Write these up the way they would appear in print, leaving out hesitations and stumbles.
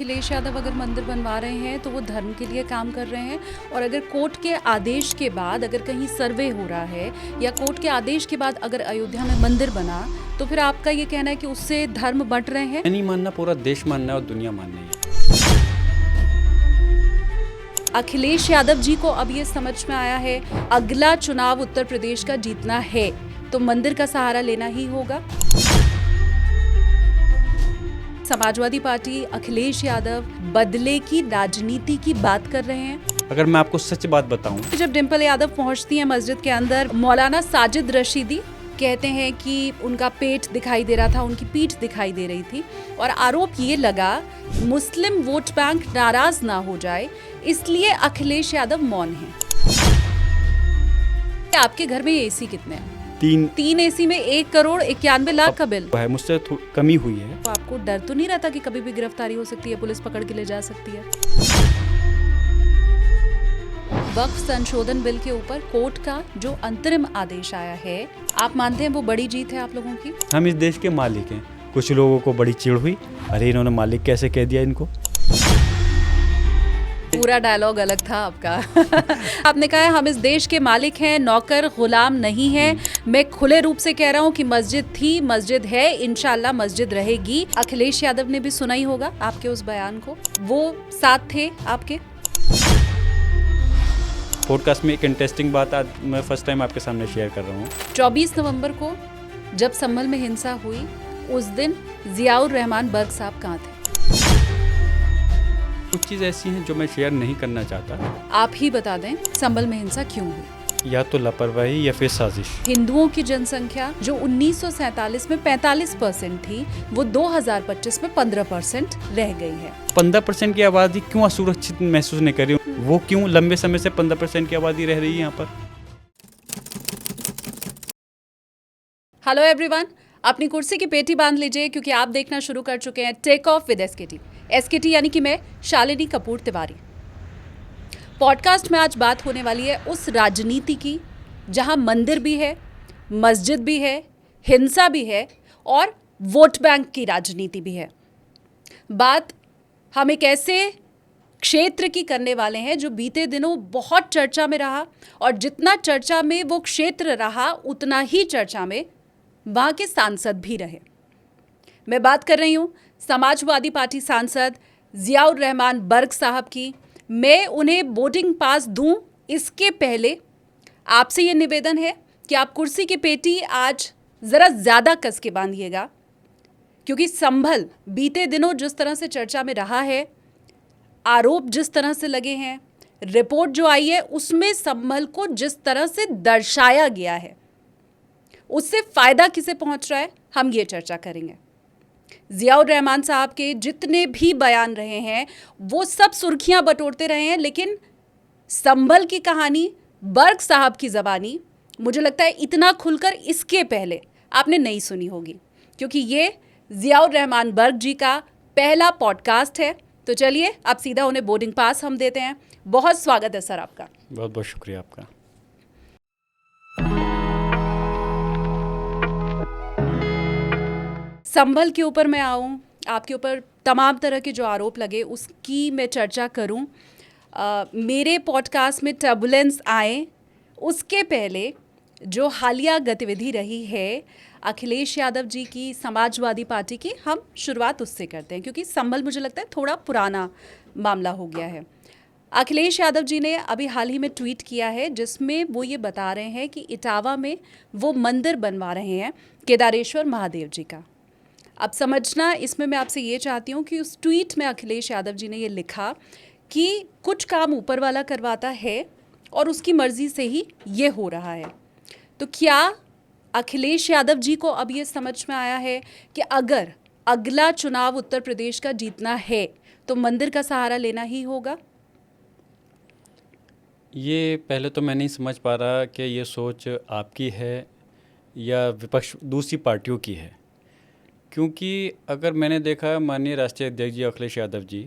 अखिलेश यादव अगर मंदिर बनवा रहे हैं तो वो धर्म के लिए काम कर रहे हैं, और अगर कोर्ट के आदेश के बाद अगर कहीं सर्वे हो रहा है या कोर्ट के आदेश के बाद अगर अयोध्या में मंदिर बना तो फिर आपका ये कहना है कि उससे धर्म बंट रहे हैं? नहीं मानना, पूरा देश मानना है और दुनिया मानना है। अखिलेश यादव जी को अब ये समझ में आया है अगला चुनाव उत्तर प्रदेश का जीतना है तो मंदिर का सहारा लेना ही होगा। समाजवादी पार्टी अखिलेश यादव बदले की राजनीति की बात कर रहे हैं। अगर मैं आपको सच बात बताऊं, जब डिम्पल यादव पहुंचती है मस्जिद के अंदर, मौलाना साजिद रशीदी कहते हैं कि उनका पेट दिखाई दे रहा था, उनकी पीठ दिखाई दे रही थी, और आरोप ये लगा मुस्लिम वोट बैंक नाराज ना हो जाए इसलिए अखिलेश यादव मौन हैं। आपके घर में एसी कितने हैं? तीन एसी में 1,91,91,00,000 का बिल है। मुझसे कमी हुई है। तो आपको डर तो नहीं रहता कि कभी भी गिरफ्तारी हो सकती है, पुलिस पकड़ के ले जा सकती है? वक्फ संशोधन बिल के ऊपर कोर्ट का जो अंतरिम आदेश आया है, आप मानते हैं वो बड़ी जीत है आप लोगों की? हम इस देश के मालिक हैं। कुछ लोगों को बड़ी चिढ़ हुई, अरे इन्होंने मालिक कैसे कह दिया इनको। पूरा डायलॉग अलग था आपका। आपने कहा है हम इस देश के मालिक हैं, नौकर गुलाम नहीं है। मैं खुले रूप से कह रहा हूँ कि मस्जिद थी, मस्जिद है, इंशाल्लाह मस्जिद रहेगी। अखिलेश यादव ने भी सुना ही होगा आपके उस बयान को, वो साथ थे आपके। पॉडकास्ट में एक इंटरेस्टिंग बात आज मैं फर्स्ट टाइम आपके सामने शेयर कर रहा हूँ। 24 नवंबर को जब संभल में हिंसा हुई, उस दिन जियाउर रहमान बर्ग साहब कहाँ थे? कुछ चीज़ ऐसी हैं जो मैं शेयर नहीं करना चाहता। आप ही बता दें संभल में हिंसा क्यों हुई? या तो लापरवाही या फिर साजिश। हिंदुओं की जनसंख्या जो 1947 में 45% थी, वो 2025 में 15% रह गई है। 15% की आबादी क्यों असुरक्षित महसूस नहीं कर रही? वो क्यों लंबे समय से 15% की आबादी रह रही है यहाँ पर? हेलो एवरीवन, अपनी कुर्सी की पेटी बांध लीजिए क्योंकि आप देखना शुरू कर चुके हैं take off with SKT. SKT यानी कि मैं शालिनी कपूर तिवारी। पॉडकास्ट में आज बात होने वाली है उस राजनीति की जहां मंदिर भी है, मस्जिद भी है, हिंसा भी है और वोट बैंक की राजनीति भी है। बात हम एक ऐसे क्षेत्र की करने वाले हैं जो बीते दिनों बहुत चर्चा में रहा, और जितना चर्चा में वो क्षेत्र रहा उतना ही चर्चा में वहाँ के सांसद भी रहे। मैं बात कर रही हूँ समाजवादी पार्टी सांसद जियाउर रहमान बर्ग साहब की। मैं उन्हें बोर्डिंग पास दूं इसके पहले आपसे ये निवेदन है कि आप कुर्सी की पेटी आज ज़रा ज़्यादा कस के बांधिएगा, क्योंकि संभल बीते दिनों जिस तरह से चर्चा में रहा है, आरोप जिस तरह से लगे हैं, रिपोर्ट जो आई है उसमें संभल को जिस तरह से दर्शाया गया है, उससे फ़ायदा किसे पहुंच रहा है, हम ये चर्चा करेंगे। जियाउर रहमान साहब के जितने भी बयान रहे हैं वो सब सुर्खियां बटोरते रहे हैं, लेकिन संभल की कहानी बर्ग साहब की ज़बानी मुझे लगता है इतना खुलकर इसके पहले आपने नहीं सुनी होगी, क्योंकि ये जियाउर रहमान बर्ग जी का पहला पॉडकास्ट है। तो चलिए अब सीधा उन्हें बोर्डिंग पास हम देते हैं। बहुत स्वागत है सर आपका। बहुत बहुत शुक्रिया आपका। संभल के ऊपर मैं आऊँ, आपके ऊपर तमाम तरह के जो आरोप लगे उसकी मैं चर्चा करूँ। मेरे पॉडकास्ट में टर्बुलेंस आए उसके पहले जो हालिया गतिविधि रही है अखिलेश यादव जी की, समाजवादी पार्टी की, हम शुरुआत उससे करते हैं क्योंकि संभल मुझे लगता है थोड़ा पुराना मामला हो गया है। अखिलेश यादव जी ने अभी हाल ही में ट्वीट किया है जिसमें वो ये बता रहे हैं कि इटावा में वो मंदिर बनवा रहे हैं केदारेश्वर महादेव जी का। अब समझना इसमें मैं आपसे ये चाहती हूँ कि उस ट्वीट में अखिलेश यादव जी ने ये लिखा कि कुछ काम ऊपर वाला करवाता है और उसकी मर्जी से ही ये हो रहा है। तो क्या अखिलेश यादव जी को अब ये समझ में आया है कि अगर अगला चुनाव उत्तर प्रदेश का जीतना है तो मंदिर का सहारा लेना ही होगा? ये पहले तो मैं नहीं समझ पा रहा कि ये सोच आपकी है या विपक्ष दूसरी पार्टियों की है, क्योंकि अगर मैंने देखा माननीय राष्ट्रीय अध्यक्ष जी अखिलेश यादव जी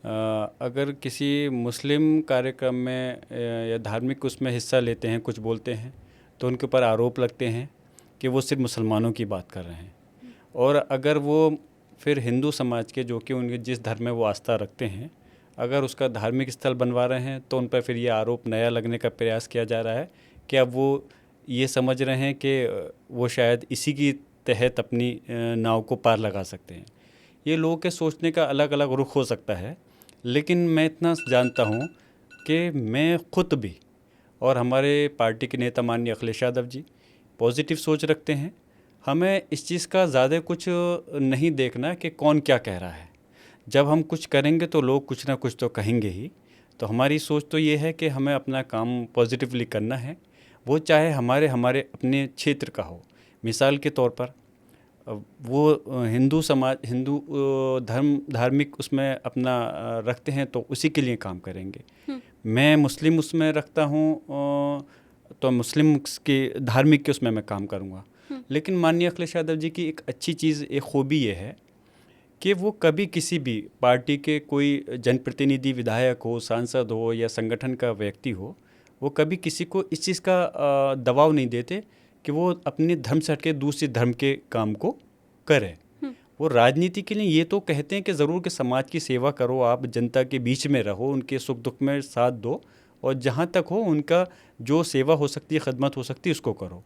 अगर किसी मुस्लिम कार्यक्रम में या धार्मिक उसमें हिस्सा लेते हैं, कुछ बोलते हैं, तो उनके ऊपर आरोप लगते हैं कि वो सिर्फ मुसलमानों की बात कर रहे हैं। और अगर वो फिर हिंदू समाज के जो कि उनके जिस धर्म में वो आस्था रखते हैं, अगर उसका धार्मिक स्थल बनवा रहे हैं तो उन पर फिर ये आरोप नया लगने का प्रयास किया जा रहा है कि अब वो ये समझ रहे हैं कि वो शायद इसी की तहत अपनी नाव को पार लगा सकते हैं। ये लोगों के सोचने का अलग अलग रुख हो सकता है, लेकिन मैं इतना जानता हूँ कि मैं खुद भी और हमारे पार्टी के नेता माननीय अखिलेश यादव जी पॉजिटिव सोच रखते हैं। हमें इस चीज़ का ज़्यादा कुछ नहीं देखना कि कौन क्या कह रहा है। जब हम कुछ करेंगे तो लोग कुछ ना कुछ तो कहेंगे ही। तो हमारी सोच तो ये है कि हमें अपना काम पॉजिटिवली करना है, वो चाहे हमारे अपने क्षेत्र का हो। मिसाल के तौर पर वो हिंदू समाज, हिंदू धार्मिक उसमें अपना रखते हैं तो उसी के लिए काम करेंगे। मैं मुस्लिम उसमें रखता हूँ तो मुस्लिम के धार्मिक के उसमें मैं काम करूँगा। लेकिन माननीय अखिलेश यादव जी की एक अच्छी चीज़, एक खूबी ये है कि वो कभी किसी भी पार्टी के कोई जनप्रतिनिधि, विधायक हो, सांसद हो या संगठन का व्यक्ति हो, वो कभी किसी को इस चीज़ का दबाव नहीं देते कि वो अपने धर्म से हटके दूसरे धर्म के काम को करे। वो राजनीति के लिए ये तो कहते हैं कि ज़रूर कि समाज की सेवा करो, आप जनता के बीच में रहो, उनके सुख दुख में साथ दो, और जहाँ तक हो उनका जो सेवा हो सकती है, खदमत हो सकती है, उसको करो।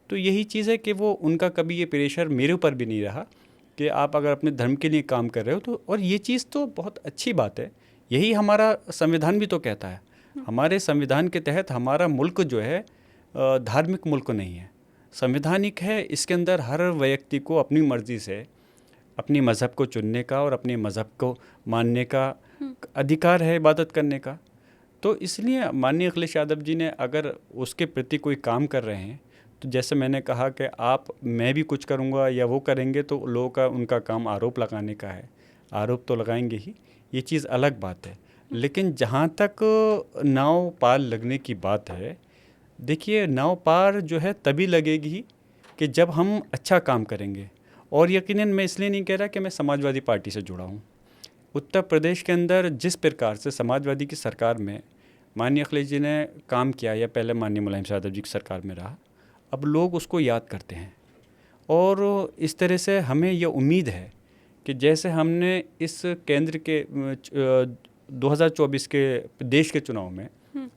तो यही चीज़ है कि वो उनका कभी ये प्रेशर मेरे ऊपर भी नहीं रहा कि आप अगर अपने धर्म के लिए काम कर रहे हो तो, और ये चीज़ तो बहुत अच्छी बात है। यही हमारा संविधान भी तो कहता है। हमारे संविधान के तहत हमारा मुल्क जो है धार्मिक मुल्क नहीं है, संवैधानिक है। इसके अंदर हर व्यक्ति को अपनी मर्ज़ी से अपनी मज़हब को चुनने का और अपने मज़हब को मानने का अधिकार है, इबादत करने का। तो इसलिए माननीय अखिलेश यादव जी ने अगर उसके प्रति कोई काम कर रहे हैं, तो जैसे मैंने कहा कि मैं भी कुछ करूँगा या वो करेंगे तो लोगों का, उनका काम आरोप लगाने का है। आरोप तो लगाएंगे ही, ये चीज़ अलग बात है। लेकिन जहाँ तक नाव पार लगने की बात है, देखिए नाव पार जो है तभी लगेगी कि जब हम अच्छा काम करेंगे। और यकीनन मैं इसलिए नहीं कह रहा कि मैं समाजवादी पार्टी से जुड़ा हूँ। उत्तर प्रदेश के अंदर जिस प्रकार से समाजवादी की सरकार में माननीय अखिलेश जी ने काम किया, या पहले माननीय मुलायम सिंह यादव जी की सरकार में रहा, अब लोग उसको याद करते हैं। और इस तरह से हमें यह उम्मीद है कि जैसे हमने इस केंद्र के 2024 के देश के चुनाव में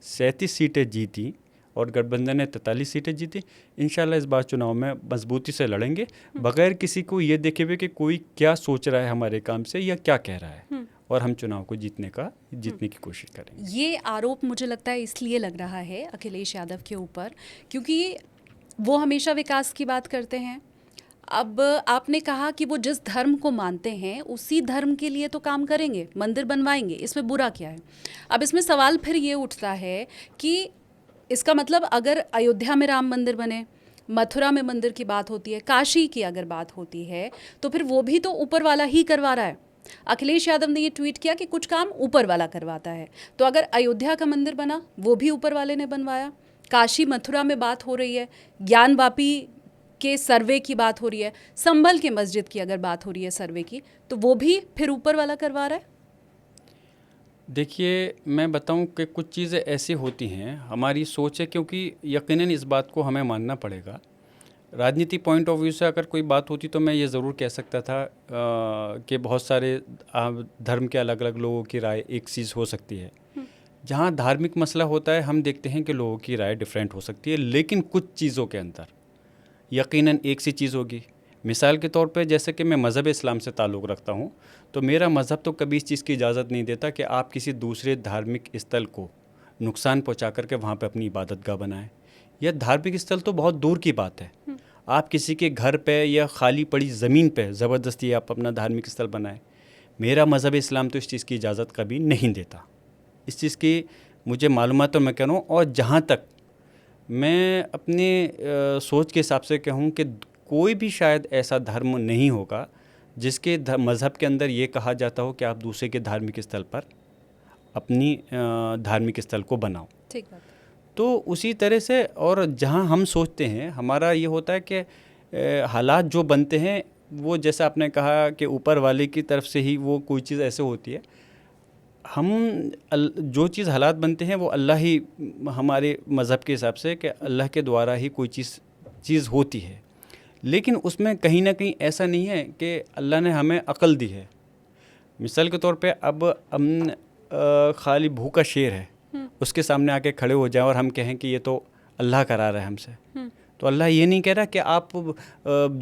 37 सीटें जीती और गठबंधन ने 43 सीटें जीती, इंशाल्लाह इस बार चुनाव में मजबूती से लड़ेंगे, बगैर किसी को ये देखे हुए कि कोई क्या सोच रहा है हमारे काम से या क्या कह रहा है, और हम चुनाव को जीतने की कोशिश करेंगे। ये आरोप मुझे लगता है इसलिए लग रहा है अखिलेश यादव के ऊपर क्योंकि वो हमेशा विकास की बात करते हैं। अब आपने कहा कि वो जिस धर्म को मानते हैं उसी धर्म के लिए तो काम करेंगे, मंदिर बनवाएंगे, इसमें बुरा क्या है। अब इसमें सवाल फिर ये उठता है कि इसका मतलब अगर अयोध्या में राम मंदिर बने, मथुरा में मंदिर की बात होती है, काशी की अगर बात होती है, तो फिर वो भी तो ऊपर वाला ही करवा रहा है। अखिलेश यादव ने ये ट्वीट किया कि कुछ काम ऊपर वाला करवाता है। तो अगर अयोध्या का मंदिर बना, वो भी ऊपर वाले ने बनवाया। काशी मथुरा में बात हो रही है, ज्ञानवापी के सर्वे की बात हो रही है, संभल के मस्जिद की अगर बात हो रही है सर्वे की, तो वो भी फिर ऊपर वाला करवा रहा है। देखिए, मैं बताऊं कि कुछ चीज़ें ऐसी होती हैं, हमारी सोच है, क्योंकि यकीनन इस बात को हमें मानना पड़ेगा। राजनीति पॉइंट ऑफ व्यू से अगर कोई बात होती तो मैं ये ज़रूर कह सकता था कि बहुत सारे धर्म के अलग अलग लोगों की राय एक चीज़ हो सकती है। जहाँ धार्मिक मसला होता है हम देखते हैं कि लोगों की राय डिफरेंट हो सकती है, लेकिन कुछ चीज़ों के अंदर यकीनन एक सी चीज़ होगी। मिसाल के तौर पे जैसे कि मैं मज़हब इस्लाम से ताल्लुक़ रखता हूँ, तो मेरा मज़हब तो कभी इस चीज़ की इजाज़त नहीं देता कि आप किसी दूसरे धार्मिक स्थल को नुकसान पहुँचा करके वहाँ पे अपनी इबादतगाह बनाएं। यह धार्मिक स्थल तो बहुत दूर की बात है। आप किसी के घर पे या खाली पड़ी ज़मीन पे ज़बरदस्ती आप अपना धार्मिक स्थल बनाएं। मेरा मज़हब इस्लाम तो इस चीज़ की इजाज़त कभी नहीं देता। इस चीज़ की मुझे मालूमात तो मैं कह रहा हूँ, और जहाँ तक मैं अपने सोच के हिसाब से कहूँ कि कोई भी शायद ऐसा धर्म नहीं होगा जिसके मज़हब के अंदर ये कहा जाता हो कि आप दूसरे के धार्मिक स्थल पर अपनी धार्मिक स्थल को बनाओ। ठीक बात। तो उसी तरह से, और जहाँ हम सोचते हैं, हमारा ये होता है कि हालात जो बनते हैं वो, जैसा आपने कहा कि ऊपर वाले की तरफ से ही वो कोई चीज़ ऐसे होती है। हम जो चीज़ हालात बनते हैं वो अल्लाह ही, हमारे मज़हब के हिसाब से कि अल्लाह के द्वारा ही कोई चीज़ होती है। लेकिन उसमें कहीं ना कहीं ऐसा नहीं है कि अल्लाह ने हमें अक्ल दी है। मिसाल के तौर पे अब हम खाली भूखा शेर है, उसके सामने आके खड़े हो जाएं और हम कहें कि ये तो अल्लाह करा रहा है हमसे, तो अल्लाह ये नहीं कह रहा कि आप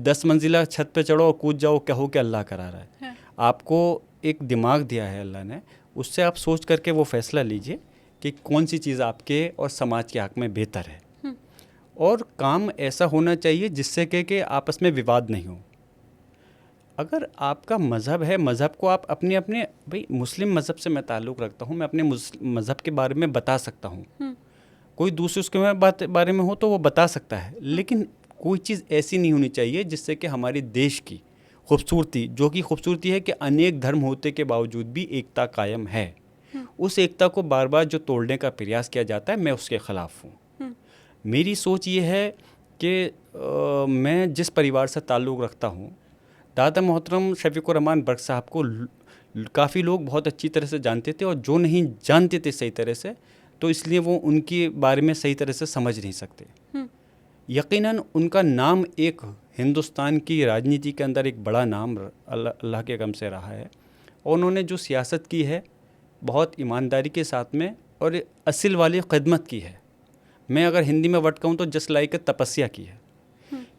10 मंजिला छत पे चढ़ो और कूद जाओ, कहो कि अल्लाह करा रहा है। आपको एक दिमाग दिया है अल्लाह ने, उससे आप सोच करके वो फैसला लीजिए कि कौन सी चीज़ आपके और समाज के हक़ में बेहतर है। और काम ऐसा होना चाहिए जिससे कि आपस में विवाद नहीं हो। अगर आपका मज़हब है, मज़हब को आप अपने अपने, भाई मुस्लिम मज़हब से मैं ताल्लुक़ रखता हूँ, मैं अपने मज़हब के बारे में बता सकता हूँ। कोई दूसरे उसके बारे में हो तो वो बता सकता है, लेकिन कोई चीज़ ऐसी नहीं होनी चाहिए जिससे कि हमारी देश की खूबसूरती, जो कि खूबसूरती है कि अनेक धर्म होते के बावजूद भी एकता कायम है, उस एकता को बार बार जो तोड़ने का प्रयास किया जाता है, मैं उसके ख़िलाफ़ हूँ। मेरी सोच ये है कि मैं जिस परिवार से ताल्लुक़ रखता हूँ, दादा मोहतरम शफ़ीक़ुर रहमान बर्क साहब को काफ़ी लोग बहुत अच्छी तरह से जानते थे, और जो नहीं जानते थे सही तरह से, तो इसलिए वो उनके बारे में सही तरह से समझ नहीं सकते। यकीनन उनका नाम एक हिंदुस्तान की राजनीति के अंदर एक बड़ा नाम अल्लाह के करम से रहा है, और उन्होंने जो सियासत की है बहुत ईमानदारी के साथ में और असल वाली खिदमत की है। मैं अगर हिंदी में वर्ड कहूँ तो जस्ट लाइक तपस्या की है,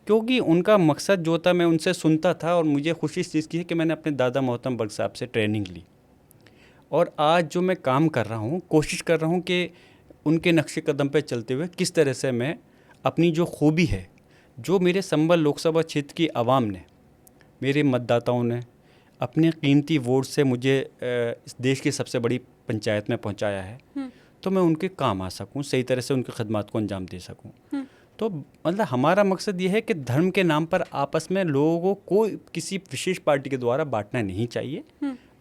क्योंकि उनका मकसद जो था, मैं उनसे सुनता था, और मुझे खुशी इस चीज़ की है कि मैंने अपने दादा मोहतरम बर्क साहब से ट्रेनिंग ली, और आज जो मैं काम कर रहा हूँ, कोशिश कर रहा हूँ कि उनके नक्शे कदम पे चलते हुए किस तरह से मैं अपनी जो खूबी है, जो मेरे संभल लोकसभा क्षेत्र की आवाम ने, मेरे मतदाताओं ने अपने कीमती वोट से मुझे इस देश की सबसे बड़ी पंचायत में पहुँचाया है, तो मैं उनके काम आ सकूं, सही तरह से उनकी खदमात को अंजाम दे सकूं। तो मतलब हमारा मकसद ये है कि धर्म के नाम पर आपस में लोगों को किसी विशेष पार्टी के द्वारा बांटना नहीं चाहिए,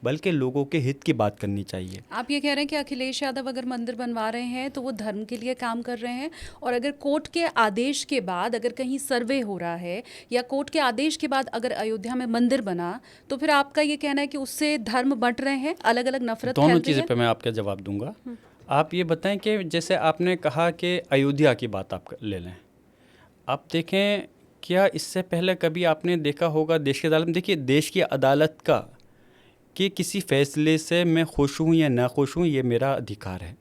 बल्कि लोगों के हित की बात करनी चाहिए। आप ये कह रहे हैं कि अखिलेश यादव अगर मंदिर बनवा रहे हैं तो वो धर्म के लिए काम कर रहे हैं, और अगर कोर्ट के आदेश के बाद अगर कहीं सर्वे हो रहा है, या कोर्ट के आदेश के बाद अगर अयोध्या में मंदिर बना, तो फिर आपका ये कहना है कि उससे धर्म बंट रहे हैं, अलग अलग नफरत फैल रही है? दोनों चीज़ें पे मैं आपका जवाब दूंगा। आप ये बताएं कि जैसे आपने कहा कि अयोध्या की बात आप ले लें, आप देखें क्या इससे पहले कभी आपने देखा होगा देश की अदालत में, देखिए देश की अदालत का कि किसी फैसले से मैं खुश हूँ या ना खुश हूँ, ये मेरा अधिकार है।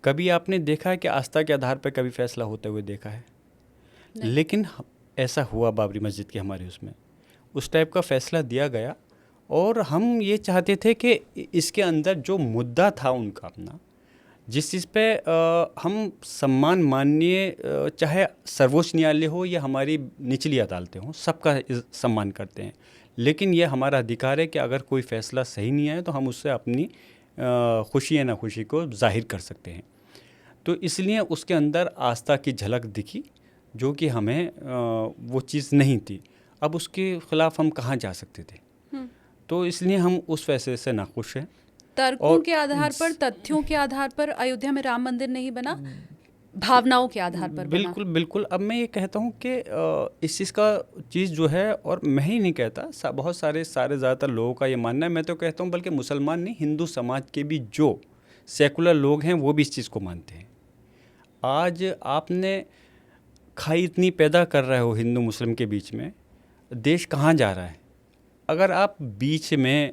कभी आपने देखा है कि आस्था के आधार पर कभी फैसला होते हुए देखा है? लेकिन ऐसा हुआ बाबरी मस्जिद की हमारे उसमें, उस टाइप का फैसला दिया गया, और हम ये चाहते थे कि इसके अंदर जो मुद्दा था उनका अपना, जिस चीज़ पे हम सम्मान माननीय, चाहे सर्वोच्च न्यायालय हो या हमारी निचली अदालतें हों, सबका सम्मान करते हैं, लेकिन यह हमारा अधिकार है कि अगर कोई फ़ैसला सही नहीं आए तो हम उससे अपनी खुशी या नाखुशी को जाहिर कर सकते हैं। तो इसलिए उसके अंदर आस्था की झलक दिखी, जो कि हमें वो चीज़ नहीं थी। अब उसके ख़िलाफ़ हम कहाँ जा सकते थे? तो इसलिए हम उस फैसले से नाखुश हैं। तर्कों के आधार पर, तथ्यों के आधार पर अयोध्या में राम मंदिर नहीं बना, भावनाओं के आधार पर बिल्कुल बिल्कुल। अब मैं ये कहता हूँ कि इस चीज़ का चीज़ जो है, और मैं ही नहीं कहता, बहुत सारे ज़्यादातर लोगों का ये मानना है, मैं तो कहता हूँ बल्कि मुसलमान नहीं, हिंदू समाज के भी जो सेकुलर लोग हैं वो भी इस चीज़ को मानते हैं। आज आपने खाई इतनी पैदा कर रहे हो हिंदू मुस्लिम के बीच में, देश कहाँ जा रहा है? अगर आप बीच में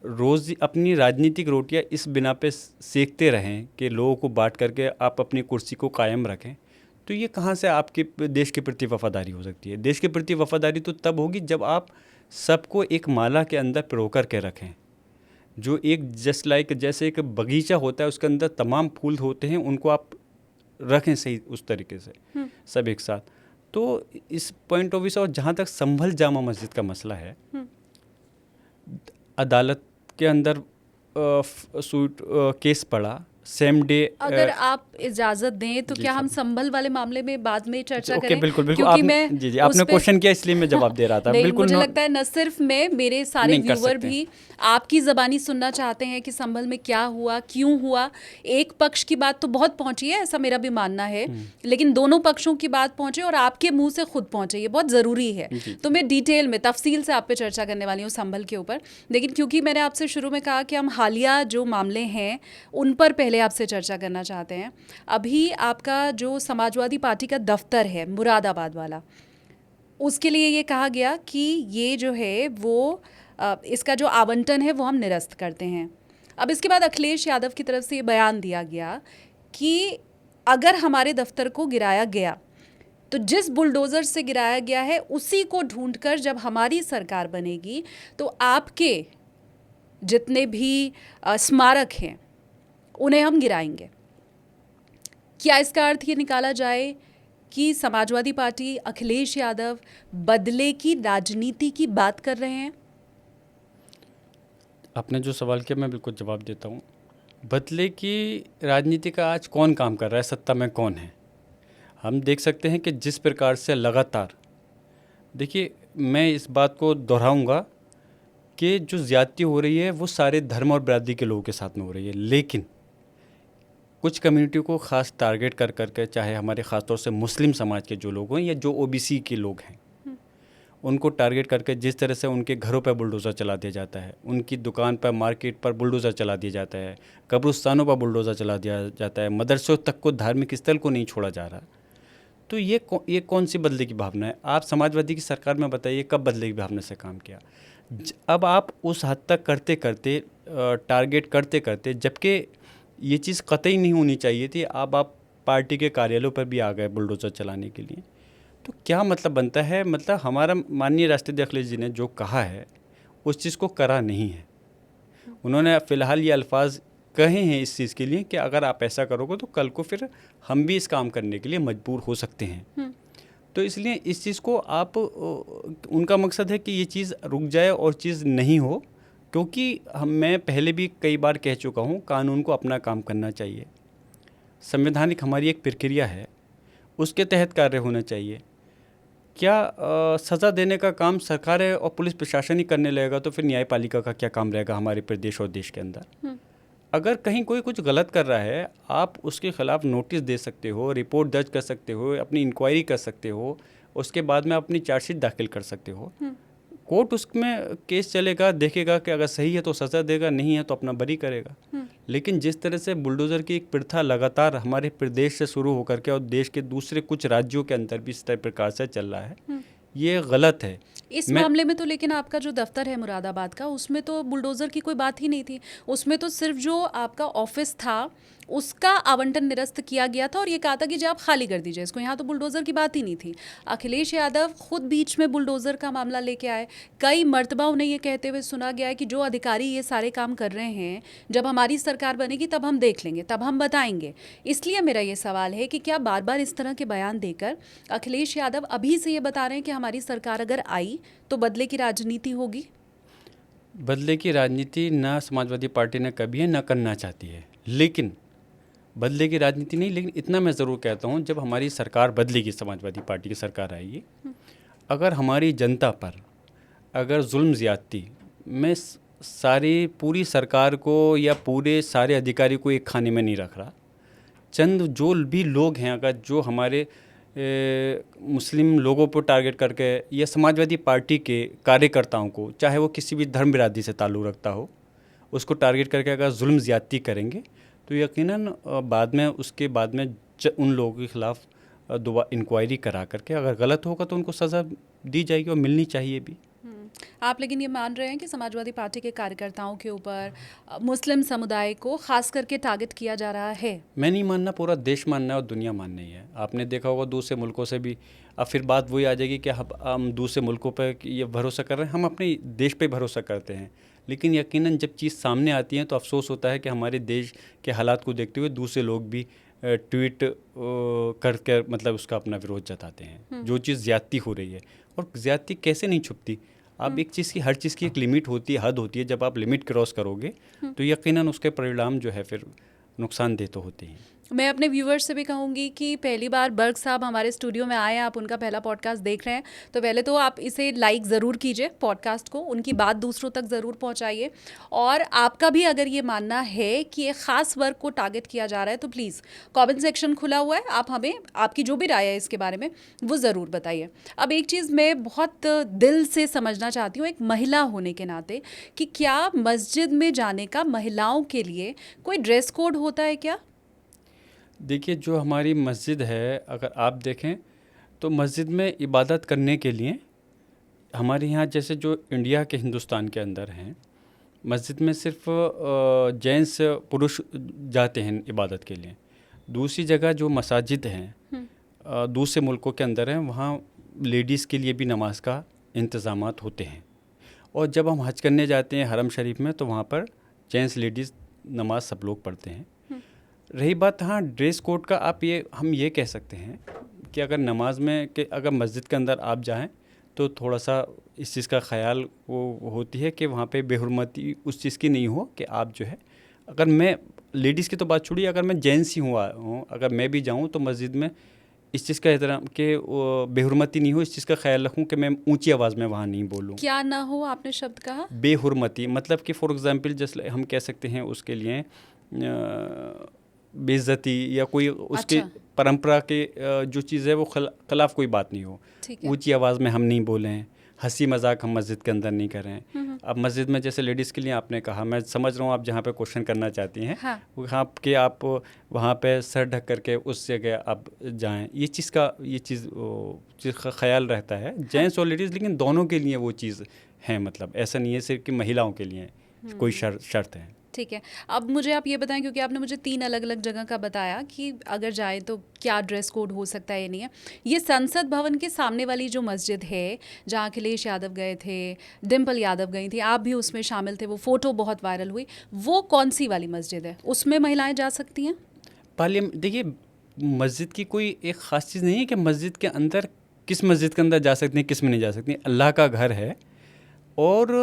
रोज़ अपनी राजनीतिक रोटियां इस बिना पे सेकते रहें कि लोगों को बांट करके आप अपनी कुर्सी को कायम रखें, तो ये कहाँ से आपके देश के प्रति वफ़ादारी हो सकती है? देश के प्रति वफ़ादारी तो तब होगी जब आप सबको एक माला के अंदर पिरो कर के रखें, जो एक जस्ट लाइक जैसे एक बगीचा होता है, उसके अंदर तमाम फूल होते हैं, उनको आप रखें सही उस तरीके से सब एक साथ। तो इस पॉइंट ऑफ व्यू से, और जहाँ तक संभल जामा मस्जिद का मसला है, अदालत के अंदर केस पड़ा, सेम डे। अगर आप इजाज़त दें तो क्या हम संभल वाले मामले में बाद में चर्चा करें? बिल्कुल बिल्कुल। क्योंकि मैं जी आपने क्वेश्चन किया इसलिए मैं जवाब दे रहा था। नहीं, बिल्कुल, मुझे लगता है न सिर्फ मैं, मेरे सारे व्यूअर भी आपकी ज़बानी सुनना चाहते हैं कि संभल में क्या हुआ, क्यों हुआ। एक पक्ष की बात तो बहुत पहुंची है, ऐसा मेरा भी मानना है, लेकिन दोनों पक्षों की बात पहुंचे और आपके मुंह से खुद पहुंचे, ये बहुत ज़रूरी है। तो मैं डिटेल में, तफसील से आप पे चर्चा करने वाली हूँ संभल के ऊपर, लेकिन क्योंकि मैंने आपसे शुरू में कहा कि हम हालिया जो मामले हैं उन पर पहले आपसे चर्चा करना चाहते हैं। अभी आपका जो समाजवादी पार्टी का दफ्तर है मुरादाबाद वाला, उसके लिए ये कहा गया कि ये जो है वो इसका जो आवंटन है वो हम निरस्त करते हैं। अब इसके बाद अखिलेश यादव की तरफ से ये बयान दिया गया कि अगर हमारे दफ्तर को गिराया गया तो जिस बुलडोज़र से गिराया गया है उसी को ढूंढकर जब हमारी सरकार बनेगी तो आपके जितने भी स्मारक हैं उन्हें हम गिराएंगे। क्या इसका अर्थ ये निकाला जाए कि समाजवादी पार्टी अखिलेश यादव बदले की राजनीति की बात कर रहे हैं? आपने जो सवाल किया मैं बिल्कुल जवाब देता हूँ। बदले की राजनीति का आज कौन काम कर रहा है, सत्ता में कौन है? हम देख सकते हैं कि जिस प्रकार से लगातार, देखिए मैं इस बात को दोहराऊंगा कि जो ज़्यादती हो रही है वो सारे धर्म और बिरादरी के लोगों के साथ में हो रही है, लेकिन कुछ कम्युनिटी को ख़ास टारगेट कर करके, चाहे हमारे ख़ास तौर से मुस्लिम समाज के जो लोग हैं या जो ओबीसी के लोग हैं, उनको टारगेट करके जिस तरह से उनके घरों पर बुलडोज़र चला दिया जाता है, उनकी दुकान पर, मार्केट पर बुलडोज़र चला दिया जाता है, कब्रिस्तानों पर बुलडोज़र चला दिया जाता है, मदरसों तक को, धार्मिक स्थल को नहीं छोड़ा जा रहा, तो ये कौन सी बदले की भावना है? आप समाजवादी की सरकार में बताइए कब बदले की भावना से काम किया? अब आप उस हद तक करते करते, टारगेट करते करते, जबकि ये चीज़ कतई नहीं होनी चाहिए थी, अब आप पार्टी के कार्यालयों पर भी आ गए बुलडोज़र चलाने के लिए, तो क्या मतलब बनता है? मतलब हमारा माननीय राष्ट्रपति अखिलेश जी ने जो कहा है उस चीज़ को करा नहीं है। उन्होंने फ़िलहाल ये अल्फाज कहे हैं इस चीज़ के लिए कि अगर आप ऐसा करोगे तो कल को फिर हम भी इस काम करने के लिए मजबूर हो सकते हैं। तो इसलिए इस चीज़ को आप, उनका मकसद है कि ये चीज़ रुक जाए और चीज़ नहीं हो, क्योंकि मैं पहले भी कई बार कह चुका हूँ, कानून को अपना काम करना चाहिए। संवैधानिक हमारी एक प्रक्रिया है, उसके तहत कार्य होना चाहिए। क्या सज़ा देने का काम सरकार है और पुलिस प्रशासन ही करने लगेगा तो फिर न्यायपालिका का क्या काम रहेगा हमारे प्रदेश और देश के अंदर? अगर कहीं कोई कुछ गलत कर रहा है, आप उसके खिलाफ नोटिस दे सकते हो, रिपोर्ट दर्ज कर सकते हो, अपनी इंक्वायरी कर सकते हो, उसके बाद में अपनी चार्जशीट दाखिल कर सकते हो। कोर्ट उसमें केस चलेगा, देखेगा कि अगर सही है तो सज़ा देगा, नहीं है तो अपना बरी करेगा। लेकिन जिस तरह से बुलडोज़र की एक प्रथा लगातार हमारे प्रदेश से शुरू होकर के और देश के दूसरे कुछ राज्यों के अंदर भी इस प्रकार से चल रहा है, ये गलत है। इस मामले में तो लेकिन आपका जो दफ्तर है मुरादाबाद का, उसमें तो बुलडोज़र की कोई बात ही नहीं थी। उसमें तो सिर्फ जो आपका ऑफिस था उसका आवंटन निरस्त किया गया था और ये कहा था कि जी आप खाली कर दीजिए इसको। यहाँ तो बुलडोज़र की बात ही नहीं थी। अखिलेश यादव खुद बीच में बुलडोज़र का मामला लेके आए। कई मर्तबा उन्हें ये कहते हुए सुना गया है कि जो अधिकारी ये सारे काम कर रहे हैं, जब हमारी सरकार बनेगी तब हम देख लेंगे, तब हम बताएंगे। इसलिए मेरा ये सवाल है कि क्या बार बार इस तरह के बयान देकर अखिलेश यादव अभी से ये बता रहे हैं कि हमारी सरकार अगर आई तो बदले की राजनीति होगी? बदले की राजनीति ना समाजवादी पार्टी ने कभी है, ना करना चाहती है। लेकिन बदले की राजनीति नहीं, लेकिन इतना मैं ज़रूर कहता हूँ, जब हमारी सरकार बदलेगी, समाजवादी पार्टी की सरकार आएगी, अगर हमारी जनता पर अगर जुल्म ज़्यादती में सारी पूरी सरकार को या पूरे सारे अधिकारी को एक खाने में नहीं रख रहा, चंद जो भी लोग हैं, अगर जो हमारे मुस्लिम लोगों पर टारगेट करके या समाजवादी पार्टी के कार्यकर्ताओं को, चाहे वो किसी भी धर्म बिरादरी से ताल्लुक़ रखता हो, उसको टारगेट करके अगर जुल्म ज़्यादती करेंगे तो यकीनन बाद में उसके बाद में उन लोगों के ख़िलाफ़ दोबारा इंक्वायरी करा करके अगर गलत होगा तो उनको सज़ा दी जाएगी और मिलनी चाहिए भी। आप लेकिन ये मान रहे हैं कि समाजवादी पार्टी के कार्यकर्ताओं के ऊपर मुस्लिम समुदाय को खास करके टारगेट किया जा रहा है? मैं नहीं मानना, पूरा देश मानना है और दुनिया मानना ही है। आपने देखा होगा दूसरे मुल्कों से भी, अब फिर बात वही आ जाएगी कि हम दूसरे मुल्कों पर ये भरोसा कर रहे हैं, हम अपने देश पे भरोसा करते हैं। लेकिन यकीनन जब चीज़ सामने आती है तो अफसोस होता है कि हमारे देश के हालात को देखते हुए दूसरे लोग भी ट्वीट करके मतलब उसका अपना विरोध जताते हैं। जो चीज़ ज़्यादती हो रही है, और ज़्यादती कैसे नहीं छुपती, अब एक चीज़ की, हर चीज़ की एक लिमिट होती है, हद होती है। जब आप लिमिट क्रॉस करोगे तो यकीनन उसके परिणाम जो है फिर नुकसानदेह तो होते हैं। मैं अपने व्यूवर्स से भी कहूँगी कि पहली बार बर्ग साहब हमारे स्टूडियो में आए, आप उनका पहला पॉडकास्ट देख रहे हैं तो पहले तो आप इसे लाइक ज़रूर कीजिए, पॉडकास्ट को, उनकी बात दूसरों तक ज़रूर पहुँचाइए। और आपका भी अगर ये मानना है कि एक ख़ास वर्ग को टारगेट किया जा रहा है तो प्लीज़ कमेंट सेक्शन खुला हुआ है, आप हमें आपकी जो भी राय है इसके बारे में वो ज़रूर बताइए। अब एक चीज़ मैं बहुत दिल से समझना चाहती हूँ एक महिला होने के नाते, कि क्या मस्जिद में जाने का महिलाओं के लिए कोई ड्रेस कोड होता है क्या? देखिए, जो हमारी मस्जिद है, अगर आप देखें तो मस्जिद में इबादत करने के लिए हमारे यहाँ जैसे जो इंडिया के हिंदुस्तान के अंदर हैं, मस्जिद में सिर्फ जेंट्स पुरुष जाते हैं इबादत के लिए। दूसरी जगह जो मसाजिद हैं दूसरे मुल्कों के अंदर हैं, वहाँ लेडीज़ के लिए भी नमाज का इंतज़ामात होते हैं। और जब हम हज करने जाते हैं हरम शरीफ में, तो वहाँ पर जेंट्स लेडीज़ नमाज सब लोग पढ़ते हैं। रही बात हाँ ड्रेस कोड का, हम ये कह सकते हैं कि अगर नमाज में कि अगर मस्जिद के अंदर आप जाएं तो थोड़ा सा इस चीज़ का ख्याल वो होती है कि वहाँ पे बेहुरमती उस चीज़ की नहीं हो कि आप जो है, अगर मैं लेडीज़ की तो बात छोड़िए, अगर मैं जेंट्स ही हूँ अगर मैं भी जाऊँ तो मस्जिद में इस चीज़ का एहतराम कि बेहुरमती नहीं हो, इस चीज़ का ख्याल रखूँ कि मैं ऊंची आवाज़ में वहाँ नहीं बोलूँ। क्या ना हो, आपने शब्द कहा बेहुरमती, मतलब कि फॉर एग्जांपल जैसे हम कह सकते हैं उसके लिए बेइज्जती या कोई उसके अच्छा। परंपरा के जो चीज़ है वो खिलाफ कोई बात नहीं हो। ठीक है। ऊंची आवाज़ में हम नहीं बोलें, हंसी मजाक हम मस्जिद के अंदर नहीं करें। अब मस्जिद में जैसे लेडीज़ के लिए आपने कहा, मैं समझ रहा हूँ आप जहाँ पे क्वेश्चन करना चाहती हैं, हाँ। वहाँ के आप वहाँ पे सर ढक करके उस जगह आप जाएं, ये चीज़ का ख्याल रहता है जेंट्स और लेडीज़, लेकिन दोनों के लिए वो चीज़ है। मतलब ऐसा नहीं है सिर्फ कि महिलाओं के लिए कोई शर्त है। ठीक है। अब मुझे आप ये बताएं, क्योंकि आपने मुझे 3 अलग-अलग जगह का बताया कि अगर जाए तो क्या ड्रेस कोड हो सकता है या नहीं है। ये संसद भवन के सामने वाली जो मस्जिद है, जहाँ अखिलेश यादव गए थे, डिम्पल यादव गई थी, आप भी उसमें शामिल थे, वो फ़ोटो बहुत वायरल हुई, वो कौन सी वाली मस्जिद है? उसमें महिलाएं जा सकती हैं? देखिए, मस्जिद की कोई एक ख़ास चीज़ नहीं है कि मस्जिद के अंदर किस मस्जिद के अंदर जा सकती हैं, किस में नहीं जा सकती। अल्लाह का घर है और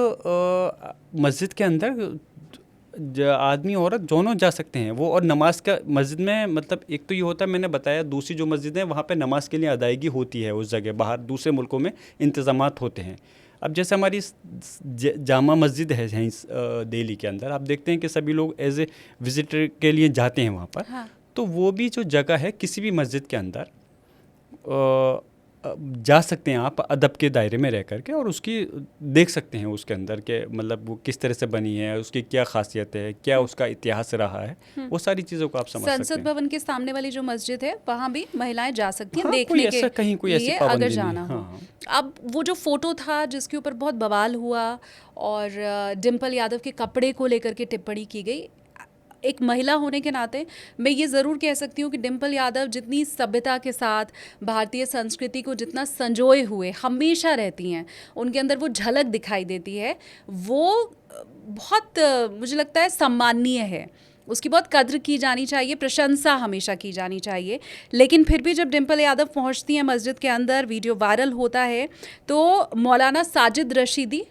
मस्जिद के अंदर आदमी औरत दोनों जा सकते हैं वो। और नमाज का मस्जिद में मतलब एक तो ये होता है, मैंने बताया, दूसरी जो मस्जिद है वहाँ पे नमाज के लिए अदायगी होती है उस जगह, बाहर दूसरे मुल्कों में इंतज़ामात होते हैं। अब जैसे हमारी जामा मस्जिद है यहीं दिल्ली के अंदर, आप देखते हैं कि सभी लोग एज ए विजिटर के लिए जाते हैं वहाँ पर। हाँ। तो वो भी जो जगह है किसी भी मस्जिद के अंदर जा सकते हैं आप अदब के दायरे में रह करके, और उसकी देख सकते हैं उसके अंदर के मतलब वो किस तरह से बनी है, उसकी क्या खासियत है, क्या उसका इतिहास रहा है, वो सारी चीज़ों को आप समझ सकते हैं। संसद भवन के सामने वाली जो मस्जिद है वहाँ भी महिलाएं जा सकती हैं, हाँ, देखने कोई ऐसा कहीं कोई ऐसी लिए पाबंदी अगर नहीं। जाना हो। हाँ। अब वो जो फोटो था जिसके ऊपर बहुत बवाल हुआ और डिम्पल यादव के कपड़े को लेकर के टिप्पणी की गई, एक महिला होने के नाते मैं ये ज़रूर कह सकती हूँ कि डिम्पल यादव जितनी सभ्यता के साथ भारतीय संस्कृति को जितना संजोए हुए हमेशा रहती हैं, उनके अंदर वो झलक दिखाई देती है, वो बहुत मुझे लगता है सम्माननीय है, उसकी बहुत कद्र की जानी चाहिए, प्रशंसा हमेशा की जानी चाहिए। लेकिन फिर भी जब डिम्पल यादव पहुंचती हैं मस्जिद के अंदर, वीडियो वायरल होता है, तो मौलाना साजिद रशीदी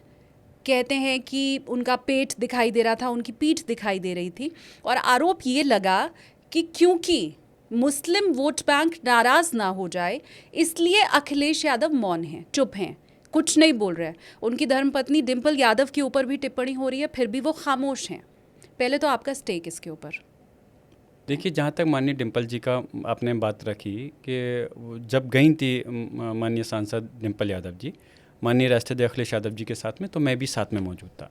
कहते हैं कि उनका पेट दिखाई दे रहा था, उनकी पीठ दिखाई दे रही थी, और आरोप ये लगा कि क्योंकि मुस्लिम वोट बैंक नाराज़ ना हो जाए इसलिए अखिलेश यादव मौन हैं, चुप हैं, कुछ नहीं बोल रहे हैं। उनकी धर्मपत्नी डिम्पल यादव के ऊपर भी टिप्पणी हो रही है, फिर भी वो खामोश हैं। पहले तो आपका स्टेक इसके ऊपर। देखिए, जहाँ तक माननीय डिम्पल जी का आपने बात रखी कि जब गई थी माननीय सांसद डिम्पल यादव जी माननीय राष्ट्रपति अखिलेश यादव जी के साथ में, तो मैं भी साथ में मौजूद था।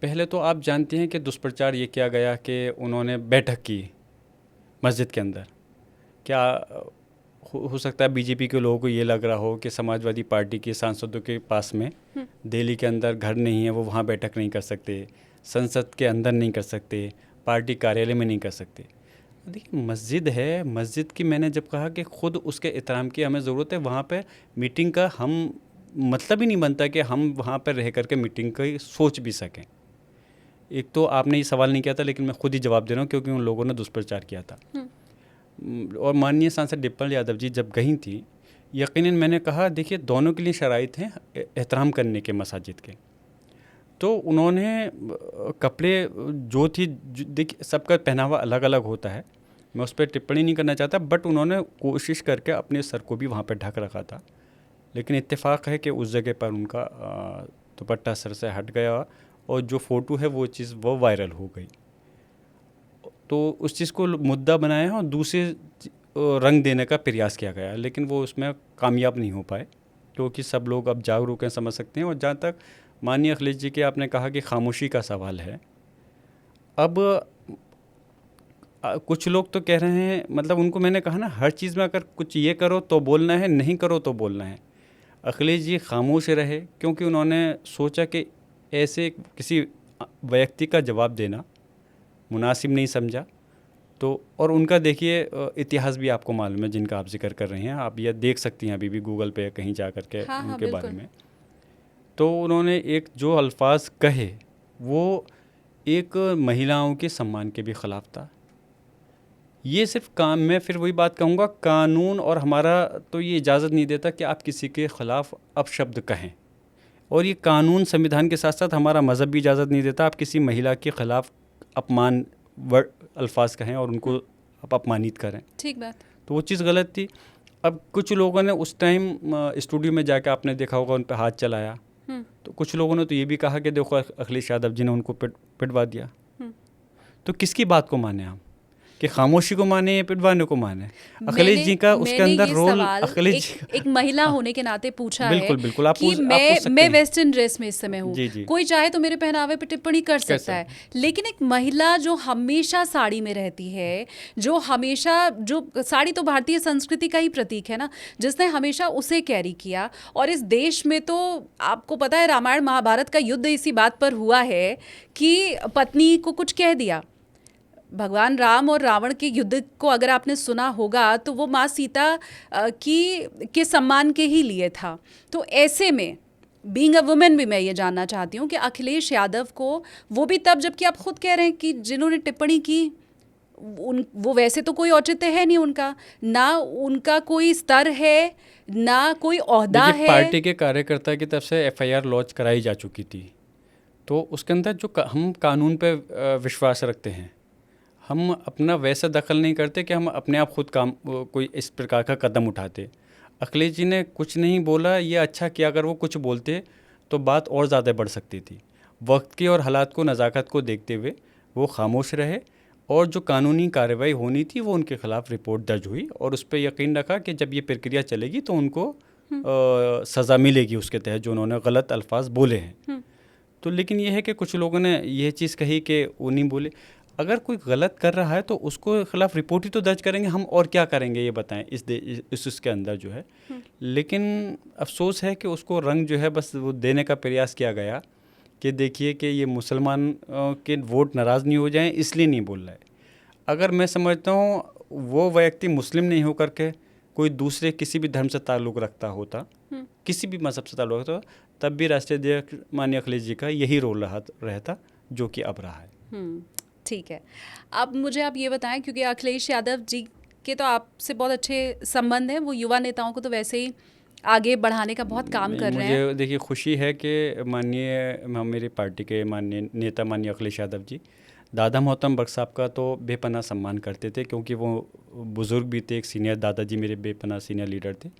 पहले तो आप जानते हैं कि दुष्प्रचार ये किया गया कि उन्होंने बैठक की मस्जिद के अंदर। क्या हो सकता है बीजेपी के लोगों को ये लग रहा हो कि समाजवादी पार्टी के सांसदों के पास में दिल्ली के अंदर घर नहीं है, वो वहाँ बैठक नहीं कर सकते, संसद के अंदर नहीं कर सकते, पार्टी कार्यालय में नहीं कर सकते। देखिए, मस्जिद है, मस्जिद की मैंने जब कहा कि ख़ुद उसके एहतराम की हमें ज़रूरत है, वहाँ पे मीटिंग का हम मतलब ही नहीं बनता कि हम वहाँ पर रह करके मीटिंग की सोच भी सकें। एक तो आपने ये सवाल नहीं किया था, लेकिन मैं खुद ही जवाब दे रहा हूँ क्योंकि उन लोगों ने दुष्प्रचार किया था। और माननीय सांसद डिम्पल यादव जी जब गई थी, यकीनन मैंने कहा देखिए दोनों के लिए शराइत हैं एहतराम करने के मसाजिद के। तो उन्होंने कपड़े जो थी, देखिए सबका पहनावा अलग अलग होता है, मैं उस पर टिप्पणी नहीं करना चाहता, बट उन्होंने कोशिश करके अपने सर को भी वहाँ पर ढक रखा था। लेकिन इत्तेफाक है कि उस जगह पर उनका दुपट्टा सर से हट गया और जो फ़ोटो है वो चीज़ वो वायरल हो गई। तो उस चीज़ को मुद्दा बनाया और दूसरे रंग देने का प्रयास किया गया, लेकिन वो उसमें कामयाब नहीं हो पाए क्योंकि सब लोग अब जागरूक हैं, समझ सकते हैं। और जहाँ तक माननीय अखिलेश जी के आपने कहा कि खामोशी का सवाल है, अब कुछ लोग तो कह रहे हैं, मतलब उनको मैंने कहा ना, हर चीज़ में अगर कुछ ये करो तो बोलना है, नहीं करो तो बोलना है। अखिलेश जी खामोश रहे क्योंकि उन्होंने सोचा कि ऐसे किसी व्यक्ति का जवाब देना मुनासिब नहीं समझा। तो और उनका देखिए इतिहास भी आपको मालूम है, जिनका आप जिक्र कर रहे हैं, आप ये देख सकती हैं अभी भी गूगल पे कहीं जा कर के हाँ, उनके बारे बिल्कुल। में। तो उन्होंने एक जो अल्फाज कहे वो एक महिलाओं के सम्मान के भी ख़िलाफ़ था। ये सिर्फ काम, मैं फिर वही बात कहूँगा, कानून और हमारा तो ये इजाज़त नहीं देता कि आप किसी के ख़िलाफ़ अपशब्द कहें, और ये कानून संविधान के साथ साथ हमारा मज़हब भी इजाज़त नहीं देता आप किसी महिला के ख़िलाफ़ अपमान वर्ड अल्फाज कहें और उनको आप अपमानित करें। ठीक बात। तो वो चीज़ गलत थी। अब कुछ लोगों ने उस टाइम स्टूडियो में जाके, आपने देखा होगा, उन पे हाथ चलाया। हम्म, तो कुछ लोगों ने तो ये भी कहा कि देखो अखिलेश यादव जी ने उनको पिटवा दिया। हम्म। तो किसकी बात को माने हम, कि खामोशी को माने या पिटवाने को माने? अखिलेश जी का उसके मैंने अंदर ये रोल, सवाल अखिलेश एक जी एक महिला हाँ, होने के नाते पूछा है बिल्कुल बिल्कुल, आप कि आप पूछ सकते मैं हैं। वेस्टर्न ड्रेस में इस समय हूँ, जी जी, कोई चाहे तो मेरे पहनावे पे टिप्पणी कर सकता कैसे? है, लेकिन एक महिला जो हमेशा साड़ी में रहती है, जो हमेशा, जो साड़ी तो भारतीय संस्कृति का ही प्रतीक है ना, जिसने हमेशा उसे कैरी किया, और इस देश में तो आपको पता है रामायण महाभारत का युद्ध इसी बात पर हुआ है कि पत्नी को कुछ कह दिया। भगवान राम और रावण के युद्ध को अगर आपने सुना होगा तो वो माँ सीता के सम्मान के ही लिए था। तो ऐसे में बीइंग अ वुमेन भी मैं ये जानना चाहती हूँ कि अखिलेश यादव को, वो भी तब जबकि आप खुद कह रहे हैं कि जिन्होंने टिप्पणी की वो वैसे तो कोई औचित्य है नहीं उनका, ना उनका कोई स्तर है, ना कोई ओहदा देखिए, है। पार्टी के कार्यकर्ता की तरफ से एफआईआर लॉन्च कराई जा चुकी थी, तो उसके अंदर जो हम कानून पे विश्वास रखते हैं, हम अपना वैसा दखल नहीं करते कि हम अपने आप खुद काम कोई इस प्रकार का कदम उठाते। अखिलेश जी ने कुछ नहीं बोला, ये अच्छा किया। अगर वो कुछ बोलते तो बात और ज़्यादा बढ़ सकती थी। वक्त की और हालात को, नज़ाकत को देखते हुए वो खामोश रहे, और जो कानूनी कार्रवाई होनी थी वो उनके खिलाफ़ रिपोर्ट दर्ज हुई, और उस पर यकीन रखा कि जब ये प्रक्रिया चलेगी तो उनको सज़ा मिलेगी उसके तहत जो उन्होंने गलत अल्फाज बोले हैं। तो लेकिन ये है कि कुछ लोगों ने यह चीज़ कही कि वो नहीं बोले। अगर कोई गलत कर रहा है तो उसको खिलाफ रिपोर्ट ही तो दर्ज करेंगे हम, और क्या करेंगे ये बताएं इस उसके अंदर जो है। लेकिन अफसोस है कि उसको रंग जो है बस वो देने का प्रयास किया गया कि देखिए कि ये मुसलमान के वोट नाराज़ नहीं हो जाएं, इसलिए नहीं बोल रहा है। अगर मैं समझता हूँ वो व्यक्ति मुस्लिम नहीं होकर के कोई दूसरे किसी भी धर्म से ताल्लुक़ रखता होता, किसी भी मज़हब से ताल्लुक़ रखता, तब भी राष्ट्रीय अध्यक्ष माननीय अखिलेश जी का यही रोल रहता जो कि अब रहा है। ठीक है। अब मुझे आप ये बताएं, क्योंकि अखिलेश यादव जी के तो आपसे बहुत अच्छे संबंध हैं, वो युवा नेताओं को तो वैसे ही आगे बढ़ाने का बहुत काम कर रहे हैं। मुझे देखिए खुशी है कि माननीय मेरी पार्टी के माननीय नेता माननीय अखिलेश यादव जी दादा मोहतरम बख्श साहब का तो बेपनाह सम्मान करते थे, क्योंकि वो बुज़ुर्ग भी थे, एक सीनियर दादाजी मेरे बेपनाह सीनियर लीडर थे।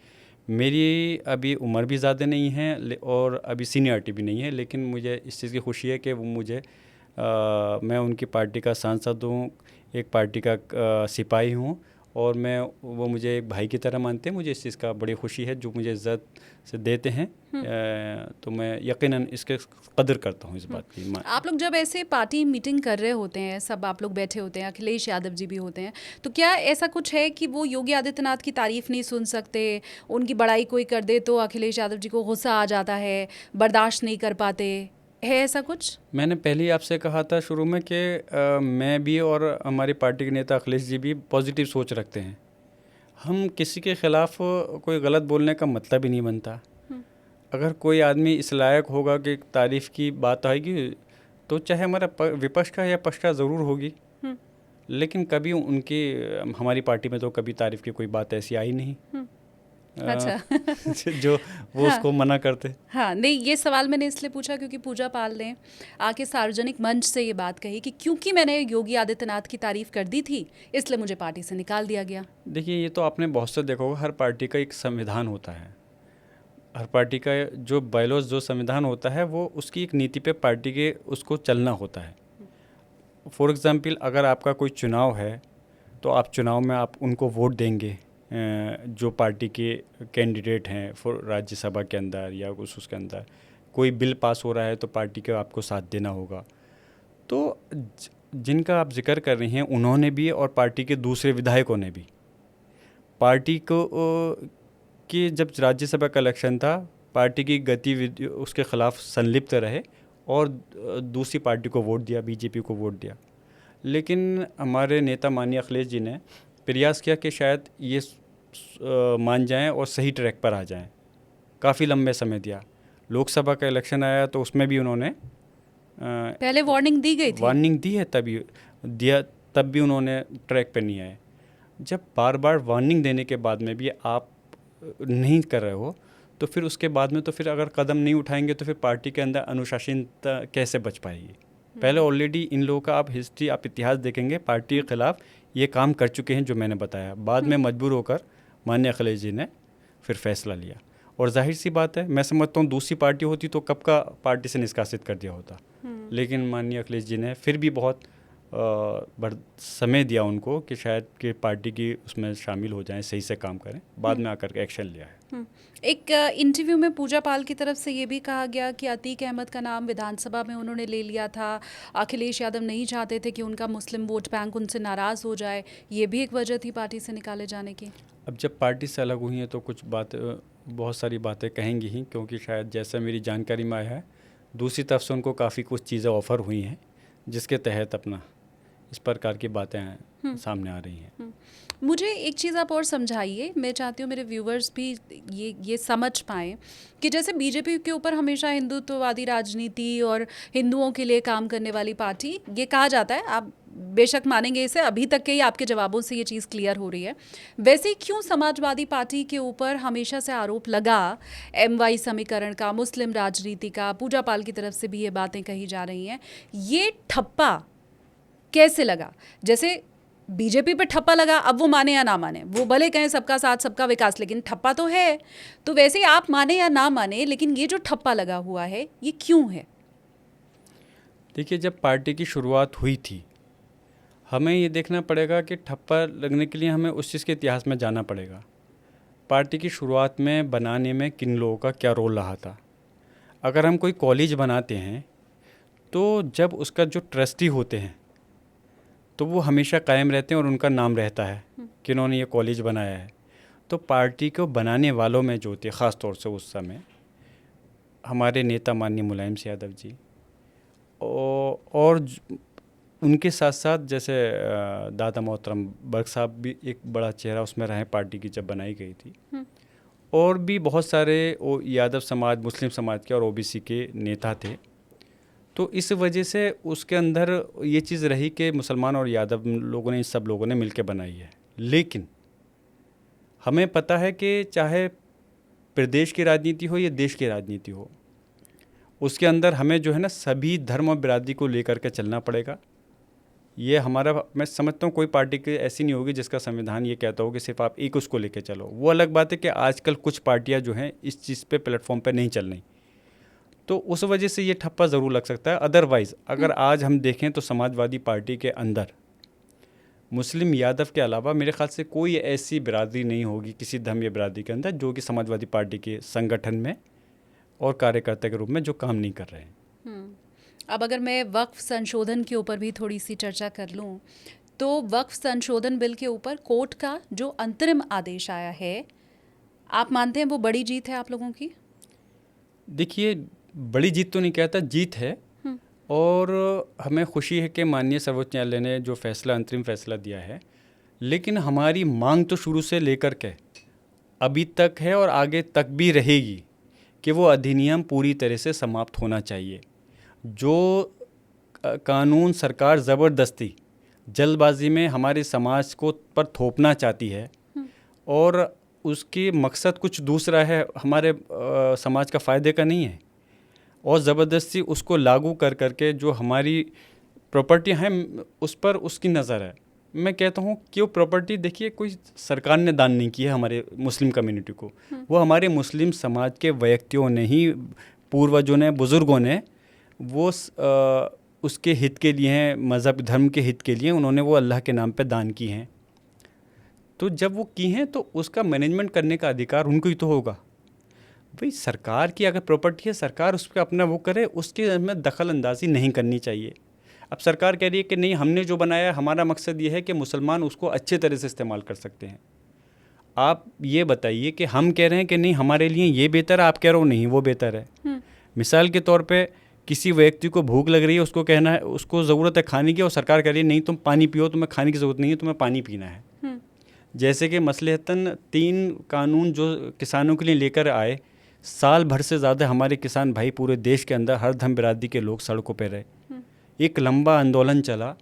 मेरी अभी उम्र भी ज़्यादा नहीं है और अभी सीनियरिटी भी नहीं है, लेकिन मुझे इस चीज़ की खुशी है कि वो मुझे मैं उनकी पार्टी का सांसद हूँ, एक पार्टी का सिपाही हूँ, और वो मुझे एक भाई की तरह मानते हैं। मुझे इस चीज़ का बड़ी खुशी है जो मुझे इज़्ज़त से देते हैं। तो मैं यकीनन इसके कदर करता हूँ इस बात की। आप लोग जब ऐसे पार्टी मीटिंग कर रहे होते हैं, सब आप लोग बैठे होते हैं, अखिलेश यादव जी भी होते हैं, तो क्या ऐसा कुछ है कि वो योगी आदित्यनाथ की तारीफ़ नहीं सुन सकते, उनकी बड़ाई कोई कर दे तो अखिलेश यादव जी को गुस्सा आ जाता है, बर्दाश्त नहीं कर पाते, है ऐसा कुछ? मैंने पहले ही आपसे कहा था शुरू में कि मैं भी और हमारी पार्टी के नेता अखिलेश जी भी पॉजिटिव सोच रखते हैं। हम किसी के ख़िलाफ़ कोई गलत बोलने का मतलब ही नहीं बनता। अगर कोई आदमी इस लायक होगा कि तारीफ़ की बात आएगी तो चाहे हमारा विपक्ष का या पक्ष का ज़रूर होगी, लेकिन कभी हमारी पार्टी में तो कभी तारीफ़ की कोई बात ऐसी आई नहीं। अच्छा। जो वो उसको मना करते। हाँ, नहीं, ये सवाल मैंने इसलिए पूछा क्योंकि पूजा पाल ने आके सार्वजनिक मंच से ये बात कही कि क्योंकि मैंने योगी आदित्यनाथ की तारीफ़ कर दी थी इसलिए मुझे पार्टी से निकाल दिया गया। देखिए, ये तो आपने बहुत से देखा होगा, हर पार्टी का एक संविधान होता है। हर पार्टी का जो बायलॉज, जो संविधान होता है, वो उसकी एक नीति पे पार्टी के उसको चलना होता है। फॉर एग्ज़ाम्पल, अगर आपका कोई चुनाव है तो आप चुनाव में आप उनको वोट देंगे जो पार्टी के कैंडिडेट हैं फॉर राज्यसभा के अंदर या उसके अंदर। कोई बिल पास हो रहा है तो पार्टी के आपको साथ देना होगा। तो जिनका आप जिक्र कर रही हैं उन्होंने भी और पार्टी के दूसरे विधायकों ने भी पार्टी को कि जब राज्यसभा का इलेक्शन था पार्टी की गतिविधि उसके खिलाफ संलिप्त रहे और दूसरी पार्टी को वोट दिया, बीजेपी को वोट दिया। लेकिन हमारे नेता माननीय अखिलेश जी ने प्रयास किया कि शायद ये मान जाएं और सही ट्रैक पर आ जाएं। काफ़ी लंबे समय दिया। लोकसभा का इलेक्शन आया तो उसमें भी उन्होंने पहले वार्निंग दी गई थी। वार्निंग दी है, तब भी उन्होंने ट्रैक पर नहीं आए। जब बार बार वार्निंग देने के बाद में भी आप नहीं कर रहे हो तो फिर उसके बाद में तो फिर अगर कदम नहीं उठाएंगे तो फिर पार्टी के अंदर अनुशासनता कैसे बच पाएगी। पहले ऑलरेडी इन लोगों का आप हिस्ट्री, आप इतिहास देखेंगे, पार्टी के ख़िलाफ़ ये काम कर चुके हैं जो मैंने बताया। बाद में मजबूर होकर माननीय अखिलेश जी ने फिर फैसला लिया और जाहिर सी बात है, मैं समझता हूँ दूसरी पार्टी होती तो कब का पार्टी से निष्कासित कर दिया होता। लेकिन माननीय अखिलेश जी ने फिर भी बहुत समय दिया उनको कि शायद कि पार्टी की उसमें शामिल हो जाएं, सही से काम करें। बाद में आकर के एक्शन लिया है। एक इंटरव्यू में पूजा पाल की तरफ से ये भी कहा गया कि अतीक अहमद का नाम विधानसभा में उन्होंने ले लिया था। अखिलेश यादव नहीं चाहते थे कि उनका मुस्लिम वोट बैंक उनसे नाराज़ हो जाए। ये भी एक वजह थी पार्टी से निकाले जाने की। अब जब पार्टी से अलग हुई हैं तो कुछ बहुत सारी बातें कहेंगी ही, क्योंकि शायद जैसा मेरी जानकारी में आया है दूसरी तरफ से उनको काफ़ी कुछ चीज़ें ऑफ़र हुई हैं जिसके तहत अपना इस प्रकार की बातें सामने आ रही हैं। मुझे एक चीज़ आप और समझाइए, मैं चाहती हूँ मेरे व्यूवर्स भी ये समझ पाएँ कि जैसे बीजेपी के ऊपर हमेशा हिंदुत्ववादी राजनीति और हिंदुओं के लिए काम करने वाली पार्टी ये कहा जाता है। आप बेशक मानेंगे इसे, अभी तक के ही आपके जवाबों से ये चीज़ क्लियर हो रही है। वैसे क्यों समाजवादी पार्टी के ऊपर हमेशा से आरोप लगा MY समीकरण का, मुस्लिम राजनीति का? पूजा पाल की तरफ से भी ये बातें कही जा रही हैं। ये ठप्पा कैसे लगा? जैसे बीजेपी पे ठप्पा लगा, अब वो माने या ना माने, वो भले कहें सबका साथ सबका विकास, लेकिन ठप्पा तो है। तो वैसे आप माने या ना माने, लेकिन ये जो ठप्पा लगा हुआ है ये क्यों है? देखिए, जब पार्टी की शुरुआत हुई थी हमें ये देखना पड़ेगा कि ठप्पा लगने के लिए हमें उस चीज़ के इतिहास में जाना पड़ेगा। पार्टी की शुरुआत में बनाने में किन लोगों का क्या रोल रहा था। अगर हम कोई कॉलेज बनाते हैं तो जब उसका जो ट्रस्टी होते हैं तो वो हमेशा कायम रहते हैं और उनका नाम रहता है कि उन्होंने ये कॉलेज बनाया है। तो पार्टी को बनाने वालों में जो थे, ख़ास तौर से उस समय हमारे नेता माननीय मुलायम सिंह यादव जी और उनके साथ साथ जैसे दादा मोहतरम बर्ग साहब भी एक बड़ा चेहरा उसमें रहे पार्टी की जब बनाई गई थी। और भी बहुत सारे यादव समाज, मुस्लिम समाज के और OBC के नेता थे। तो इस वजह से उसके अंदर ये चीज़ रही कि मुसलमान और यादव लोगों ने, सब लोगों ने मिलकर बनाई है। लेकिन हमें पता है कि चाहे प्रदेश की राजनीति हो या देश की राजनीति हो, उसके अंदर हमें जो है ना सभी धर्म और बिरादरी को लेकर के चलना पड़ेगा। ये हमारा, मैं समझता हूँ कोई पार्टी की ऐसी नहीं होगी जिसका संविधान ये कहता हो कि सिर्फ आप एक उसको लेकर चलो। वो अलग बात है कि आजकल कुछ पार्टियाँ जो हैं इस चीज़ पे प्लेटफॉर्म पे नहीं चल रही, तो उस वजह से ये ठप्पा ज़रूर लग सकता है। अदरवाइज़ अगर आज हम देखें तो समाजवादी पार्टी के अंदर मुस्लिम यादव के अलावा मेरे ख्याल से कोई ऐसी बिरादरी नहीं होगी किसी धर्म या बिरादरी के अंदर जो कि समाजवादी पार्टी के संगठन में और कार्यकर्ता के रूप में जो काम नहीं कर रहे हैं। अब अगर मैं वक्फ संशोधन के ऊपर भी थोड़ी सी चर्चा कर लूँ तो वक्फ संशोधन बिल के ऊपर कोर्ट का जो अंतरिम आदेश आया है, आप मानते हैं वो बड़ी जीत है आप लोगों की? देखिए, बड़ी जीत तो नहीं कहता, जीत है। और हमें खुशी है कि माननीय सर्वोच्च न्यायालय ने जो फैसला, अंतरिम फैसला दिया है। लेकिन हमारी मांग तो शुरू से लेकर के अभी तक है और आगे तक भी रहेगी कि वो अधिनियम पूरी तरह से समाप्त होना चाहिए। जो कानून सरकार ज़बरदस्ती, जल्दबाजी में हमारे समाज को पर थोपना चाहती है और उसकी मकसद कुछ दूसरा है, हमारे समाज का फ़ायदे का नहीं है, और ज़बरदस्ती उसको लागू कर करके जो हमारी प्रॉपर्टी हैं उस पर उसकी नज़र है। मैं कहता हूँ कि वो प्रॉपर्टी, देखिए, कोई सरकार ने दान नहीं की है हमारे मुस्लिम कम्युनिटी को, वो हमारे मुस्लिम समाज के व्यक्तियों ने ही, पूर्वजों ने, बुज़ुर्गों ने वो उसके हित के लिए हैं, मज़हब धर्म के हित के लिए उन्होंने वो अल्लाह के नाम पे दान की हैं। तो जब वो की हैं तो उसका मैनेजमेंट करने का अधिकार उनको ही तो होगा। भाई, सरकार की अगर प्रॉपर्टी है, सरकार उस पर अपना वो करे, उसके में दखल अंदाजी नहीं करनी चाहिए। अब सरकार कह रही है कि नहीं, हमने जो बनाया हमारा मकसद ये है कि मुसलमान उसको अच्छे तरह से इस्तेमाल कर सकते हैं। आप ये बताइए कि हम कह रहे हैं कि नहीं हमारे लिए ये बेहतर है, आप कह रहे हो नहीं वो बेहतर है। मिसाल के तौर पे किसी व्यक्ति को भूख लग रही है, उसको कहना है, उसको ज़रूरत है खाने की, और सरकार कह रही है नहीं तुम पानी पियो, तुम्हें खाने की ज़रूरत नहीं है, तुम्हें पानी पीना है। जैसे कि मसलहतन 3 कानून जो किसानों के लिए लेकर आए, साल भर से ज़्यादा हमारे किसान भाई पूरे देश के अंदर हर धर्म बिरादरी के लोग सड़कों पर रहे, एक लंबा आंदोलन चला,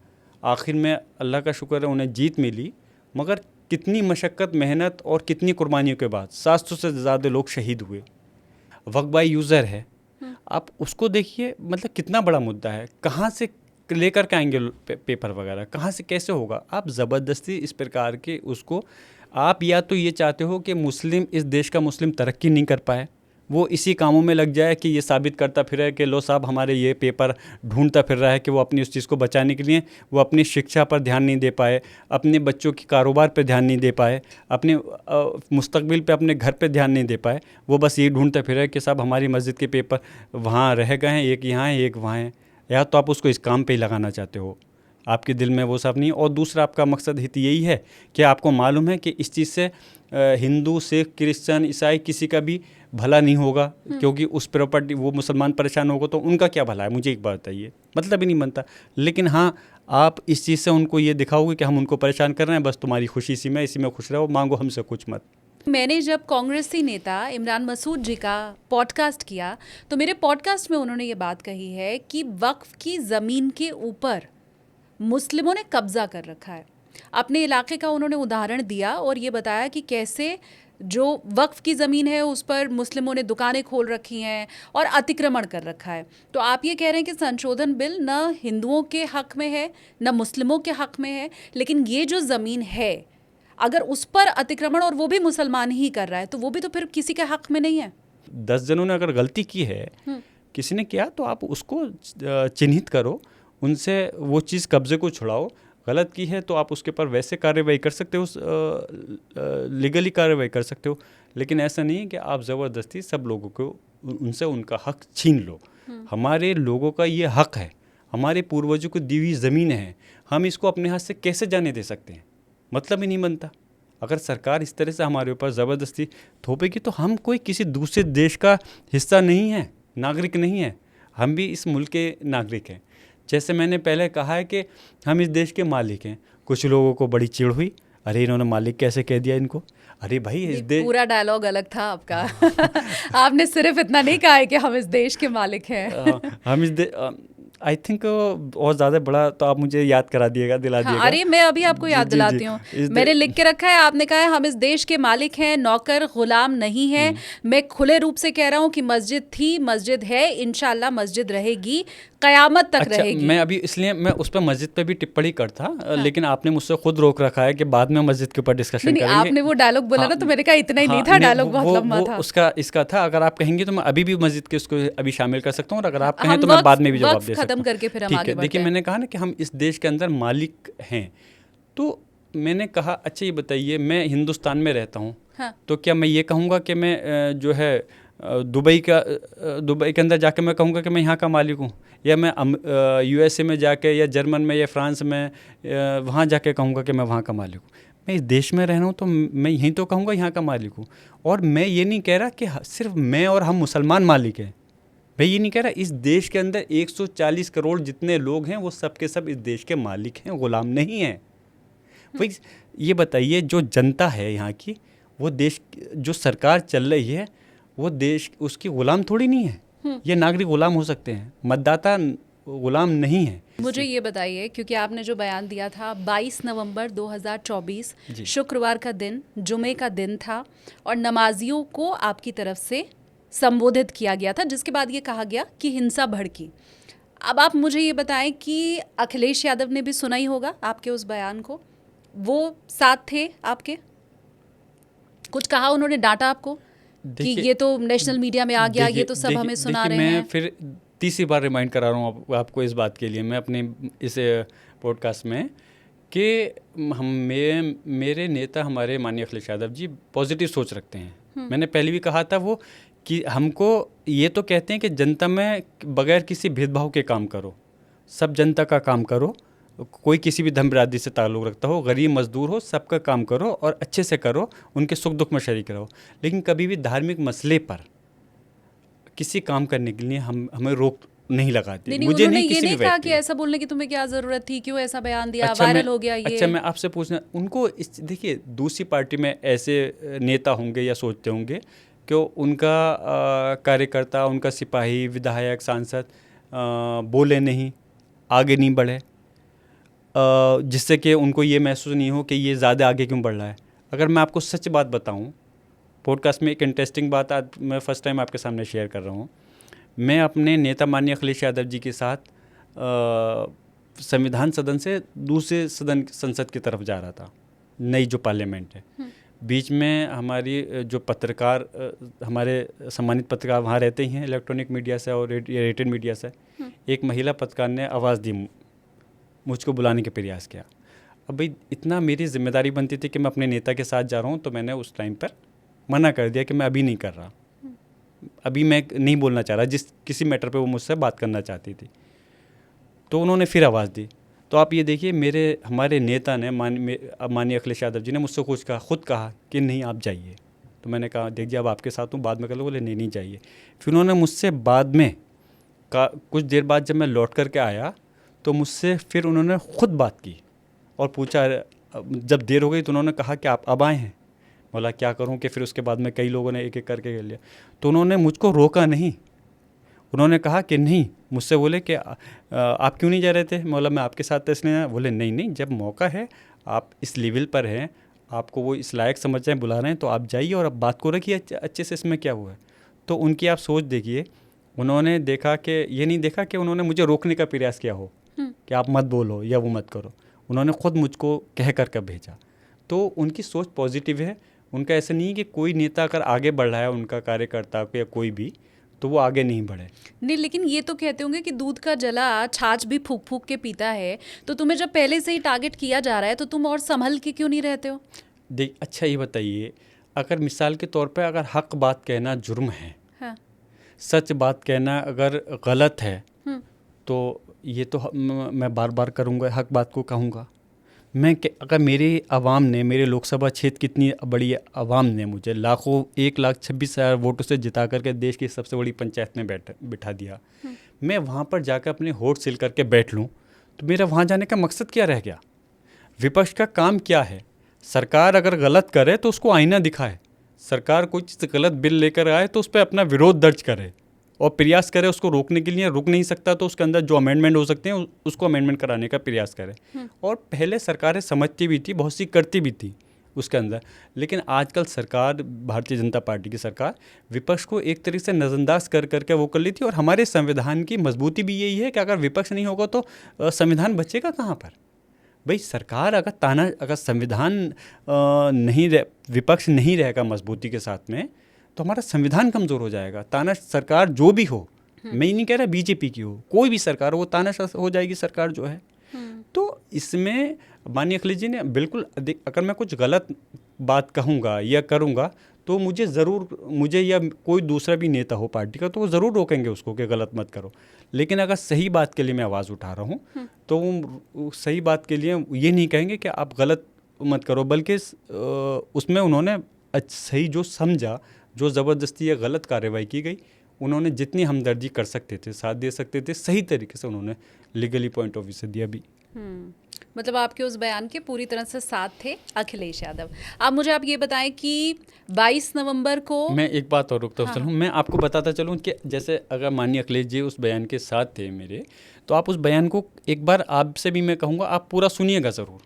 आखिर में अल्लाह का शुक्र है उन्हें जीत मिली, मगर कितनी मशक्क़त, मेहनत और कितनी कुर्बानियों के बाद 700 से ज़्यादा लोग शहीद हुए। वक्फ बाय यूज़र है, आप उसको देखिए, मतलब कितना बड़ा मुद्दा है, कहाँ से लेकर के आएंगे पेपर वगैरह, कहाँ से कैसे होगा। आप ज़बरदस्ती इस प्रकार के उसको, आप या तो ये चाहते हो कि मुस्लिम, इस देश का मुस्लिम तरक्की नहीं कर पाए, वो इसी कामों में लग जाए कि ये साबित करता फिरे कि लो साहब हमारे ये पेपर ढूंढता फिर रहा है, कि वो अपनी उस चीज़ को बचाने के लिए वो अपनी शिक्षा पर ध्यान नहीं दे पाए, अपने बच्चों की कारोबार पर ध्यान नहीं दे पाए, अपने मुस्तकबिल पे अपने घर पे ध्यान नहीं दे पाए। वो बस ये ढूंढता फिर कि साहब हमारी मस्जिद के पेपर वहाँ रह गए हैं, एक यहाँ है एक वहाँ है। या तो आप उसको इस काम पे ही लगाना चाहते हो, आपके दिल में वो सब नहीं, और दूसरा आपका मकसद हित यही है कि आपको मालूम है कि इस चीज़ से हिंदू, सिख, क्रिश्चियन, ईसाई किसी का भी भला नहीं होगा, क्योंकि उस प्रॉपर्टी वो मुसलमान परेशान होगा तो उनका क्या भला है। मुझे एक बात बताइए, मतलब ही नहीं बनता। लेकिन हाँ, आप इस चीज़ से उनको ये दिखाओगे कि हम उनको परेशान कर रहे हैं, बस तुम्हारी खुशी इसी में खुश रहो, मांगो हमसे कुछ मत। मैंने जब कांग्रेसी नेता इमरान मसूद जी का पॉडकास्ट किया तो मेरे पॉडकास्ट में उन्होंने ये बात कही है कि वक्फ की ज़मीन के ऊपर मुस्लिमों ने कब्जा कर रखा है। अपने इलाके का उन्होंने उदाहरण दिया और ये बताया कि कैसे जो वक्फ की ज़मीन है उस पर मुस्लिमों ने दुकानें खोल रखी हैं और अतिक्रमण कर रखा है। तो आप ये कह रहे हैं कि संशोधन बिल न हिंदुओं के हक़ में है न मुस्लिमों के हक़ में है, लेकिन ये जो ज़मीन है अगर उस पर अतिक्रमण और वो भी मुसलमान ही कर रहा है तो वो भी तो फिर किसी के हक़ में नहीं है। 10 जनों ने अगर गलती की है, किसी ने किया, तो आप उसको चिन्हित करो, उनसे वो चीज़ कब्जे को छुड़ाओ। गलत की है तो आप उसके पर वैसे कार्रवाई कर सकते हो, लीगली कार्रवाई कर सकते हो, लेकिन ऐसा नहीं है कि आप ज़बरदस्ती सब लोगों को उनसे उनका हक़ छीन लो। हमारे लोगों का ये हक़ है, हमारे पूर्वजों को दी हुई ज़मीन है, हम इसको अपने हाथ से कैसे जाने दे सकते हैं? मतलब ही नहीं बनता। अगर सरकार इस तरह से हमारे ऊपर ज़बरदस्ती थोपेगी तो हम कोई किसी दूसरे देश का हिस्सा नहीं है, नागरिक नहीं है, हम भी इस मुल्क के नागरिक हैं। जैसे मैंने पहले कहा है कि हम इस देश के मालिक हैं। कुछ लोगों को बड़ी चिढ़ हुई, अरे इन्होंने मालिक कैसे कह दिया इनको। अरे भाई इस देश, पूरा डायलॉग अलग था आपका। आपने सिर्फ इतना नहीं कहा है कि हम इस देश के मालिक हैं। हम इस आई थिंक और ज़्यादा बड़ा तो आप मुझे याद करा दिएगा, दिला दिएगा। अरे मैं अभी आपको याद दिलाती हूँ। मैंने लिख के रखा है, आपने कहा है हम इस देश के मालिक हैं, नौकर गुलाम नहीं है। मैं खुले रूप से कह रहा हूँ कि मस्जिद थी, मस्जिद है, इंशाल्लाह मस्जिद रहेगी, क़यामत तक रहेगी। मैं अभी इसलिए मैं उस पर मस्जिद पे भी टिप्पणी करता, लेकिन आपने मुझसे खुद रोक रखा है कि बाद में मस्जिद के ऊपर डिस्कशन करेंगे। आपने वो डायलॉग बोला ना, तो मैंने कहा इतना ही नहीं था, डायलॉग बहुत लंबा था। उसका इसका था, अगर आप कहेंगे तो मैं अभी भी मस्जिद के उसको अभी शामिल कर सकता हूँ, और अगर आप कहें तो मैं बाद में भी जवाब दे सकता हूँ। खत्म करके फिर हम आगे बढ़ते हैं। देखिए, मैंने कहा ना कि हम इस देश के अंदर मालिक हैं, तो मैंने कहा अच्छा ये बताइए, मैं हिंदुस्तान में रहता हूँ, तो क्या मैं ये कहूँगा कि मैं जो है दुबई के अंदर जाके मैं कहूँगा कि मैं यहाँ का मालिक हूँ, या मैं USA में जाके या जर्मन में या फ्रांस में वहाँ जाके कहूँगा कि मैं वहाँ का मालिक हूँ। मैं इस देश में रह रहा हूँ तो मैं यहीं तो कहूँगा यहाँ का मालिक हूँ। और मैं ये नहीं कह रहा कि सिर्फ मैं और हम मुसलमान मालिक हैं, मैं ये नहीं कह रहा। इस देश के अंदर 140 करोड़ जितने लोग हैं वो सब के सब इस देश के मालिक हैं, गुलाम नहीं हैं। भाई ये बताइए, जो जनता है यहाँ की, वो देश, जो सरकार चल रही है, वो देश उसकी गुलाम थोड़ी नहीं है। ये नागरिक गुलाम हो सकते हैं, मतदाता गुलाम नहीं है। मुझे ये बताइए, क्योंकि आपने जो बयान दिया था 22 नवंबर 2024 शुक्रवार का दिन, जुमे का दिन था, और नमाजियों को आपकी तरफ से संबोधित किया गया था, जिसके बाद ये कहा गया कि हिंसा भड़की। अब आप मुझे ये बताएं कि अखिलेश यादव ने भी सुना ही होगा आपके उस बयान को, वो साथ थे आपके, कुछ कहा उन्होंने, डांटा आपको कि ये तो नेशनल मीडिया में आ गया, ये तो सब हमें सुना रहे हैं। मैं फिर तीसरी बार रिमाइंड करा रहा हूँ आपको इस बात के लिए, मैं अपने इस पॉडकास्ट में, कि मेरे नेता हमारे माननीय अखिलेश यादव जी पॉजिटिव सोच रखते हैं। मैंने पहले भी कहा था वो कि हमको ये तो कहते हैं कि जनता में बगैर किसी भेदभाव के काम करो, सब जनता का काम करो, कोई किसी भी धर्म बिरादरी से ताल्लुक़ रखता हो, गरीब मजदूर हो, सबका काम करो और अच्छे से करो, उनके सुख दुख में शरीक रहो। लेकिन कभी भी धार्मिक मसले पर किसी काम करने के लिए हमें रोक नहीं लगाती। नहीं, मुझे उन्होंने नहीं, ये किसी नहीं भी कहा व्यक्ति कि ऐसा बोलने की तुम्हें क्या ज़रूरत थी, क्यों ऐसा बयान दिया, अच्छा, वायरल हो गया ये। अच्छा, मैं आपसे पूछना, उनको देखिए, दूसरी पार्टी में ऐसे नेता होंगे या सोचते होंगे कि उनका कार्यकर्ता, उनका सिपाही, विधायक, सांसद बोले नहीं, आगे नहीं बढ़े, जिससे कि उनको ये महसूस नहीं हो कि ये ज़्यादा आगे क्यों बढ़ रहा है। अगर मैं आपको सच बात बताऊं, पॉडकास्ट में एक इंटरेस्टिंग बात आज मैं फ़र्स्ट टाइम आपके सामने शेयर कर रहा हूं। मैं अपने नेता माननीय अखिलेश यादव जी के साथ संविधान सदन से दूसरे सदन संसद की तरफ जा रहा था, नई जो पार्लियामेंट है। बीच में हमारी जो पत्रकार, हमारे सम्मानित पत्रकार वहाँ रहते ही हैं, इलेक्ट्रॉनिक मीडिया से और रेटेड मीडिया से, एक महिला पत्रकार ने आवाज़ दी, मुझको बुलाने के प्रयास किया। अब भाई इतना मेरी जिम्मेदारी बनती थी कि मैं अपने नेता के साथ जा रहा हूँ, तो मैंने उस टाइम पर मना कर दिया कि मैं अभी नहीं कर रहा, अभी मैं नहीं बोलना चाह रहा, जिस किसी मैटर पे वो मुझसे बात करना चाहती थी। तो उन्होंने फिर आवाज़ दी। तो आप ये देखिए, हमारे नेता ने माननीय अखिलेश यादव जी ने मुझसे खुद कहा कि नहीं आप जाइए। तो मैंने कहा देखिए अब आपके साथ हूँ, बाद में कर लो। बोले नहीं जाइए। फिर उन्होंने मुझसे बाद में कुछ देर बाद जब मैं लौट करके आया तो मुझसे फिर उन्होंने खुद बात की और पूछा, जब देर हो गई तो उन्होंने कहा कि आप अब आए हैं। बोला क्या करूं, कि फिर उसके बाद में कई लोगों ने एक एक करके कर लिया। तो उन्होंने मुझको रोका नहीं, उन्होंने कहा कि नहीं, मुझसे बोले कि आप क्यों नहीं जा रहे थे। बोला मैं आपके साथ इसलिए। बोले नहीं, जब मौका है, आप इस लेवल पर हैं, आपको वो इस लायक समझ रहे हैं, बुला रहे हैं, तो आप जाइए और अब बात को रखिए अच्छे से, इसमें क्या हुआ है। तो उनकी आप सोच देखिए, उन्होंने देखा कि ये नहीं देखा कि उन्होंने मुझे रोकने का प्रयास किया हो कि आप मत बोलो या वो मत करो। उन्होंने खुद मुझको कह कर भेजा। तो उनकी सोच पॉजिटिव है। उनका ऐसा नहीं है कि कोई नेता अगर आगे बढ़ रहा है, उनका कार्यकर्ता को या कोई भी, तो वो आगे नहीं बढ़े। नहीं, लेकिन ये तो कहते होंगे कि दूध का जला छाछ भी फूक फूक के पीता है। तो तुम्हें जब पहले से ही टारगेट किया जा रहा है तो तुम और संभल के क्यों नहीं रहते हो? अच्छा ये बताइए, अगर मिसाल के तौर पे अगर हक बात कहना जुर्म है, हाँ। सच बात कहना अगर गलत है, तो ये तो मैं बार बार करूँगा, हक बात को कहूँगा। अगर मेरे आवाम ने, मेरे लोकसभा क्षेत्र की इतनी बड़ी आवाम ने मुझे लाखों 1,26,000 वोटों से जिता करके देश की सबसे बड़ी पंचायत में बिठा दिया, मैं वहाँ पर जाकर अपने होठ सिल करके बैठ लूँ, तो मेरा वहाँ जाने का मकसद क्या रह गया? विपक्ष का काम क्या है? सरकार अगर गलत करे तो उसको आईना दिखाए, सरकार कोई चीज़ गलत बिल लेकर आए तो उस पर अपना विरोध दर्ज करे और प्रयास करे उसको रोकने के लिए। रुक नहीं सकता तो उसके अंदर जो अमेंडमेंट हो सकते हैं उसको अमेंडमेंट कराने का प्रयास करे। और पहले सरकारें समझती भी थी, बहुत सी करती भी थी उसके अंदर। लेकिन आजकल सरकार, भारतीय जनता पार्टी की सरकार, विपक्ष को एक तरीके से नज़रअंदाज कर करके वो कर ली थी। और हमारे संविधान की मजबूती भी यही है कि अगर विपक्ष नहीं होगा तो संविधान बचेगा कहाँ पर? भाई सरकार अगर संविधान विपक्ष नहीं रहेगा मजबूती के साथ में, तो हमारा संविधान कमज़ोर हो जाएगा। ताना सरकार जो भी हो, मैं ये नहीं कह रहा बीजेपी की हो, कोई भी सरकार हो, वो ताना हो जाएगी सरकार जो है। तो इसमें माननीय अखिलेश जी ने बिल्कुल, अगर मैं कुछ गलत बात कहूँगा या करूँगा तो मुझे या कोई दूसरा भी नेता हो पार्टी का, तो वो ज़रूर रोकेंगे उसको कि गलत मत करो। लेकिन अगर सही बात के लिए मैं आवाज़ उठा रहा हूँ तो वो सही बात के लिए ये नहीं कहेंगे कि आप गलत मत करो, बल्कि उसमें उन्होंने सही जो समझा, जो ज़बरदस्ती या गलत कार्रवाई की गई, उन्होंने जितनी हमदर्दी कर सकते थे, साथ दे सकते थे, सही तरीके से उन्होंने लीगली पॉइंट ऑफ व्यू से दिया भी। मतलब आपके उस बयान के पूरी तरह से साथ थे अखिलेश यादव। अब मुझे आप ये बताएं कि 22 नवंबर को, मैं एक बात और रुकता चलूँ, मैं आपको बताता चलूँ कि जैसे अगर माननीय अखिलेश जी उस बयान के साथ थे मेरे, तो आप उस बयान को एक बार, आपसे भी मैं कहूँगा, आप पूरा सुनिएगा ज़रूर।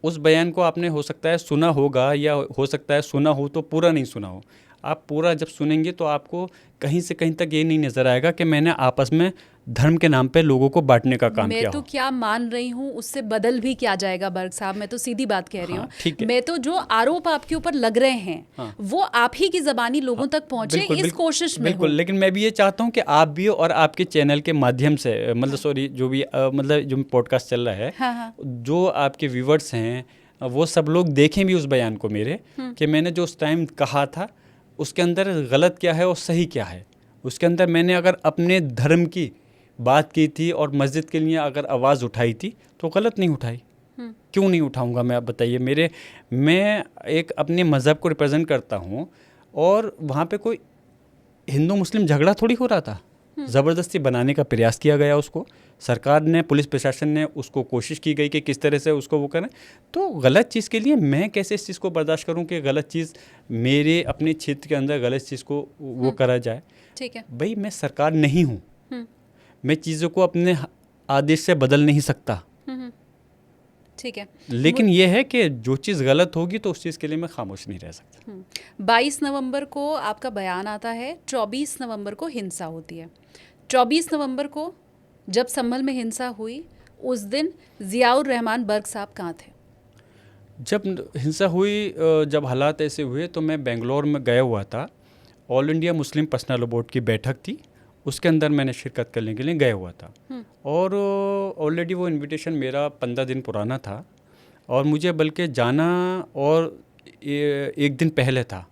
उस बयान को आपने हो सकता है सुना होगा, या हो सकता है सुना हो तो पूरा नहीं सुना हो। आप पूरा जब सुनेंगे तो आपको कहीं से कहीं तक ये नहीं नज़र आएगा कि मैंने आपस में धर्म के नाम पे लोगों को बांटने का काम किया हो। मैं तो क्या मान रही हूँ उससे बदल भी क्या जाएगा बर्ग साहब, मैं तो सीधी बात कह रही हूँ। ठीक है। मैं तो जो आरोप आपके ऊपर लग रहे हैं वो आप ही की ज़बानी लोगों तक पहुँचे, इस कोशिश में। बिल्कुल, लेकिन मैं भी ये चाहता हूँ कि आप भी और आपके चैनल के माध्यम से, मतलब जो भी जो पॉडकास्ट चल रहा है, जो आपके व्यूवर्स हैं वो सब लोग देखें भी उस बयान को मेरे, कि मैंने जो उस टाइम कहा था उसके अंदर गलत क्या है और सही क्या है। उसके अंदर मैंने अगर अपने धर्म की बात की थी और मस्जिद के लिए अगर आवाज़ उठाई थी तो गलत नहीं उठाई। क्यों नहीं उठाऊंगा मैं, आप बताइए। मैं एक अपने मज़हब को रिप्रेजेंट करता हूँ और वहाँ पे कोई हिंदू मुस्लिम झगड़ा थोड़ी हो रहा था। ज़बरदस्ती बनाने का प्रयास किया गया उसको, सरकार ने, पुलिस प्रशासन ने उसको कोशिश की गई कि किस तरह से उसको वो करें। तो गलत चीज़ के लिए मैं कैसे इस चीज़ को बर्दाश्त करूं कि गलत चीज़ मेरे अपने क्षेत्र के अंदर गलत चीज़ को वो करा जाए। ठीक है। भाई मैं सरकार नहीं हूँ, मैं चीज़ों को अपने आदेश से बदल नहीं सकता। ठीक है। लेकिन ये है कि जो चीज़ गलत होगी तो उस चीज़ के लिए मैं खामोश नहीं रह सकता। 22 नवंबर को आपका बयान आता है, 24 नवंबर को हिंसा होती है। 24 नवंबर को जब संभल में हिंसा हुई, उस दिन ज़ियाउर रहमान बर्क साहब कहाँ थे? जब हिंसा हुई, जब हालात ऐसे हुए तो मैं बेंगलोर में गया हुआ था। All India Muslim personal law board की बैठक थी, उसके अंदर मैंने शिरकत करने के लिए गया हुआ था। और ऑलरेडी वो इनविटेशन मेरा 15 दिन पुराना था और मुझे बल्कि जाना और एक दिन पहले था।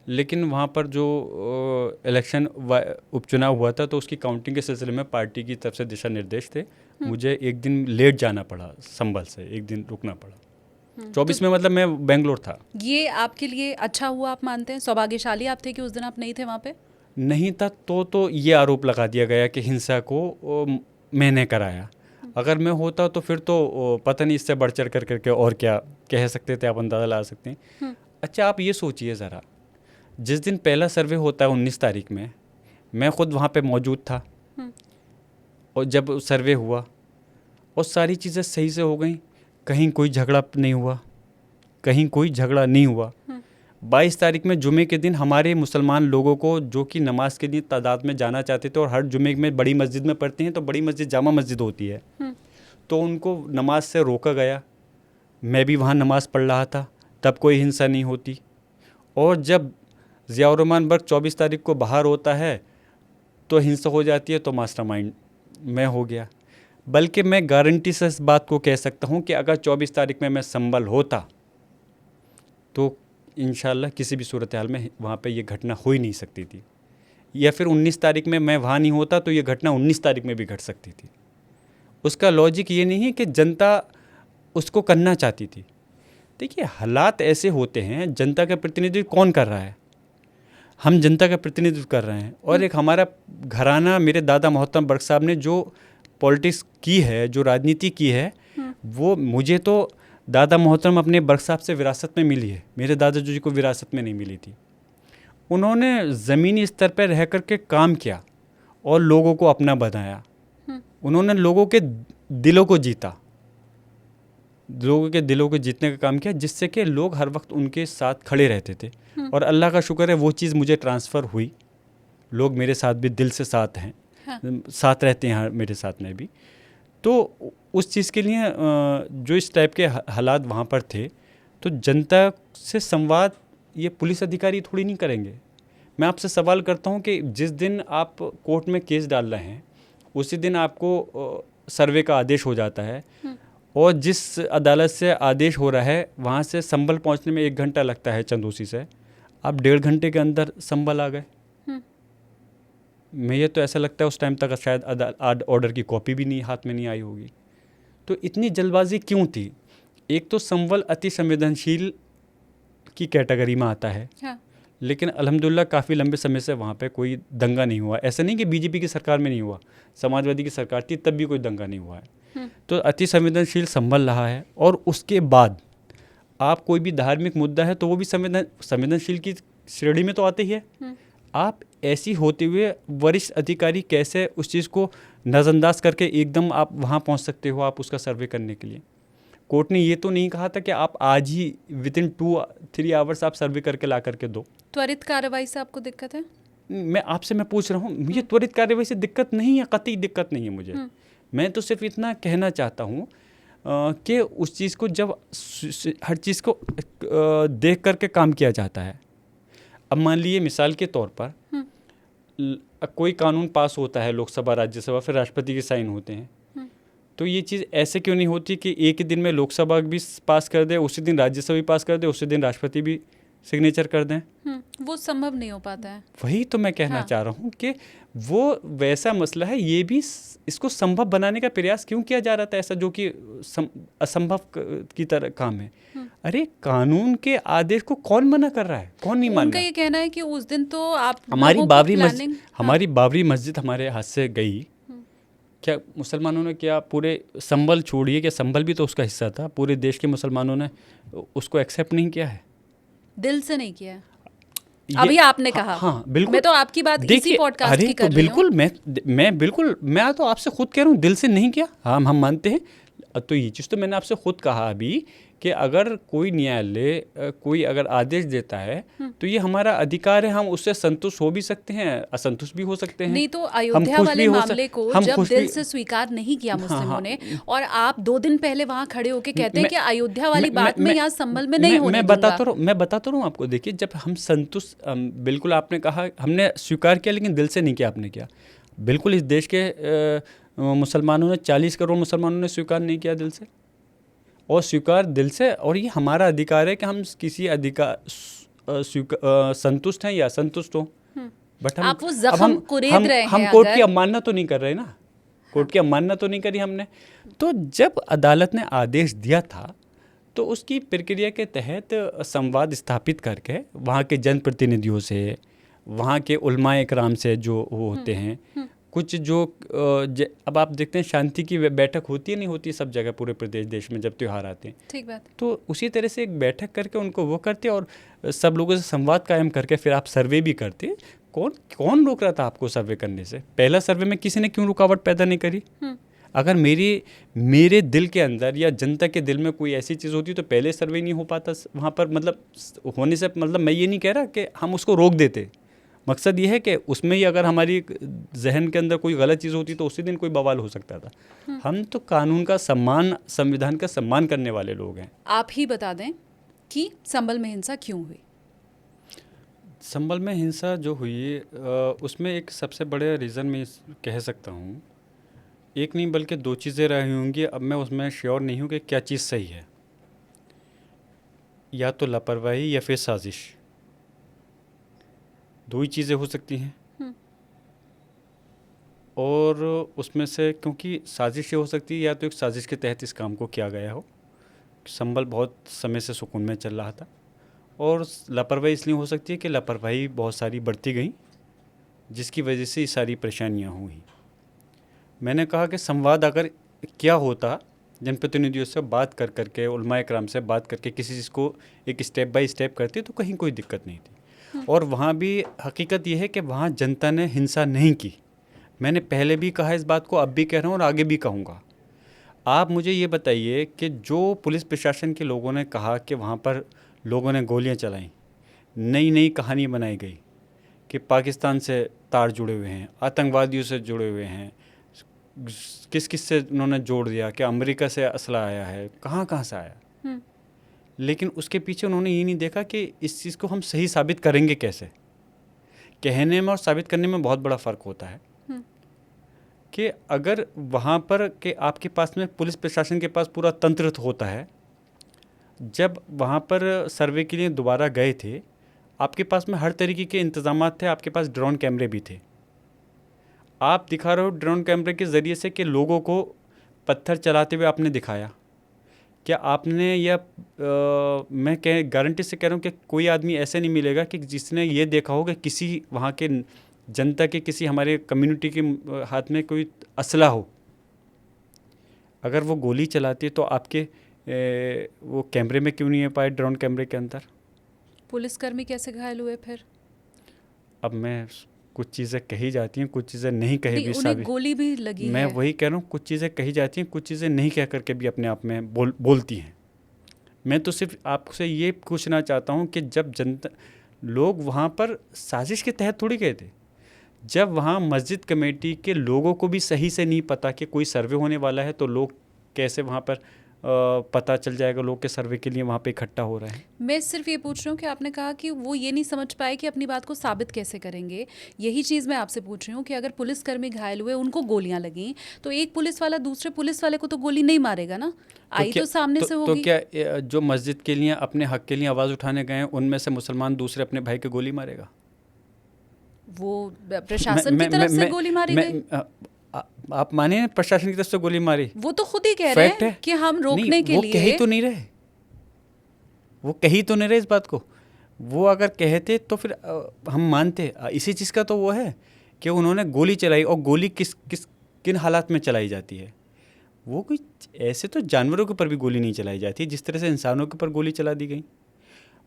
लेकिन वहाँ पर जो इलेक्शन उपचुनाव हुआ था तो उसकी काउंटिंग के सिलसिले में पार्टी की तरफ से दिशा निर्देश थे, मुझे एक दिन लेट जाना पड़ा, संभल से एक दिन रुकना पड़ा। 24 में मतलब मैं बेंगलोर था। ये आपके लिए अच्छा हुआ, आप मानते हैं? सौभाग्यशाली आप थे कि उस दिन आप नहीं थे वहाँ पे? नहीं था तो ये आरोप लगा दिया गया कि हिंसा को मैंने कराया। अगर मैं होता तो फिर तो पता नहीं इससे बढ़ चढ़ कर करके और क्या कह सकते थे, आप अंदाज़ा लगा सकते हैं। अच्छा आप ये सोचिए ज़रा, जिस दिन पहला सर्वे होता है 19 तारीख में, मैं ख़ुद वहाँ पे मौजूद था और जब सर्वे हुआ और सारी चीज़ें सही से हो गई, कहीं कोई झगड़ा नहीं हुआ, कहीं कोई झगड़ा नहीं हुआ। 22 तारीख में जुमे के दिन हमारे मुसलमान लोगों को जो कि नमाज के लिए तादाद में जाना चाहते थे और हर जुमे में बड़ी मस्जिद में पढ़ते हैं, तो बड़ी मस्जिद जामा मस्जिद होती है, तो उनको नमाज से रोका गया। मैं भी वहाँ नमाज़ पढ़ रहा था, तब कोई हिंसा नहीं होती। और जब ज़ियाउर रहमान बर्क 24 तारीख को बाहर होता है तो हिंसा हो जाती है, तो मास्टरमाइंड मैं हो गया। बल्कि मैं गारंटी से इस बात को कह सकता हूँ कि अगर 24 तारीख में मैं संभल होता तो इंशाल्लाह किसी भी सूरत हाल में वहाँ पे ये घटना हो ही नहीं सकती थी। या फिर 19 तारीख में मैं वहाँ नहीं होता तो ये घटना 19 तारीख में भी घट सकती थी। उसका लॉजिक ये नहीं है कि जनता उसको करना चाहती थी। देखिए हालात ऐसे होते हैं, जनता का प्रतिनिधित्व कौन कर रहा है? हम जनता का प्रतिनिधित्व कर रहे हैं। और एक हमारा घराना, मेरे दादा मोहतरम बर्क साहब ने जो पॉलिटिक्स की है, जो राजनीति की है, वो मुझे तो दादा मोहतरम अपने बर्क साहब से विरासत में मिली है, मेरे दादाजी को विरासत में नहीं मिली थी। उन्होंने ज़मीनी स्तर पर रह कर के काम किया और लोगों को अपना बनाया। उन्होंने लोगों के दिलों को जीता, लोगों के दिलों को जीतने का काम किया, जिससे कि लोग हर वक्त उनके साथ खड़े रहते थे। और अल्लाह का शुक्र है वो चीज़ मुझे ट्रांसफ़र हुई। लोग मेरे साथ भी दिल से साथ हैं, साथ रहते हैं मेरे साथ में भी। तो उस चीज़ के लिए जो इस टाइप के हालात वहाँ पर थे, तो जनता से संवाद ये पुलिस अधिकारी थोड़ी नहीं करेंगे। मैं आपसे सवाल करता हूँ कि जिस दिन आप कोर्ट में केस डाल रहे हैं उसी दिन आपको सर्वे का आदेश हो जाता है, और जिस अदालत से आदेश हो रहा है वहाँ से संभल पहुँचने में 1 घंटा लगता है चंदूसी से, आप 1.5 घंटे के अंदर संभल आ गए। मुझे तो ऐसा लगता है उस टाइम तक शायद ऑर्डर की कॉपी भी नहीं हाथ में नहीं आई होगी। तो इतनी जल्दबाजी क्यों थी? एक तो संभल अति संवेदनशील की कैटेगरी में आता है, लेकिन अल्हम्दुलिल्लाह काफ़ी लंबे समय से वहाँ पे कोई दंगा नहीं हुआ। ऐसा नहीं कि बीजेपी की सरकार में नहीं हुआ, समाजवादी की सरकार थी तब भी कोई दंगा नहीं हुआ है। तो अति संवेदनशील संभल रहा है। और उसके बाद आप कोई भी धार्मिक मुद्दा है तो वो भी संवेदनशील की श्रेणी में तो आते ही है। आप ऐसी होते हुए वरिष्ठ अधिकारी कैसे उस चीज़ को नज़रअंदाज करके एकदम आप वहाँ पहुँच सकते हो आप उसका सर्वे करने के लिए? कोर्ट ने ये तो नहीं कहा था कि आप आज ही विदिन 2-3 आवर्स आप सर्वे करके ला करके दो। त्वरित कार्रवाई से आपको दिक्कत है? मैं पूछ रहा हूँ, मुझे त्वरित कार्रवाई से दिक्कत नहीं है, कतई दिक्कत नहीं है मुझे। मैं तो सिर्फ इतना कहना चाहता हूँ कि उस चीज़ को जब हर चीज़ को देख करके काम किया जाता है। अब मान लीजिए मिसाल के तौर पर कोई कानून पास होता है, लोकसभा राज्यसभा, फिर राष्ट्रपति के साइन होते हैं, तो ये चीज़ ऐसे क्यों नहीं होती कि एक ही दिन में लोकसभा भी पास कर दे, उसी दिन राज्यसभा भी पास कर दे, उसी दिन राष्ट्रपति भी सिग्नेचर कर दें। वो संभव नहीं हो पाता है। वही तो मैं कहना चाह रहा हूँ कि वो वैसा मसला है, ये भी इसको संभव बनाने का प्रयास क्यों किया जा रहा था, ऐसा जो कि असंभव की तरह काम है। अरे कानून के आदेश को कौन मना कर रहा है, कौन नहीं मान रहा। उनका ये कहना है कि उस दिन तो आप हमारी बाबरी मस्जिद हमारे हाथ से गई, क्या मुसलमानों ने क्या पूरे संभल छोड़िए, क्या संभल भी तो उसका हिस्सा था, पूरे देश के मुसलमानों ने उसको एक्सेप्ट नहीं किया है, दिल से नहीं किया। अभी आपने कहा। हाँ बिल्कुल, मैं तो आपकी बात इसी पॉडकास्ट की कर रही हूँ। मैं तो आपसे खुद कह रहा हूँ, दिल से नहीं किया। हम मानते हैं। तो ये चीज़ तो मैंने आपसे खुद कहा अभी कि अगर कोई न्यायालय कोई अगर आदेश देता है तो ये हमारा अधिकार है, हम उससे संतुष्ट हो भी सकते हैं, असंतुष्ट भी हो सकते हैं। नहीं तो अयोध्या वाले मामले को जब दिल से स्वीकार नहीं किया मुस्लिमों ने, और आप 2 दिन पहले वहां खड़े होके कहते हैं कि अयोध्या वाली बात में यहाँ संभल में नहीं होने दूंगा। मैं बताता रहा हूँ आपको। देखिए, जब हम संतुष्ट, बिल्कुल आपने कहा हमने स्वीकार किया, लेकिन दिल से नहीं किया आपने किया। बिल्कुल इस देश के मुसलमानों ने 40 करोड़ मुसलमानों ने स्वीकार नहीं किया दिल से, और स्वीकार दिल से। और ये हमारा अधिकार है कि हम किसी अधिकार संतुष्ट हैं या असंतुष्ट हो। बट आप वो जख्म कुरेद रहे हैं। हम कोर्ट की अवमानना तो नहीं कर रहे ना, कोर्ट की अवमानना तो नहीं करी हमने। तो जब अदालत ने आदेश दिया था तो उसकी प्रक्रिया के तहत संवाद स्थापित करके वहाँ के जनप्रतिनिधियों से, वहाँ के उलमाए इकराम से जो वो होते हैं, कुछ जो अब आप देखते हैं शांति की बैठक होती है, नहीं होती सब जगह पूरे प्रदेश देश में जब त्यौहार आते हैं। ठीक बात। तो उसी तरह से एक बैठक करके उनको वो करते और सब लोगों से संवाद कायम करके फिर आप सर्वे भी करते। कौन रोक रहा था आपको सर्वे करने से? पहला सर्वे में किसी ने क्यों रुकावट पैदा नहीं करी? अगर मेरे दिल के अंदर या जनता के दिल में कोई ऐसी चीज़ होती तो पहले सर्वे नहीं हो पाता वहाँ पर। मतलब होने से मतलब मैं ये नहीं कह रहा कि हम उसको रोक देते, मकसद ये है कि उसमें ही अगर हमारी जहन के अंदर कोई गलत चीज़ होती तो उसी दिन कोई बवाल हो सकता था। हम तो कानून का सम्मान, संविधान का सम्मान करने वाले लोग हैं। आप ही बता दें कि संभल में हिंसा क्यों हुई? संभल में हिंसा जो हुई उसमें एक सबसे बड़े रीज़न मैं कह सकता हूँ, एक नहीं बल्कि 2 चीज़ें रही होंगी। अब मैं उसमें श्योर नहीं हूँ कि क्या चीज़ सही है, या तो लापरवाही या फिर साजिश। 2 ही चीज़ें हो सकती हैं। और उसमें से क्योंकि साजिश ये हो सकती है, या तो एक साजिश के तहत इस काम को किया गया हो, संभल बहुत समय से सुकून में चल रहा था, और लापरवाही इसलिए हो सकती है कि लापरवाही बहुत सारी बढ़ती गई जिसकी वजह से ये सारी परेशानियाँ हुई। मैंने कहा कि संवाद अगर क्या होता, जनप्रतिनिधियों से बात कर करके, उलमा इकराम से बात करके किसी चीज़ को एक स्टेप बाय स्टेप करते तो कहीं कोई दिक्कत नहीं थी। और वहाँ भी हकीकत ये है कि वहाँ जनता ने हिंसा नहीं की। मैंने पहले भी कहा इस बात को, अब भी कह रहा हूँ और आगे भी कहूँगा। आप मुझे ये बताइए कि जो पुलिस प्रशासन के लोगों ने कहा कि वहाँ पर लोगों ने गोलियाँ चलाईं, नई नई कहानी बनाई गई कि पाकिस्तान से तार जुड़े हुए हैं, आतंकवादियों से जुड़े हुए हैं, किस किस से उन्होंने जोड़ दिया कि अमेरिका से असला आया है, कहाँ से आया। लेकिन उसके पीछे उन्होंने ये नहीं देखा कि इस चीज़ को हम सही साबित करेंगे कैसे। कहने में और साबित करने में बहुत बड़ा फ़र्क होता है। कि अगर वहाँ पर कि आपके पास में पुलिस प्रशासन के पास पूरा तंत्र होता है, जब वहाँ पर सर्वे के लिए दोबारा गए थे, आपके पास में हर तरीके के इंतज़ामात थे, आपके पास ड्रोन कैमरे भी थे। आप दिखा रहे हो ड्रोन कैमरे के ज़रिए से कि लोगों को पत्थर चलाते हुए आपने दिखाया। क्या आपने या मैं गारंटी से कह रहा हूँ कि कोई आदमी ऐसे नहीं मिलेगा कि जिसने ये देखा हो कि किसी वहाँ के जनता के, किसी हमारे कम्युनिटी के हाथ में कोई असला हो। अगर वो गोली चलाती है तो आपके वो कैमरे में क्यों नहीं आ पाए, ड्रोन कैमरे के अंदर? पुलिसकर्मी कैसे घायल हुए फिर? अब मैं कुछ चीज़ें कही जाती हैं, कुछ चीज़ें नहीं कही भी साबित। गोली भी लगी मैं है। वही कह रहा हूँ, कुछ चीज़ें कही जाती हैं, कुछ चीज़ें नहीं कह करके भी अपने आप में बोलती हैं। मैं तो सिर्फ आपसे ये पूछना चाहता हूँ कि जब जनता लोग वहाँ पर साजिश के तहत थोड़ी गए थे, जब वहाँ मस्जिद कमेटी के लोगों को भी सही से नहीं पता कि कोई सर्वे होने वाला है, तो लोग कैसे वहाँ पर पता चल जाएगा लोग के सर्वे के लिए वहाँ पे इकट्ठा हो रहे हैं। मैं सिर्फ ये पूछ रही हूँ कि आपने कहा कि वो ये नहीं समझ पाए कि अपनी बात को साबित कैसे करेंगे। यही चीज़ मैं आपसे पूछ रही हूँ कि अगर पुलिसकर्मी घायल हुए, उनको गोलियां लगीं, तो एक पुलिस वाला दूसरे पुलिस वाले को तो गोली नहीं मारेगा ना, आई तो सामने से तो होगी। क्या जो मस्जिद के लिए अपने हक के लिए आवाज़ उठाने गए हैं उनमें से मुसलमान दूसरे अपने भाई के गोली मारेगा? वो प्रशासन की तरफ से गोली मारी गई, आप माने प्रशासन की तरफ से गोली मारी? वो तो खुद ही कह रहे फैक्ट है हैं कि हम रोकने नहीं, के वो लिए। कह ही तो नहीं रहे, वो कही तो नहीं रहे इस बात को। वो अगर कहते तो फिर हम मानते। इसी चीज़ का तो वो है कि उन्होंने गोली चलाई, और गोली किन हालात में चलाई जाती है। वो कोई ऐसे तो जानवरों के ऊपर भी गोली नहीं चलाई जाती जिस तरह से इंसानों के ऊपर गोली चला दी गई।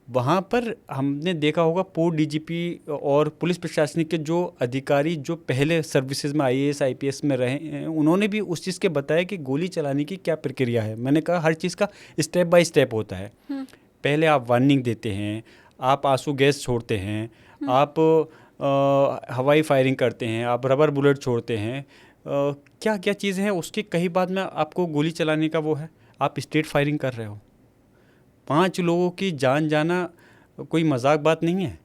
वहाँ पर हमने देखा होगा पूर्व डीजीपी और पुलिस प्रशासनिक के जो अधिकारी जो पहले सर्विसेज में आईएएस आईपीएस में रहे हैं, उन्होंने भी उस चीज़ के बताया कि गोली चलाने की क्या प्रक्रिया है। मैंने कहा हर चीज़ का स्टेप बाय स्टेप होता है। पहले आप वार्निंग देते हैं, आप आंसू गैस छोड़ते हैं, आप हवाई फायरिंग करते हैं, आप रबर बुलेट छोड़ते हैं, क्या क्या चीज़ें हैं, उसके कहीं बाद में आपको गोली चलाने का वो है। आप स्ट्रेट फायरिंग कर रहे हो। 5 लोगों की जान जाना कोई मजाक बात नहीं है।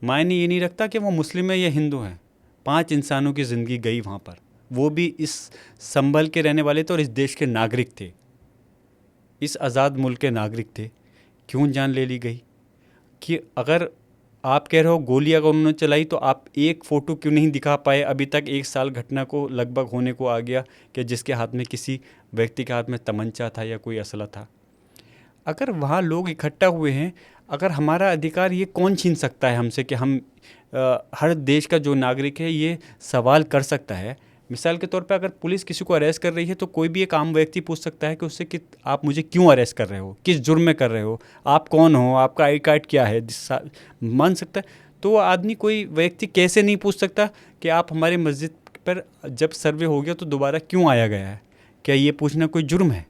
मायने ये नहीं रखता कि वो मुस्लिम है या हिंदू है। 5 इंसानों की ज़िंदगी गई वहाँ पर, वो भी इस संभल के रहने वाले थे और इस देश के नागरिक थे, इस आज़ाद मुल्क के नागरिक थे। क्यों जान ले ली गई? कि अगर आप कह रहे हो गोली अगर उन्होंने चलाई तो आप एक फ़ोटो क्यों नहीं दिखा पाए? अभी तक 1 साल घटना को लगभग होने को आ गया कि जिसके हाथ में किसी व्यक्ति के हाथ में तमंचा था या कोई असला था। अगर वहाँ लोग इकट्ठा हुए हैं, अगर हमारा अधिकार ये कौन छीन सकता है हमसे कि हम हर देश का जो नागरिक है ये सवाल कर सकता है। मिसाल के तौर पे अगर पुलिस किसी को अरेस्ट कर रही है तो कोई भी एक आम व्यक्ति पूछ सकता है कि उससे कि आप मुझे क्यों अरेस्ट कर रहे हो, किस जुर्म में कर रहे हो, आप कौन हो, आपका आई कार्ड क्या है, मान सकता है। तो वो आदमी, कोई व्यक्ति कैसे नहीं पूछ सकता कि आप हमारे मस्जिद पर जब सर्वे हो गया तो दोबारा क्यों आया गया है? क्या ये पूछना कोई जुर्म है?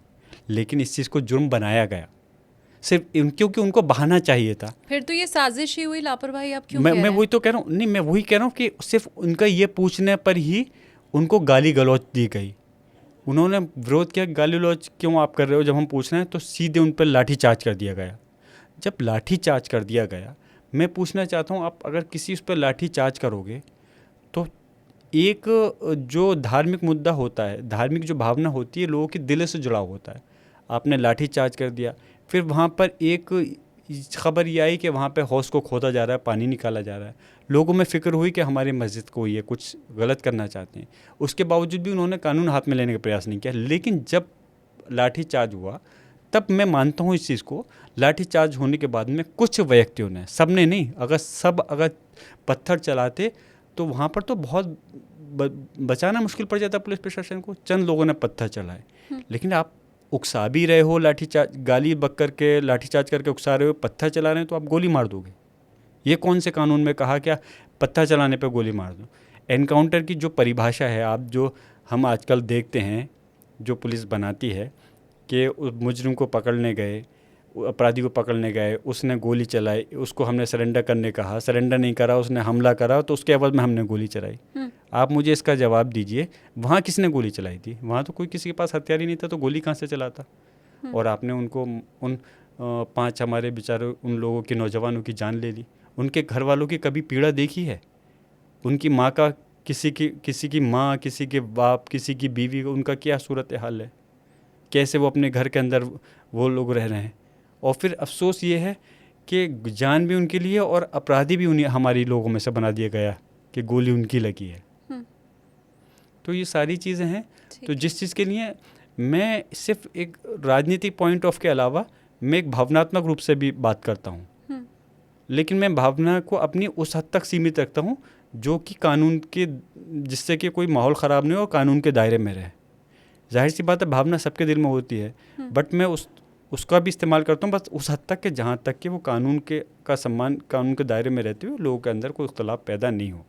लेकिन इस चीज़ को जुर्म बनाया गया सिर्फ क्योंकि उनको बहाना चाहिए था। फिर तो ये साजिश ही हुई, लापरवाही आप क्यों मैं वही तो कह रहा हूँ। नहीं, मैं वही कह रहा हूँ कि सिर्फ उनका ये पूछने पर ही उनको गाली गलौज दी गई। उन्होंने विरोध किया, गाली गलौज क्यों आप कर रहे हो, जब हम पूछ रहे हैं तो सीधे उन पर लाठी चार्ज कर दिया गया। जब लाठी चार्ज कर दिया गया, मैं पूछना चाहता हूँ, आप अगर किसी उस पर लाठी चार्ज करोगे तो एक जो धार्मिक मुद्दा होता है, धार्मिक जो भावना होती है, लोगों के दिल से जुड़ा होता है। आपने लाठी चार्ज कर दिया, फिर वहाँ पर एक खबर ये आई कि वहाँ पे हौस को खोदा जा रहा है, पानी निकाला जा रहा है। लोगों में फ़िक्र हुई कि हमारी मस्जिद को ये कुछ गलत करना चाहते हैं। उसके बावजूद भी उन्होंने कानून हाथ में लेने का प्रयास नहीं किया। लेकिन जब लाठी चार्ज हुआ तब मैं मानता हूँ इस चीज़ को, लाठी चार्ज होने के बाद में कुछ व्यक्तियों ने, सब ने नहीं, अगर पत्थर चलाते तो वहाँ पर तो बहुत बचाना मुश्किल पड़ जाता पुलिस प्रशासन को। चंद लोगों ने पत्थर चलाए, लेकिन आप उकसा भी रहे हो, गाली बक करके लाठीचार्ज करके उकसा रहे हो, पत्थर चला रहे हो, तो आप गोली मार दोगे। ये कौन से कानून में कहा क्या पत्थर चलाने पे गोली मार दो? एनकाउंटर की जो परिभाषा है, आप जो हम आजकल देखते हैं जो पुलिस बनाती है कि उस मुजरिम को पकड़ने गए, अपराधी को पकड़ने गए, उसने गोली चलाई, उसको हमने सरेंडर करने कहा, सरेंडर नहीं करा, उसने हमला करा तो उसके एवज में हमने गोली चलाई। आप मुझे इसका जवाब दीजिए, वहाँ किसने गोली चलाई थी? वहाँ तो कोई किसी के पास हथियार ही नहीं था, तो गोली कहाँ से चलाता? और आपने उनको उन 5 हमारे बेचारे उन लोगों की, नौजवानों की जान ले ली। उनके घर वालों की कभी पीड़ा देखी है? उनकी माँ का, किसी की माँ, किसी के बाप, किसी की बीवी, उनका क्या सूरत हाल है, कैसे वो अपने घर के अंदर वो लोग रह रहे हैं। और फिर अफसोस ये है कि जान भी उनके लिए और अपराधी भी उन्हीं हमारी लोगों में से बना दिया गया कि गोली उनकी लगी है। तो ये सारी चीज़ें हैं। तो जिस चीज़ के लिए मैं सिर्फ एक राजनीतिक पॉइंट ऑफ के अलावा मैं एक भावनात्मक रूप से भी बात करता हूँ, लेकिन मैं भावना को अपनी उस हद तक सीमित रखता हूँ जो कि कानून के, जिससे कि कोई माहौल ख़राब नहीं हो और कानून के दायरे में रहे। जाहिर सी बात है, भावना सबके दिल में होती है, बट मैं उसका भी इस्तेमाल करता हूँ बस उस हद तक कि जहाँ तक कि वो कानून का सम्मान, कानून के दायरे में रहते हुए लोगों के अंदर कोई इख्तलाफ पैदा नहीं हो।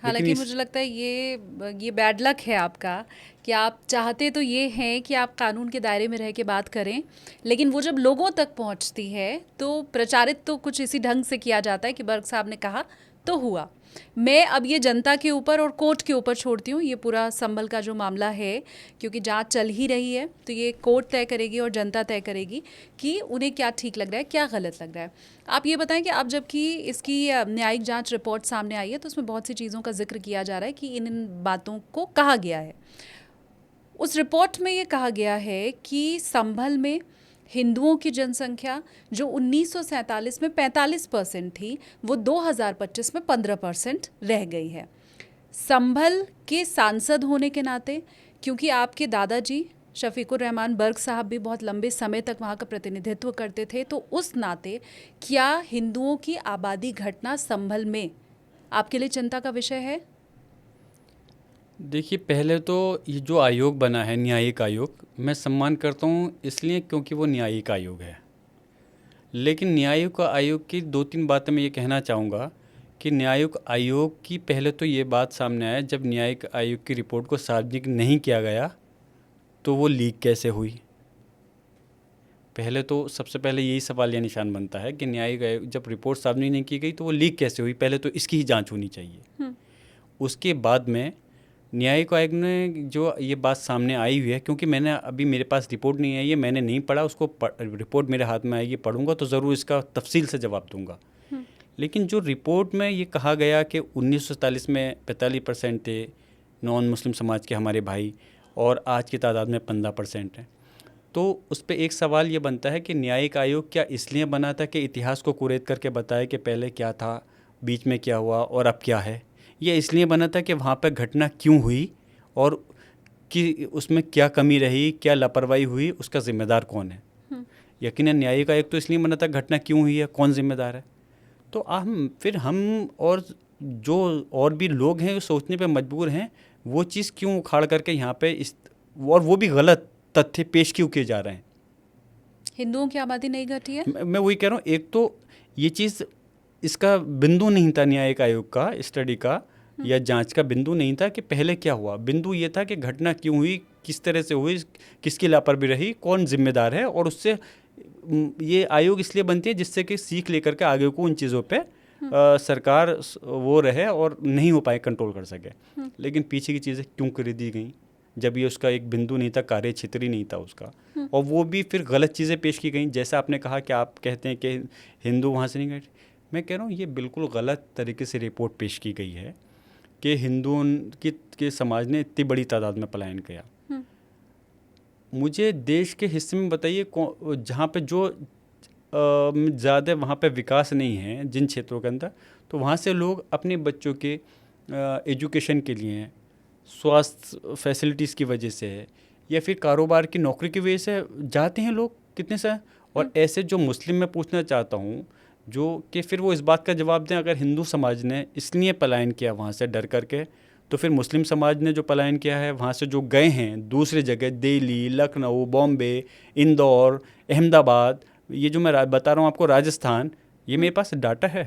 हालांकि मुझे लगता है ये बैड लक है आपका कि आप चाहते तो ये हैं कि आप कानून के दायरे में रह के बात करें, लेकिन वो जब लोगों तक पहुंचती है तो प्रचारित तो कुछ इसी ढंग से किया जाता है कि बर्ग साहब ने कहा तो हुआ। मैं अब ये जनता के ऊपर और कोर्ट के ऊपर छोड़ती हूँ ये पूरा संभल का जो मामला है, क्योंकि जांच चल ही रही है, तो ये कोर्ट तय करेगी और जनता तय करेगी कि उन्हें क्या ठीक लग रहा है, क्या गलत लग रहा है। आप ये बताएं कि अब जबकि इसकी न्यायिक जांच रिपोर्ट सामने आई है तो उसमें बहुत सी चीज़ों का जिक्र किया जा रहा है कि इन बातों को कहा गया है। उस रिपोर्ट में ये कहा गया है कि संभल में हिंदुओं की जनसंख्या जो 1947 में 45% थी, वो 2025 में 15% रह गई है। संभल के सांसद होने के नाते, क्योंकि आपके दादाजी शफीकुर रहमान बर्ग साहब भी बहुत लंबे समय तक वहाँ का प्रतिनिधित्व करते थे, तो उस नाते क्या हिंदुओं की आबादी घटना संभल में आपके लिए चिंता का विषय है? देखिए, पहले तो ये जो आयोग बना है न्यायिक आयोग, मैं सम्मान करता हूँ इसलिए क्योंकि वो न्यायिक आयोग है। लेकिन न्यायिक आयोग की 2-3 बातें मैं ये कहना चाहूँगा कि न्यायिक आयोग की पहले तो ये बात सामने आया, जब न्यायिक आयोग की रिपोर्ट को सार्वजनिक नहीं किया गया तो वो लीक कैसे हुई। पहले तो सबसे पहले यही सवाल या निशान बनता है कि न्यायिक आयोग जब रिपोर्ट सार्वजनिक नहीं की गई तो वो लीक कैसे हुई। पहले तो इसकी ही जांच होनी चाहिए। उसके बाद में न्यायिक आयोग ने जो ये बात सामने आई हुई है, क्योंकि मैंने अभी मेरे पास रिपोर्ट नहीं आई है, मैंने नहीं पढ़ा उसको, रिपोर्ट मेरे हाथ में आएगी, पढ़ूंगा तो ज़रूर इसका तफसील से जवाब दूंगा। लेकिन जो रिपोर्ट में ये कहा गया कि 1947 में 45% थे नॉन मुस्लिम समाज के हमारे भाई और आज की तादाद में 15% हैं, तो उस पर एक सवाल ये बनता है कि न्यायिक आयोग क्या इसलिए बना था कि इतिहास को कुरेद करके बताए कि पहले क्या था, बीच में क्या हुआ और अब क्या है। ये इसलिए बना था कि वहाँ पर घटना क्यों हुई और कि उसमें क्या कमी रही, क्या लापरवाही हुई, उसका ज़िम्मेदार कौन है। यकीनन न्यायिक आयोग तो इसलिए बना था घटना क्यों हुई है, कौन जिम्मेदार है। तो हम और जो और भी लोग हैं सोचने पे मजबूर हैं, वो चीज़ क्यों उखाड़ करके यहाँ पे और वो भी गलत तथ्य पेश क्यों किए जा रहे हैं। हिंदुओं की आबादी नहीं घटी है। मैं वही कह रहा हूँ, एक तो ये चीज़ इसका बिंदु नहीं था न्यायिक आयोग का स्टडी का या जांच का बिंदु नहीं था कि पहले क्या हुआ। बिंदु ये था कि घटना क्यों हुई, किस तरह से हुई, किसकी लापरवाही रही, कौन जिम्मेदार है। और उससे ये आयोग इसलिए बनती है जिससे कि सीख लेकर के आगे को उन चीज़ों पे सरकार वो रहे और नहीं हो पाए, कंट्रोल कर सके। लेकिन पीछे की चीज़ें क्यों कर दी गई जब ये उसका एक बिंदु नहीं था, कार्यक्षेत्र ही नहीं था उसका, और वो भी फिर गलत चीज़ें पेश की गई। जैसा आपने कहा कि आप कहते हैं कि हिंदू वहाँ से नहीं गए, मैं कह रहा हूँ ये बिल्कुल गलत तरीके से रिपोर्ट पेश की गई है कि हिंदुओं के समाज ने इतनी बड़ी तादाद में पलायन किया। मुझे देश के हिस्से में बताइए जहाँ पे जो ज़्यादा वहाँ पे विकास नहीं है जिन क्षेत्रों के अंदर, तो वहाँ से लोग अपने बच्चों के एजुकेशन के लिए, स्वास्थ्य फैसिलिटीज़ की वजह से या फिर कारोबार की नौकरी की वजह से जाते हैं लोग कितने से। और ऐसे जो मुस्लिम मैं पूछना चाहता हूँ जो कि फिर वो इस बात का जवाब दें, अगर हिंदू समाज ने इसलिए पलायन किया वहाँ से डर करके, तो फिर मुस्लिम समाज ने जो पलायन किया है वहाँ से जो गए हैं दूसरी जगह, दिल्ली, लखनऊ, बॉम्बे, इंदौर, अहमदाबाद, ये जो मैं बता रहा हूँ आपको, राजस्थान, ये मेरे पास डाटा है।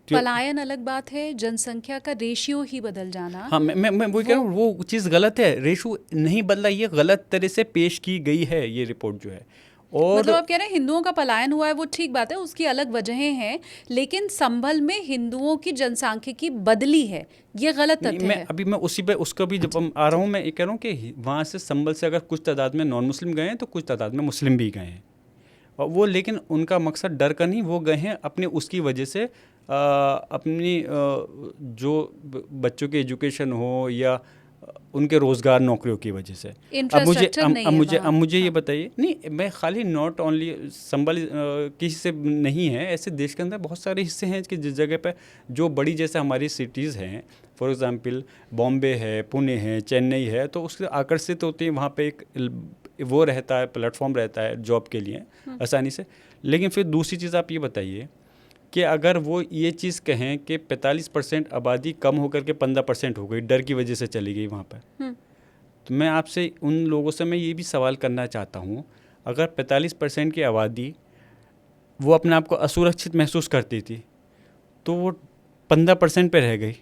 पलायन अलग बात है, जनसंख्या का रेशियो ही बदल जाना। हाँ, मैं वो कह रहा हूँ वो चीज़ गलत है, रेशियो नहीं बदला, ये गलत तरह से पेश की गई है ये रिपोर्ट जो है। और मतलब आप कह रहे हैं हिंदुओं का पलायन हुआ है, वो ठीक बात है, उसकी अलग वजहें हैं, लेकिन संभल में हिंदुओं की जनसांख्यिकी बदली है, ये गलत तथ्य है। अभी मैं उसी पे उसका भी जब हम आ रहा हूँ, मैं ये कह रहा हूँ कि वहाँ से संभल से अगर कुछ तादाद में नॉन मुस्लिम गए हैं तो कुछ तादाद में मुस्लिम भी गए हैं, और वो लेकिन उनका मकसद डर का नहीं, वो गए हैं अपने उसकी वजह से अपनी जो बच्चों के एजुकेशन हो या उनके रोज़गार नौकरियों की वजह से। अब मुझे ये बताइए, नहीं मैं खाली नॉट ओनली संभल किसी से नहीं है, ऐसे देश के अंदर बहुत सारे हिस्से हैं कि जिस जगह पे जो बड़ी जैसे हमारी सिटीज़ हैं, फॉर एग्ज़ाम्पल बॉम्बे है, पुणे है, चेन्नई है, तो उससे आकर्षित होते हैं, वहाँ पे एक वो रहता है, प्लेटफॉर्म रहता है जॉब के लिए आसानी से। लेकिन फिर दूसरी चीज़ आप ये बताइए कि अगर वो ये चीज़ कहें कि 45% आबादी कम होकर के 15% हो गई, डर की वजह से चली गई वहाँ पर, तो मैं आपसे उन लोगों से मैं ये भी सवाल करना चाहता हूँ, अगर 45% की आबादी वो अपने आप को असुरक्षित महसूस करती थी तो वो 15% पे रह गई,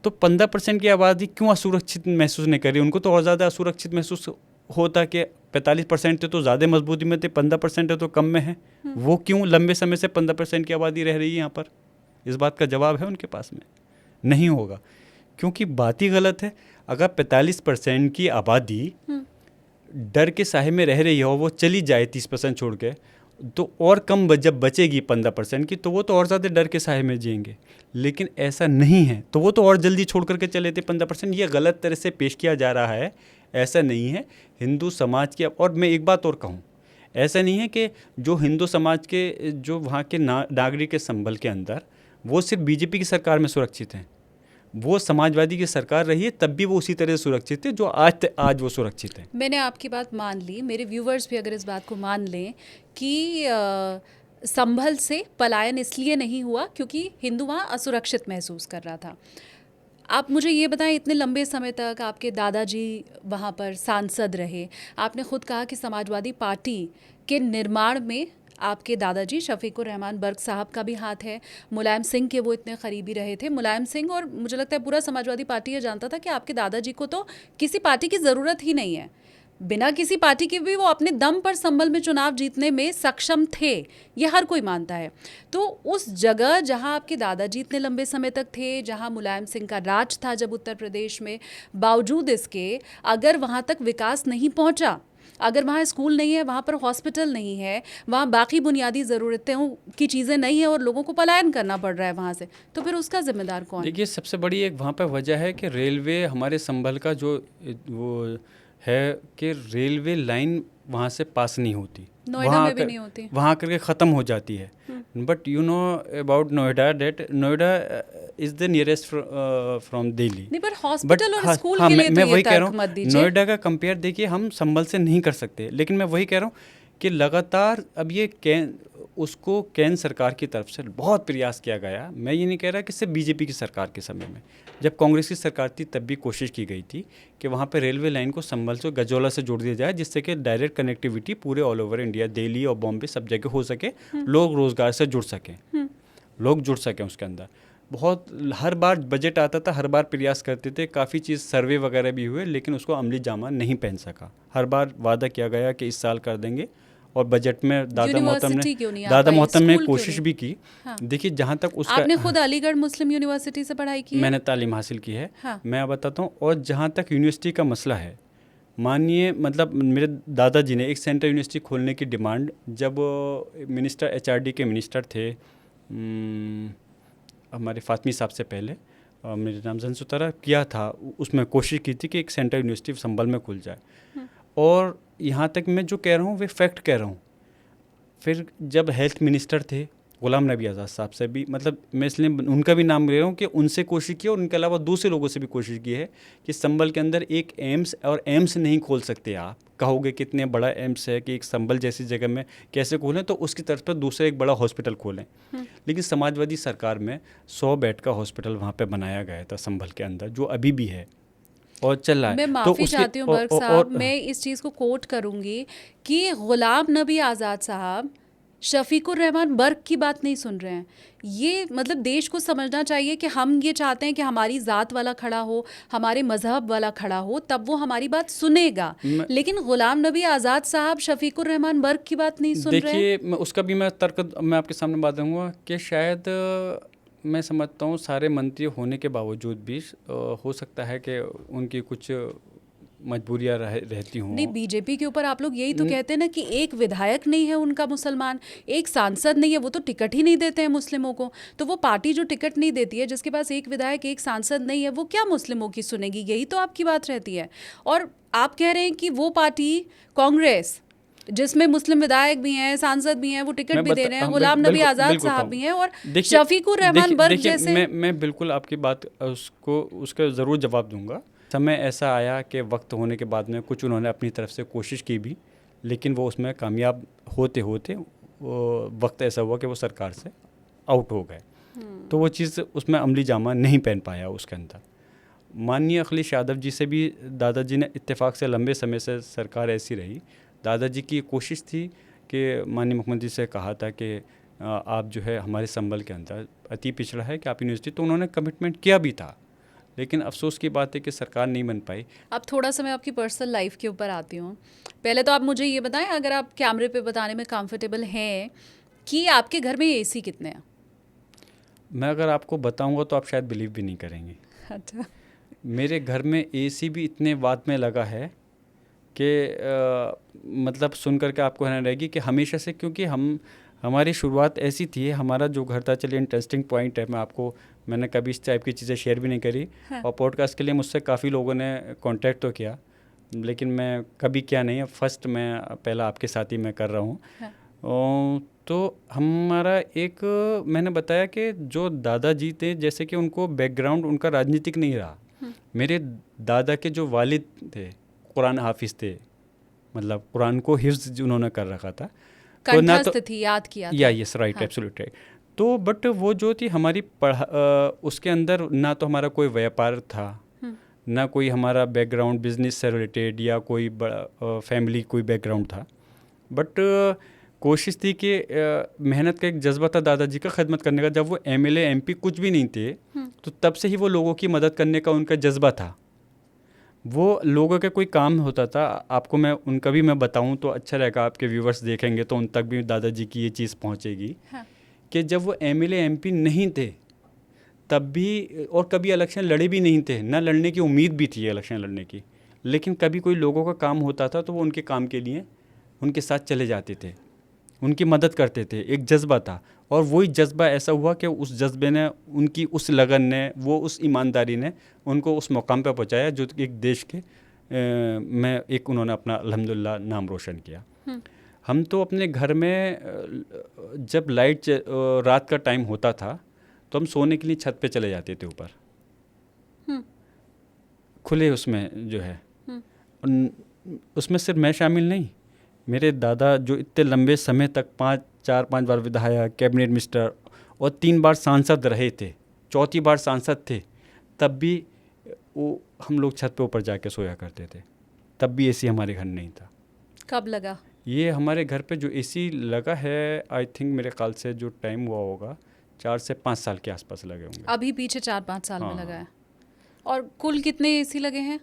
तो 15% की आबादी क्यों असुरक्षित महसूस नहीं कर रही? उनको तो और ज़्यादा असुरक्षित महसूस होता कि 45% थे तो ज़्यादा मजबूती में थे, 15% है तो कम में है। वो क्यों लंबे समय से 15% की आबादी रह रही है यहाँ पर? इस बात का जवाब है उनके पास में? नहीं होगा, क्योंकि बात ही गलत है। अगर 45% की आबादी डर के साए में रह रही है और वो चली जाए 30% छोड़ के, तो और कम जब बचेगी 15% की, तो वो तो और ज़्यादा डर के साए में जिएंगे। लेकिन ऐसा नहीं है, तो वो तो और जल्दी छोड़ करके चले थे 15%। ये गलत तरह से पेश किया जा रहा है, ऐसा नहीं है। हिंदू समाज की, और मैं एक बात और कहूँ, ऐसा नहीं है कि जो हिंदू समाज के जो वहाँ के नागरिक के संबल के अंदर वो सिर्फ बीजेपी की सरकार में सुरक्षित हैं। वो समाजवादी की सरकार रही है तब भी वो उसी तरह से सुरक्षित थे जो आज वो सुरक्षित हैं। मैंने आपकी बात मान ली, मेरे व्यूवर्स भी अगर इस बात को मान लें कि संभल से पलायन इसलिए नहीं हुआ क्योंकि हिंदू वहाँ असुरक्षित महसूस कर रहा था। आप मुझे ये बताएं, इतने लंबे समय तक आपके दादाजी वहाँ पर सांसद रहे, आपने खुद कहा कि समाजवादी पार्टी के निर्माण में आपके दादाजी शफीकुर रहमान बर्क साहब का भी हाथ है, मुलायम सिंह के वो इतने करीबी रहे थे। मुलायम सिंह और मुझे लगता है पूरा समाजवादी पार्टी ये जानता था कि आपके दादाजी को तो किसी पार्टी की ज़रूरत ही नहीं है, बिना किसी पार्टी के भी वो अपने दम पर संभल में चुनाव जीतने में सक्षम थे, ये हर कोई मानता है। तो उस जगह जहां आपके दादाजी इतने लंबे समय तक थे, जहां मुलायम सिंह का राज था जब उत्तर प्रदेश में, बावजूद इसके अगर वहां तक विकास नहीं पहुंचा, अगर वहाँ स्कूल नहीं है, वहाँ पर हॉस्पिटल नहीं है, वहाँ बाकी बुनियादी ज़रूरतों की चीज़ें नहीं है और लोगों को पलायन करना पड़ रहा है वहाँ से, तो फिर उसका जिम्मेदार कौन? देखिए, सबसे बड़ी एक वहाँ पर वजह है कि रेलवे हमारे संभल का जो वो है कि रेलवे लाइन वहाँ से पास नहीं होती, नोएडा में भी नहीं होती, वहाँ करके ख़त्म हो जाती है। But you know about Noida, that Noida is the nearest from Delhi. नहीं, पर हॉस्पिटल और स्कूल के लिए मैं तो वही ये कह रहा तर्क मत हूँ, दीजिए। नोएडा का कंपेयर देखिए हम संभल से नहीं कर सकते, लेकिन मैं वही कह रहा हूँ कि लगातार अब ये उसको केंद्र सरकार की तरफ से बहुत प्रयास किया गया। मैं ये नहीं कह रहा कि सिर्फ बीजेपी की सरकार के समय में, जब कांग्रेस की सरकार थी तब भी कोशिश की गई थी कि वहाँ पे रेलवे लाइन को संभल से गजोला से जोड़ दिया जाए, जिससे कि डायरेक्ट कनेक्टिविटी पूरे ऑल ओवर इंडिया, दिल्ली और बॉम्बे सब जगह हो सके, लोग रोज़गार से जुड़ सकें, लोग जुड़ सकें उसके अंदर। बहुत हर बार बजट आता था, हर बार प्रयास करते थे, काफ़ी चीज़ सर्वे वगैरह भी हुए, लेकिन उसको अमली जामा नहीं पहन सका। हर बार वादा किया गया कि इस साल कर देंगे, और बजट में दादा मोहतम ने कोशिश भी की। हाँ। देखिए, जहाँ तक उसका, आपने खुद अलीगढ़ मुस्लिम यूनिवर्सिटी से पढ़ाई की है? मैंने तालीम हासिल की है। हाँ। मैं बताता हूँ। और जहाँ तक यूनिवर्सिटी का मसला है, मानिए मतलब मेरे दादाजी ने एक सेंट्रल यूनिवर्सिटी खोलने की डिमांड, जब मिनिस्टर HRD के मिनिस्टर थे हमारे फातमी साहब से पहले, मेरे नाम जंसुतरा किया था, उसमें कोशिश की थी कि एक सेंट्रल यूनिवर्सिटी संभल में खुल जाए। और यहाँ तक मैं जो कह रहा हूँ वे फैक्ट कह रहा हूँ। फिर जब हेल्थ मिनिस्टर थे गुलाम नबी आज़ाद साहब से भी, मतलब मैं इसलिए उनका भी नाम ले रहा हूँ कि उनसे कोशिश की, और उनके अलावा दूसरे लोगों से भी कोशिश की है कि संभल के अंदर एक एम्स, और एम्स नहीं खोल सकते आप, कहोगे कितने बड़ा एम्स है कि एक संभल जैसी जगह में कैसे खोलें, तो उसकी तरफ पर दूसरा एक बड़ा हॉस्पिटल खोलें। लेकिन समाजवादी सरकार में 100 बेड का हॉस्पिटल वहाँ पर बनाया गया था संभल के अंदर, जो अभी भी है और चल रहा है। मैं माफ़ी चाहती हूँ बर्क साहब, मैं इस चीज़ को कोट करूँगी कि गुलाम नबी आज़ाद साहब शफीकुर रहमान बर्क की बात नहीं सुन रहे हैं। ये मतलब देश को समझना चाहिए कि हम ये चाहते हैं कि हमारी ज़ात वाला खड़ा हो, हमारे मजहब वाला खड़ा हो, तब वो हमारी बात सुनेगा। लेकिन गुलाम नबी आज़ाद साहब शफीकुर रहमान बर्क की बात नहीं सुन रहे हैं। देखिए, उसका भी मैं तर्क मैं आपके सामने बात दूंगा कि शायद मैं समझता हूँ सारे मंत्री होने के बावजूद भी हो सकता है कि उनकी कुछ मजबूरियाँ रहती हों। नहीं, बीजेपी के ऊपर आप लोग यही तो कहते हैं ना कि एक विधायक नहीं है उनका मुसलमान, एक सांसद नहीं है, वो तो टिकट ही नहीं देते हैं मुस्लिमों को। तो वो पार्टी जो टिकट नहीं देती है, जिसके पास एक विधायक एक सांसद नहीं है, वो क्या मुस्लिमों की सुनेगी? यही तो आपकी बात रहती है। और आप कह रहे हैं कि वो पार्टी कांग्रेस, जिसमें मुस्लिम विधायक भी हैं, सांसद भी हैं, वो टिकट भी दे रहे हैं, गुलाम नबी आज़ाद साहब भी हैं, और शफीकुर रहमान बर्क जैसे। मैं बिल्कुल आपकी बात उसका ज़रूर जवाब दूंगा। समय ऐसा आया कि वक्त होने के बाद में कुछ उन्होंने अपनी तरफ से कोशिश की भी, लेकिन वो उसमें कामयाब होते होते वक्त ऐसा हुआ कि वो सरकार से आउट हो गए। तो वो चीज़ उसमें अमली जामा नहीं पहन पाया उसके अंदर। माननीय अखिलेश यादव जी से भी दादाजी ने इत्तेफाक से लंबे समय से सरकार ऐसी रही। दादाजी की कोशिश थी कि माननीय मुख्यमंत्री से कहा था कि आप जो है हमारे संभल के अंदर अति पिछड़ा है कि आप यूनिवर्सिटी, तो उन्होंने कमिटमेंट किया भी था, लेकिन अफसोस की बात है कि सरकार नहीं बन पाई। अब थोड़ा सा मैं आपकी पर्सनल लाइफ के ऊपर आती हूँ। पहले तो आप मुझे ये बताएं, अगर आप कैमरे पे बताने में कंफर्टेबल हैं, कि आपके घर में AC कितने हैं? मैं अगर आपको बताऊंगा तो आप शायद बिलीव भी नहीं करेंगे। अच्छा। मेरे घर में एसी भी इतने वाट में लगा है कि मतलब सुन करके आपको हैरान रहेगी कि हमेशा से, क्योंकि हमारी शुरुआत ऐसी थी। हमारा जो घर था, चलिए इंटरेस्टिंग पॉइंट है, मैंने कभी इस टाइप की चीज़ें शेयर भी नहीं करी। हाँ। और पॉडकास्ट के लिए मुझसे काफ़ी लोगों ने कांटेक्ट तो किया, लेकिन मैं कभी क्या नहीं है, फर्स्ट मैं पहला आपके साथ ही मैं कर रहा हूँ। हाँ। तो हमारा एक, मैंने बताया कि जो दादाजी थे, जैसे कि उनको बैकग्राउंड उनका राजनीतिक नहीं रहा। मेरे दादा के जो वालिद थे कुरान हाफिज थे, मतलब कुरान को हिफ्ज उन्होंने कर रखा था। तो ना तो कंठस्थ थी, याद किया या था। यस राइट, हाँ। Absolute right. तो बट वो जो थी हमारी उसके अंदर ना तो हमारा कोई व्यापार था, ना कोई हमारा बैकग्राउंड बिजनेस से रिलेटेड या कोई बड़ा फैमिली कोई बैकग्राउंड था। बट कोशिश थी कि मेहनत का एक जज्बा था दादाजी का खिदमत करने का। जब वो एमएलए एमपी कुछ भी नहीं थे, तो तब से ही वो लोगों की मदद करने का उनका जज्बा था। वो लोगों का कोई काम होता था, आपको मैं उनका भी मैं बताऊं तो अच्छा रहेगा, आपके व्यूवर्स देखेंगे तो उन तक भी दादाजी की ये चीज़ पहुंचेगी। हाँ। कि जब वो एमएलए एमपी नहीं थे तब भी, और कभी इलेक्शन लड़े भी नहीं थे, ना लड़ने की उम्मीद भी थी इलेक्शन लड़ने की, लेकिन कभी कोई लोगों का काम होता था तो वो उनके काम के लिए उनके साथ चले जाते थे, उनकी मदद करते थे। एक जज्बा था, और वही जज्बा ऐसा हुआ कि उस जज्बे ने, उनकी उस लगन ने, वो उस ईमानदारी ने उनको उस मुकाम पर पहुंचाया जो एक देश के में एक उन्होंने अपना अल्हम्दुलिल्लाह नाम रोशन किया। हम तो अपने घर में जब लाइट रात का टाइम होता था तो हम सोने के लिए छत पे चले जाते थे ऊपर, खुले उसमें जो है। उसमें सिर्फ मैं शामिल नहीं, मेरे दादा जो इतने लंबे समय तक 4-5 बार विधायक, कैबिनेट मिनिस्टर और 3 बार सांसद रहे थे, 4थी बार सांसद थे, तब भी वो हम लोग छत पे ऊपर जाके सोया करते थे। तब भी एसी हमारे घर नहीं था। कब लगा? ये हमारे घर पे जो एसी लगा है, आई थिंक मेरे ख्याल से जो टाइम हुआ होगा 4 से 5 साल के आसपास लगे होंगे। अभी पीछे 4-5 साल में हाँ। लगा है। और कुल कितने एसी लगे हैं?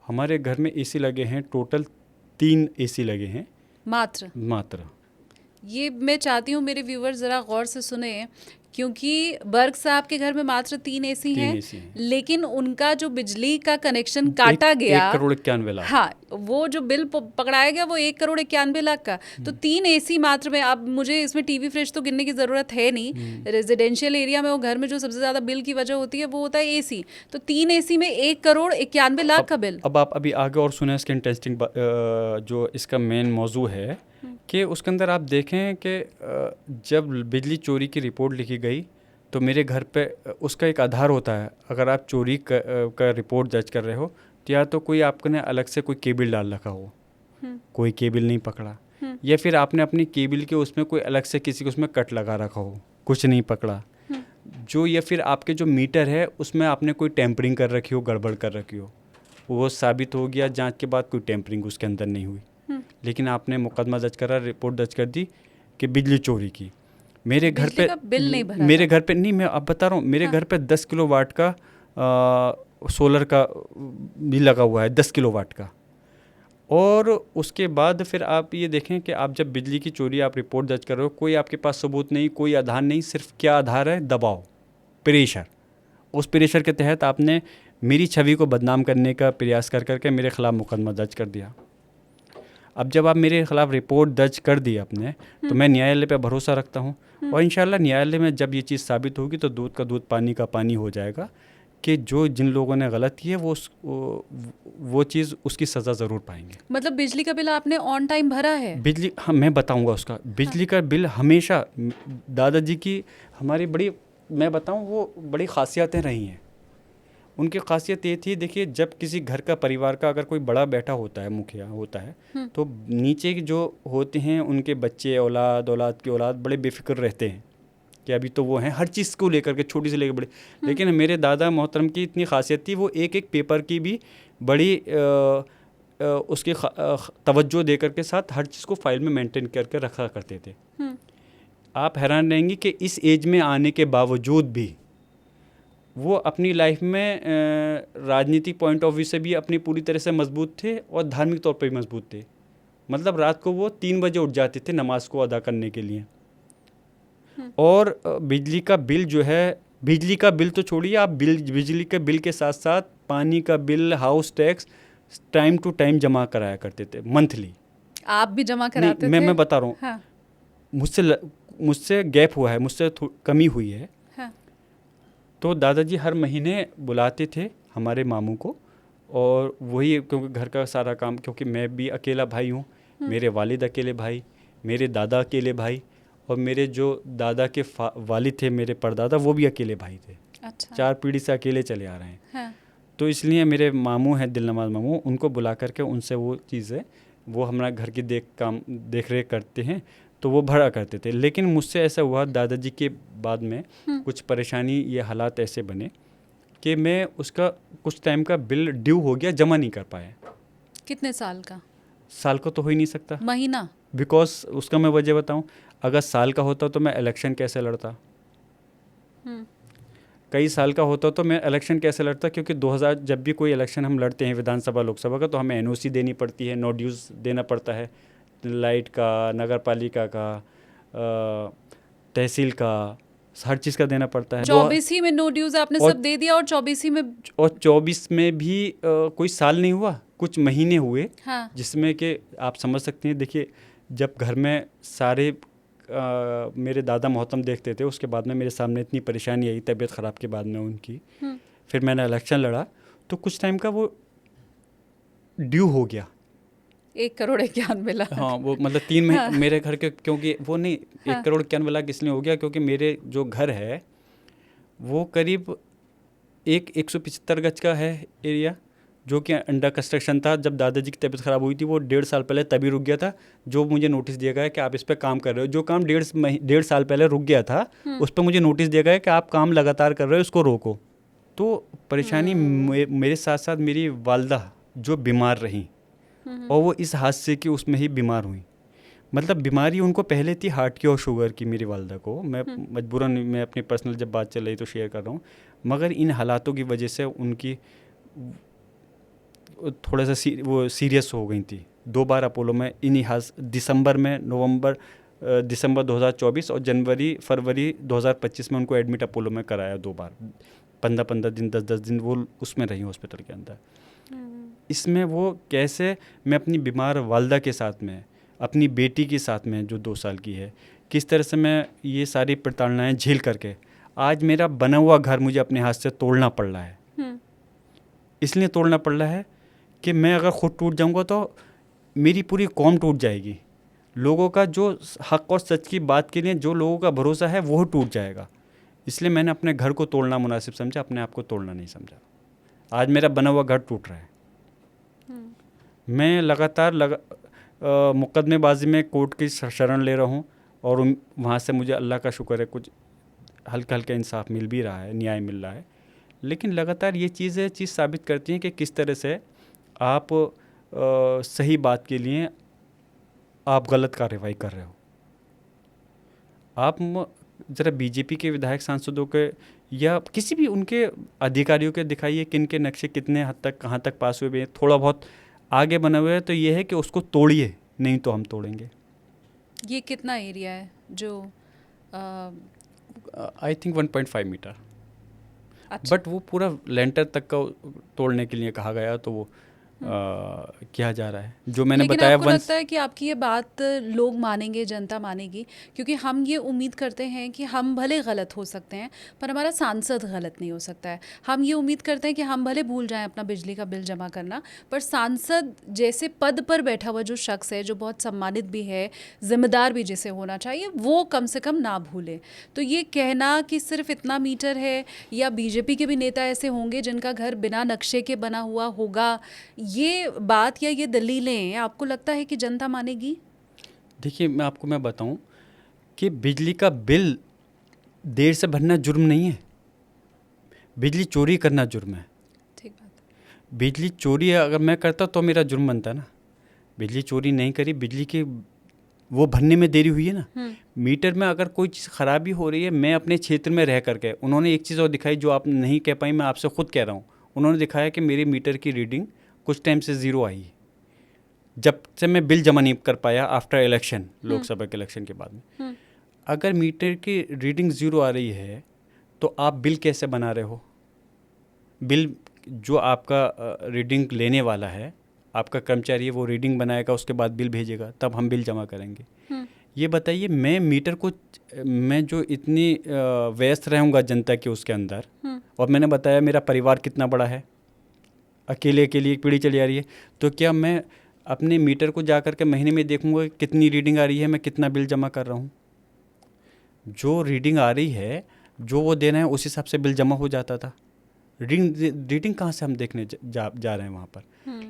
हमारे घर में एसी लगे हैं टोटल 3 एसी लगे हैं मात्र। ये मैं चाहती हूँ मेरे व्यूवर्स ज़रा गौर से सुने, क्योंकि बर्ग साहब के घर में मात्र 3 एसी 3 हैं, एसी हैं। लेकिन उनका जो बिजली का कनेक्शन काटा गया, 1,91,00,000। हाँ, वो जो बिल पकड़ाया गया वो 1,91,00,000 का। तो 3 एसी मात्र में, अब मुझे इसमें टीवी फ्रिज तो गिनने की ज़रूरत है नहीं। रेजिडेंशियल एरिया में वो घर में जो सबसे ज़्यादा बिल की वजह होती है वो होता है एसी। तो 3 एसी में 1,91,00,000 का बिल। अब आप अभी आगे और सुने इसके इंटरेस्टिंग जो इसका मेन मौजू है कि उसके अंदर आप देखें कि जब बिजली चोरी की रिपोर्ट लिखी गई तो मेरे घर पे उसका एक आधार होता है। अगर आप चोरी का रिपोर्ट दर्ज कर रहे हो तो या तो कोई आपने अलग से कोई केबल डाल रखा हो, कोई केबल नहीं पकड़ा, या फिर आपने अपनी केबल के उसमें कोई अलग से किसी को उसमें कट लगा रखा हो, कुछ नहीं पकड़ा जो, या फिर आपके जो मीटर है उसमें आपने कोई टेम्परिंग कर रखी हो, गड़बड़ कर रखी हो, वो साबित हो गया जांच के बाद कोई टेम्परिंग उसके अंदर नहीं हुई, लेकिन आपने मुकदमा दर्ज करा, रिपोर्ट दर्ज कर दी कि बिजली चोरी की। मेरे घर पे बिल नहीं भरा, मेरे घर पे नहीं, मैं अब बता रहा हूँ, मेरे घर पे 10 किलोवाट का सोलर का भी लगा हुआ है, 10 किलोवाट का। और उसके बाद फिर आप ये देखें कि आप जब बिजली की चोरी आप रिपोर्ट दर्ज कर रहे हो, कोई आपके पास सबूत नहीं, कोई आधार नहीं, सिर्फ क्या आधार है, दबाव, प्रेशर। उस प्रेशर के तहत आपने मेरी छवि को बदनाम करने का प्रयास कर करके मेरे ख़िलाफ़ मुकदमा दर्ज कर दिया। अब जब आप मेरे ख़िलाफ़ रिपोर्ट दर्ज कर दी आपने, तो मैं न्यायालय पे भरोसा रखता हूँ, और इंशाल्लाह न्यायालय में जब ये चीज़ साबित होगी तो दूध का दूध पानी का पानी हो जाएगा कि जो जिन लोगों ने गलत की है वो चीज़ उसकी सज़ा ज़रूर पाएंगे। मतलब बिजली का बिल आपने ऑन टाइम भरा है? बिजली, हाँ, मैं बताऊँगा उसका। बिजली का बिल हमेशा दादाजी की हमारी बड़ी, मैं बताऊँ, वो बड़ी ख़ासियतें रही हैं। उनकी खासियत ये थी, देखिए, जब किसी घर का परिवार का अगर कोई बड़ा बैठा होता है, मुखिया होता है, तो नीचे जो होते हैं उनके बच्चे, औलाद की औलाद बड़े बेफिक्र रहते हैं कि अभी तो वो हैं हर चीज़ को लेकर के, छोटी से लेकर बड़े। लेकिन मेरे दादा मोहतरम की इतनी खासियत थी, वो एक एक पेपर की भी बड़ी उसकी तवज्जो दे करके साथ हर चीज़ को फाइल में मेंटेन करके रखा करते थे। आप हैरान रहेंगी कि इस एज में आने के बावजूद भी वो अपनी लाइफ में राजनीतिक पॉइंट ऑफ व्यू से भी अपनी पूरी तरह से मजबूत थे और धार्मिक तौर पे भी मजबूत थे। मतलब रात को वो 3 बजे उठ जाते थे नमाज को अदा करने के लिए। और बिजली का बिल जो है बिजली का बिल तो छोड़िए, आप बिजली के बिल के साथ साथ पानी का bill, house tax time to time जमा कराया करते थे मंथली। आप भी जमा कराते नहीं, थे? मैं बता रहा हूँ, हाँ, मुझसे गैप हुआ है, मुझसे कमी हुई है। हाँ, तो दादाजी हर महीने बुलाते थे हमारे मामू को, और वही, क्योंकि घर का सारा काम, क्योंकि मैं भी अकेला भाई हूँ, मेरे वालिद अकेले भाई, मेरे दादा अकेले भाई, और मेरे जो दादा के वालिद थे, मेरे परदादा, वो भी अकेले भाई थे। अच्छा, 4 पीढ़ी से अकेले चले आ रहे हैं। हाँ, तो इसलिए मेरे मामू हैं, दिलनवाज मामू, उनको बुला करके उनसे वो चीज़ें, वो हमारा घर की देख रेख करते हैं, तो वो भरा करते थे। लेकिन मुझसे ऐसा हुआ दादाजी के बाद में कुछ परेशानी, ये हालात ऐसे बने कि मैं उसका कुछ टाइम का बिल ड्यू हो गया, जमा नहीं कर पाया। कितने साल का? साल का तो हो ही नहीं सकता, महीना? बिकॉज उसका मैं वजह बताऊं, अगर साल का होता तो मैं इलेक्शन कैसे लड़ता, कई साल का होता तो मैं इलेक्शन कैसे लड़ता, क्योंकि 2000 जब भी कोई इलेक्शन हम लड़ते हैं विधानसभा लोकसभा का, तो हमें एनओसी देनी पड़ती है, नो ड्यूज़ देना पड़ता है, लाइट का, नगर पालिका का, तहसील का, हर चीज़ का देना पड़ता है। 24 ही में नो ड्यूज आपने और- सब दे दिया, और 24 ही में? और 24 में भी कोई साल नहीं हुआ, कुछ महीने हुए, हाँ, जिसमें कि आप समझ सकते हैं। देखिए, जब घर में सारे मेरे दादा मोहतम देखते थे, उसके बाद में मेरे सामने इतनी परेशानी आई तबीयत ख़राब के बाद में उनकी, फिर मैंने इलेक्शन लड़ा, तो कुछ टाइम का वो ड्यू हो गया। 1,91,00,000 मिला? हाँ, वो मतलब 3 महीने हाँ। मेरे घर के, क्योंकि वो नहीं, हाँ। 1,91,00,000 इसलिए हो गया क्योंकि मेरे जो घर है वो करीब 175 गज का है एरिया, जो कि अंडर कंस्ट्रक्शन था। जब दादाजी की तबीयत ख़राब हुई थी, वो 1.5 साल पहले तभी रुक गया था। जो मुझे नोटिस दिया गया है कि आप इस पर काम कर रहे हो, जो काम 1.5 साल पहले रुक गया था, उस पर मुझे नोटिस दिया गया है कि आप काम लगातार कर रहे हो, इसको रोको। तो परेशानी मेरे साथ साथ मेरी वालदा जो बीमार रहीं, और वो इस हादसे की उसमें ही बीमार हुई। मतलब बीमारी उनको पहले थी हार्ट की और शुगर की, मेरी वालदा को। मैं मजबूरन, मैं अपनी पर्सनल जब बात चल रही तो शेयर कर रहा हूँ, मगर इन हालातों की वजह से उनकी थोड़ा सा वो सीरियस हो गई थी। 2 बार अपोलो में दिसंबर 2024 और फरवरी 2025 में उनको एडमिट अपोलो में कराया 2 बार, 15-15 दिन, 10-10 दिन वो उसमें रही हॉस्पिटल के अंदर। इसमें वो कैसे मैं अपनी बीमार वालदा के साथ में, अपनी बेटी के साथ में जो 2 साल की है, किस तरह से मैं ये सारी प्रताड़नाएं झेल करके आज मेरा बना हुआ घर मुझे अपने हाथ से तोड़ना पड़ रहा है। इसलिए तोड़ना पड़ रहा है कि मैं अगर खुद टूट जाऊंगा तो मेरी पूरी कौम टूट जाएगी। लोगों का जो हक और सच की बात के लिए जो लोगों का भरोसा है वो टूट जाएगा। इसलिए मैंने अपने घर को तोड़ना मुनासिब समझा, अपने आप को तोड़ना नहीं समझा। आज मेरा बना हुआ घर टूट रहा है। मैं लगातार मुकदमेबाजी में कोर्ट की शरण ले रहा हूँ, और वहाँ से मुझे अल्लाह का शुक्र है कुछ हल्का हल्का इंसाफ मिल भी रहा है, न्याय मिल रहा है। लेकिन लगातार ये चीज़ साबित करती हैं कि किस तरह से आप सही बात के लिए आप गलत कार्रवाई कर रहे हो। आप ज़रा बीजेपी के विधायक सांसदों के या किसी भी उनके अधिकारियों के दिखाइए किन के नक्शे कितने हद तक कहाँ तक पास हुए हैं, थोड़ा बहुत आगे बने हुए हैं, तो ये है कि उसको तोड़िए, नहीं तो हम तोड़ेंगे। ये कितना एरिया है जो आई थिंक 1.5 मीटर। अच्छा। बट वो पूरा लेंटर तक का तोड़ने के लिए कहा गया, तो वो किया जा रहा है जो मैंने लेकिन बताया। आपको लगता है कि आपकी ये बात लोग मानेंगे, जनता मानेगी? क्योंकि हम ये उम्मीद करते हैं कि हम भले गलत हो सकते हैं पर हमारा सांसद गलत नहीं हो सकता है। हम ये उम्मीद करते हैं कि हम भले भूल जाएं अपना बिजली का बिल जमा करना, पर सांसद जैसे पद पर बैठा हुआ जो शख्स है, जो बहुत सम्मानित भी है, जिम्मेदार भी जिसे होना चाहिए, वो कम से कम ना भूले। तो ये कहना कि सिर्फ इतना मीटर है, या बीजेपी के भी नेता ऐसे होंगे जिनका घर बिना नक्शे के बना हुआ होगा, ये बात या ये दलीलें आपको लगता है कि जनता मानेगी? देखिए, मैं बताऊं कि बिजली का बिल देर से भरना जुर्म नहीं है, बिजली चोरी करना जुर्म है। ठीक बात है। बिजली चोरी अगर मैं करता तो मेरा जुर्म बनता ना। बिजली चोरी नहीं करी, बिजली की वो भरने में देरी हुई है ना। मीटर में अगर कोई चीज़ ख़राबी हो रही है, मैं अपने क्षेत्र में रह करके, उन्होंने एक चीज़ और दिखाई जो आप नहीं कह पाई, मैं आपसे खुद कह रहा हूँ। उन्होंने दिखाया कि मेरे मीटर की रीडिंग कुछ टाइम से 0 आई, जब से मैं बिल जमा नहीं कर पाया आफ्टर इलेक्शन, लोकसभा के इलेक्शन के बाद में। अगर मीटर की रीडिंग 0 आ रही है तो आप बिल कैसे बना रहे हो? बिल जो आपका रीडिंग लेने वाला है, आपका कर्मचारी है, वो रीडिंग बनाएगा, उसके बाद बिल भेजेगा, तब हम बिल जमा करेंगे। ये बताइए, मैं मीटर को मैं जो इतनी व्यस्त रहूँगा जनता के उसके अंदर, और मैंने बताया मेरा परिवार कितना बड़ा है, अकेले के लिए एक पीढ़ी चली आ रही है, तो क्या मैं अपने मीटर को जा कर के महीने में देखूंगा कितनी रीडिंग आ रही है, मैं कितना बिल जमा कर रहा हूँ? जो रीडिंग आ रही है, जो वो देना है, उस हिसाब से बिल जमा हो जाता था। रीडिंग कहाँ से हम देखने जा रहे हैं वहाँ पर?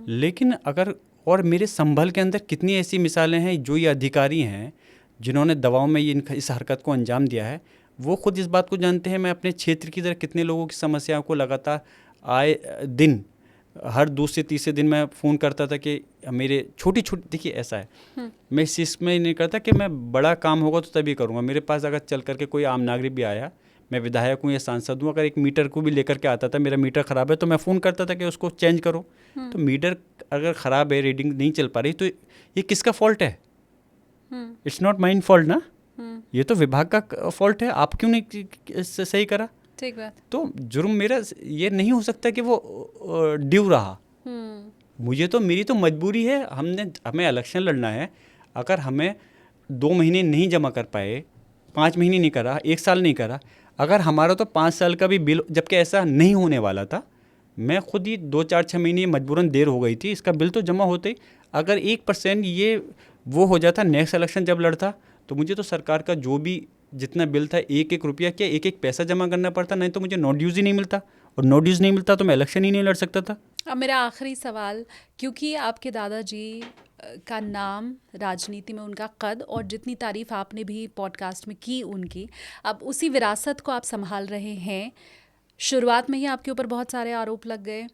लेकिन अगर, और मेरे संभल के अंदर कितनी ऐसी मिसालें हैं, जो ये अधिकारी हैं जिन्होंने दवाओं में इस हरकत को अंजाम दिया है, वो खुद इस बात को जानते हैं। मैं अपने क्षेत्र की तरह कितने लोगों की समस्याओं को लगातार आए दिन, हर दूसरे तीसरे दिन मैं फ़ोन करता था कि मेरे छोटी छोटी, देखिए ऐसा है, मैं इस चीज़ में नहीं करता कि मैं बड़ा काम होगा तो तभी करूँगा। मेरे पास अगर चल करके कोई आम नागरिक भी आया, मैं विधायक हूँ या सांसद हूँ, अगर एक मीटर को भी लेकर के आता था, मेरा मीटर ख़राब है, तो मैं फ़ोन करता था कि उसको चेंज करो। तो मीटर अगर ख़राब है, रीडिंग नहीं चल पा रही, तो ये किसका फॉल्ट है? इट्स नॉट माइन फॉल्ट ना, ये तो विभाग का फॉल्ट है। आप क्यों नहीं सही करा? ठीक बात। तो जुर्म मेरा ये नहीं हो सकता कि वो ड्यू रहा। मुझे तो, मेरी तो मजबूरी है, हमें इलेक्शन लड़ना है। अगर हमें 2 महीने नहीं जमा कर पाए, 5 महीने नहीं करा, 1 साल नहीं करा, अगर हमारा तो 5 साल का भी बिल, जबकि ऐसा नहीं होने वाला था, मैं खुद ही 2, 4, 6 महीने मजबूरन देर हो गई थी, इसका बिल तो जमा होते ही। अगर 1% ये वो हो जाता नेक्स्ट इलेक्शन जब लड़ता, तो मुझे तो सरकार का जो भी जितना बिल था, 1-1 रुपया क्या 1-1 पैसा जमा करना पड़ता, नहीं तो मुझे नो ड्यूज़ ही नहीं मिलता, और नो ड्यूज़ नहीं मिलता तो मैं इलेक्शन ही नहीं लड़ सकता था। अब मेरा आखिरी सवाल, क्योंकि आपके दादाजी का नाम, राजनीति में उनका कद, और जितनी तारीफ़ आपने भी पॉडकास्ट में की उनकी, अब उसी विरासत को आप संभाल रहे हैं। शुरुआत में ही आपके ऊपर बहुत सारे आरोप लग गए,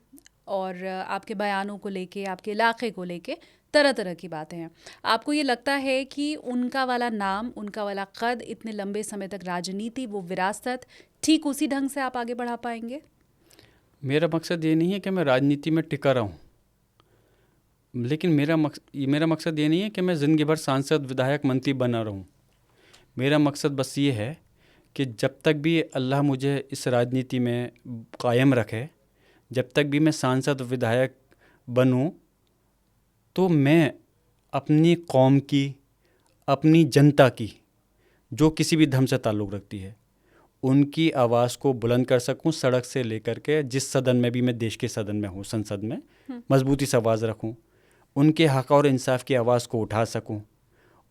और आपके बयानों को लेके, आपके इलाके को लेके तरह तरह की बातें हैं। आपको ये लगता है कि उनका वाला नाम, उनका वाला कद, इतने लंबे समय तक राजनीति, वो विरासत ठीक उसी ढंग से आप आगे बढ़ा पाएंगे? मेरा मकसद ये नहीं है कि मैं राजनीति में टिका रहूं, लेकिन मेरा मकसद ये नहीं है कि मैं ज़िंदगी भर सांसद, विधायक, मंत्री बना रहूं। मेरा मकसद बस ये है कि जब तक भी अल्लाह मुझे इस राजनीति में कायम रखे, जब तक भी मैं सांसद, विधायक बनूं, तो मैं अपनी कौम की, अपनी जनता की, जो किसी भी धर्म से ताल्लुक़ रखती है, उनकी आवाज़ को बुलंद कर सकूं, सड़क से लेकर के जिस सदन में भी मैं देश के सदन में हूं, संसद में मजबूती से आवाज़ रखूं, उनके हक़ और इंसाफ की आवाज़ को उठा सकूं,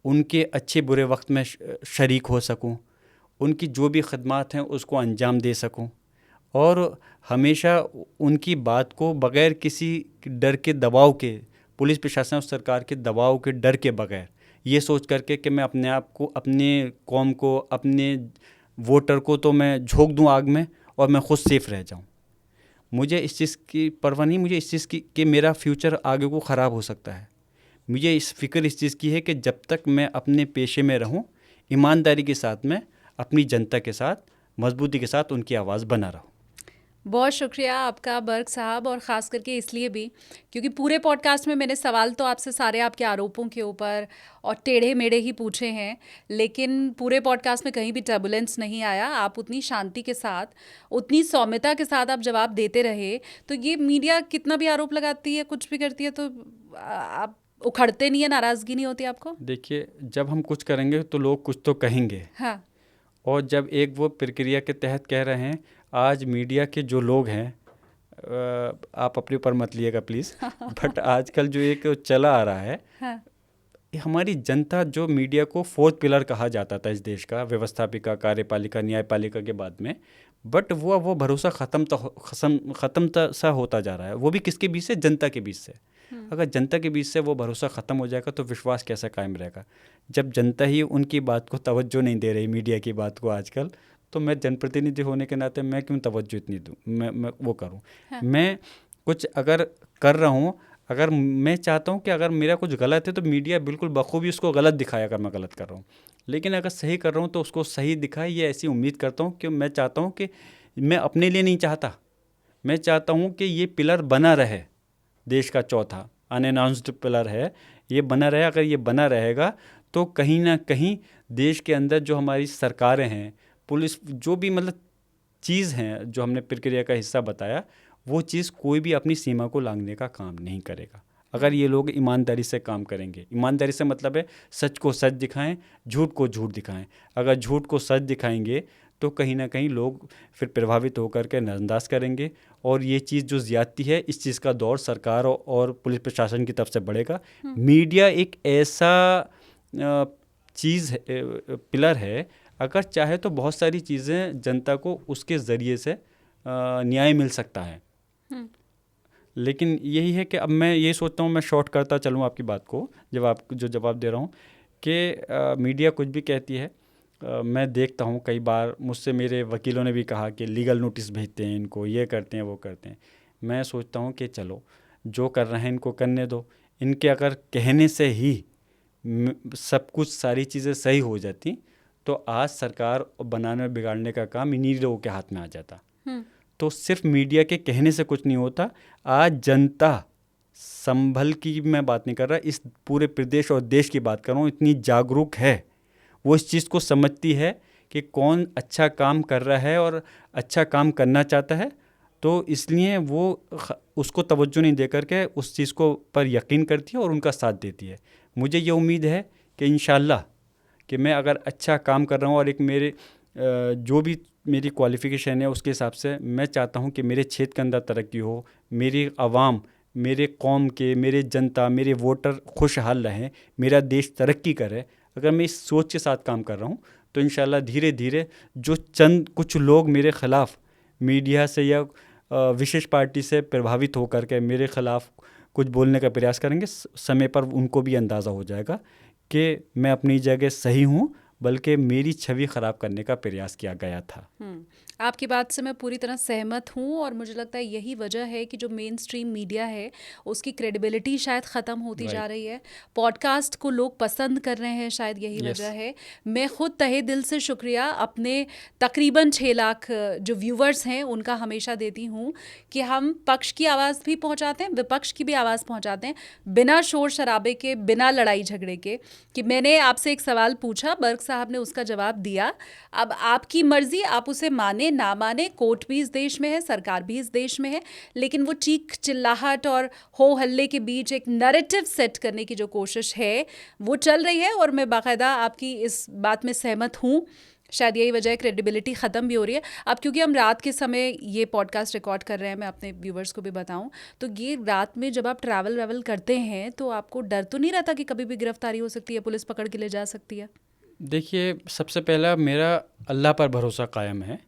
उनके अच्छे बुरे वक्त में शरीक हो सकूं, उनकी जो भी खदमात हैं उसको अंजाम दे सकूं, और हमेशा उनकी बात को बग़ैर किसी डर के, दबाव के, पुलिस प्रशासन और सरकार के दबाव के, डर के बग़ैर, ये सोच करके कि मैं अपने आप को, अपने कौम को, अपने वोटर को तो मैं झोंक दूं आग में, और मैं खुद सेफ रह जाऊं। मुझे इस चीज़ की परवाह नहीं, मुझे इस चीज़ की कि मेरा फ्यूचर आगे को ख़राब हो सकता है। मुझे फ़िक्र इस चीज़ की है कि जब तक मैं अपने पेशे में रहूं, ईमानदारी के साथ में अपनी जनता के साथ, मजबूती के साथ उनकी आवाज़ बना रहूं। बहुत शुक्रिया आपका बर्क साहब, और ख़ास करके इसलिए भी क्योंकि पूरे पॉडकास्ट में मैंने सवाल तो आपसे सारे आपके आरोपों के ऊपर और टेढ़े मेढ़े ही पूछे हैं, लेकिन पूरे पॉडकास्ट में कहीं भी टर्बुलेंस नहीं आया। आप उतनी शांति के साथ, उतनी सौम्यता के साथ आप जवाब देते रहे। तो ये मीडिया कितना भी आरोप लगाती है, कुछ भी करती है, तो आप उखड़ते नहीं है, नाराज़गी नहीं होती आपको? देखिए, जब हम कुछ करेंगे तो लोग कुछ तो कहेंगे। हाँ। और जब एक वो प्रक्रिया के तहत कह रहे हैं, आज मीडिया के जो लोग हैं, आप अपने ऊपर मत लिएगा प्लीज़, बट आजकल जो एक चला आ रहा है, हाँ। हमारी जनता, जो मीडिया को 4th पिलर कहा जाता था इस देश का, व्यवस्थापिका, कार्यपालिका, न्यायपालिका के बाद में, बट वो भरोसा ख़त्म सा होता जा रहा है। वो भी किसके बीच से? जनता के बीच से। अगर जनता के बीच से वो भरोसा ख़त्म हो जाएगा तो विश्वास कैसे कायम रहेगा? जब जनता ही उनकी बात को तवज्जो नहीं दे रही, मीडिया की बात को आजकल, तो मैं जनप्रतिनिधि होने के नाते मैं क्यों तवज्जो इतनी दूँ, मैं वो करूँ? हाँ। मैं कुछ अगर कर रहा हूँ, अगर मैं चाहता हूँ कि अगर मेरा कुछ गलत है तो मीडिया बिल्कुल बखूबी उसको गलत दिखाए अगर मैं गलत कर रहा हूँ, लेकिन अगर सही कर रहा हूँ तो उसको सही दिखाए, ये ऐसी उम्मीद करता हूँ। कि मैं चाहता हूँ कि मैं अपने लिए नहीं चाहता, मैं चाहता हूँ कि ये पिलर बना रहे, देश का चौथा अनअनाउंस्ड पिलर है, ये बना रहे। अगर ये बना रहेगा तो कहीं ना कहीं देश के अंदर जो हमारी सरकारें हैं, पुलिस, जो भी मतलब चीज़ हैं जो हमने प्रक्रिया का हिस्सा बताया, वो चीज़ कोई भी अपनी सीमा को लांघने का काम नहीं करेगा। अगर ये लोग ईमानदारी से काम करेंगे, ईमानदारी से मतलब है सच को सच दिखाएं, झूठ को झूठ दिखाएं। अगर झूठ को सच दिखाएंगे तो कहीं ना कहीं लोग फिर प्रभावित होकर के नज़रअंदाज करेंगे, और ये चीज़ जो ज़्यादती है, इस चीज़ का दौर सरकार और पुलिस प्रशासन की तरफ से बढ़ेगा। मीडिया एक ऐसा चीज़ पिलर है, अगर चाहे तो बहुत सारी चीज़ें जनता को उसके ज़रिए से न्याय मिल सकता है। लेकिन यही है कि अब मैं ये सोचता हूँ, मैं शॉर्ट करता चलूँ आपकी बात को, जवाब दे रहा हूँ कि मीडिया कुछ भी कहती है। मैं देखता हूँ कई बार मुझसे मेरे वकीलों ने भी कहा कि लीगल नोटिस भेजते हैं इनको, ये करते हैं वो करते हैं। मैं सोचता हूँ कि चलो जो कर रहे हैं इनको करने दो। इनके अगर कहने से ही सब कुछ सारी चीज़ें सही हो जाती तो आज सरकार बनाने और बिगाड़ने का काम इन्हीं लोगों के हाथ में आ जाता। तो सिर्फ मीडिया के कहने से कुछ नहीं होता। आज जनता, संभल की मैं बात नहीं कर रहा, इस पूरे प्रदेश और देश की बात कर रहा हूँ, इतनी जागरूक है, वो इस चीज़ को समझती है कि कौन अच्छा काम कर रहा है और अच्छा काम करना चाहता है, तो इसलिए वो उसको तवज्जो नहीं दे करके उस चीज़ को पर यकीन करती है और उनका साथ देती है। मुझे ये उम्मीद है कि इंशाल्लाह कि मैं अगर अच्छा काम कर रहा हूँ और एक मेरे जो भी मेरी क्वालिफ़िकेशन है उसके हिसाब से मैं चाहता हूँ कि मेरे क्षेत्र के अंदर तरक्की हो, मेरी आवाम, मेरे कौम के, मेरे जनता, मेरे वोटर खुशहाल रहें, मेरा देश तरक्की करे। अगर मैं इस सोच के साथ काम कर रहा हूँ तो इंशाल्लाह धीरे धीरे जो चंद कुछ लोग मेरे ख़िलाफ़ मीडिया से या विशेष पार्टी से प्रभावित होकर के मेरे ख़िलाफ़ कुछ बोलने का प्रयास करेंगे, समय पर उनको भी अंदाज़ा हो जाएगा कि मैं अपनी जगह सही हूँ, बल्कि मेरी छवि ख़राब करने का प्रयास किया गया था। आपकी बात से मैं पूरी तरह सहमत हूँ, और मुझे लगता है यही वजह है कि जो मेन स्ट्रीम मीडिया है उसकी क्रेडिबिलिटी शायद ख़त्म होती जा रही है। पॉडकास्ट को लोग पसंद कर रहे हैं, शायद यही वजह है। मैं ख़ुद तहे दिल से शुक्रिया अपने तकरीबन 6 लाख जो व्यूवर्स हैं उनका हमेशा देती हूँ कि हम पक्ष की आवाज़ भी पहुँचाते हैं, विपक्ष की भी आवाज़ पहुँचाते हैं, बिना शोर शराबे के, बिना लड़ाई झगड़े के। कि मैंने आपसे एक सवाल पूछा, बर्क साहब ने उसका जवाब दिया, अब आपकी मर्ज़ी, आप उसे माने ना माने, कोर्ट भी इस देश में है, सरकार भी इस देश में है, लेकिन वो चीख चिल्लाहट और हो हल्ले के बीच एक नैरेटिव सेट करने की जो कोशिश है वो चल रही है, और मैं बाकायदा आपकी इस बात में सहमत हूँ। शायद यही वजह है क्रेडिबिलिटी ख़त्म भी हो रही है अब, क्योंकि हम रात के समय ये पॉडकास्ट रिकॉर्ड कर रहे हैं। मैं अपने व्यूवर्स को भी बताऊं तो ये रात में जब आप ट्रैवल करते हैं तो आपको डर तो नहीं रहता कि कभी भी गिरफ्तारी हो सकती है, पुलिस पकड़ के ले जा सकती है? देखिए, सबसे पहला मेरा अल्लाह पर भरोसा कायम है,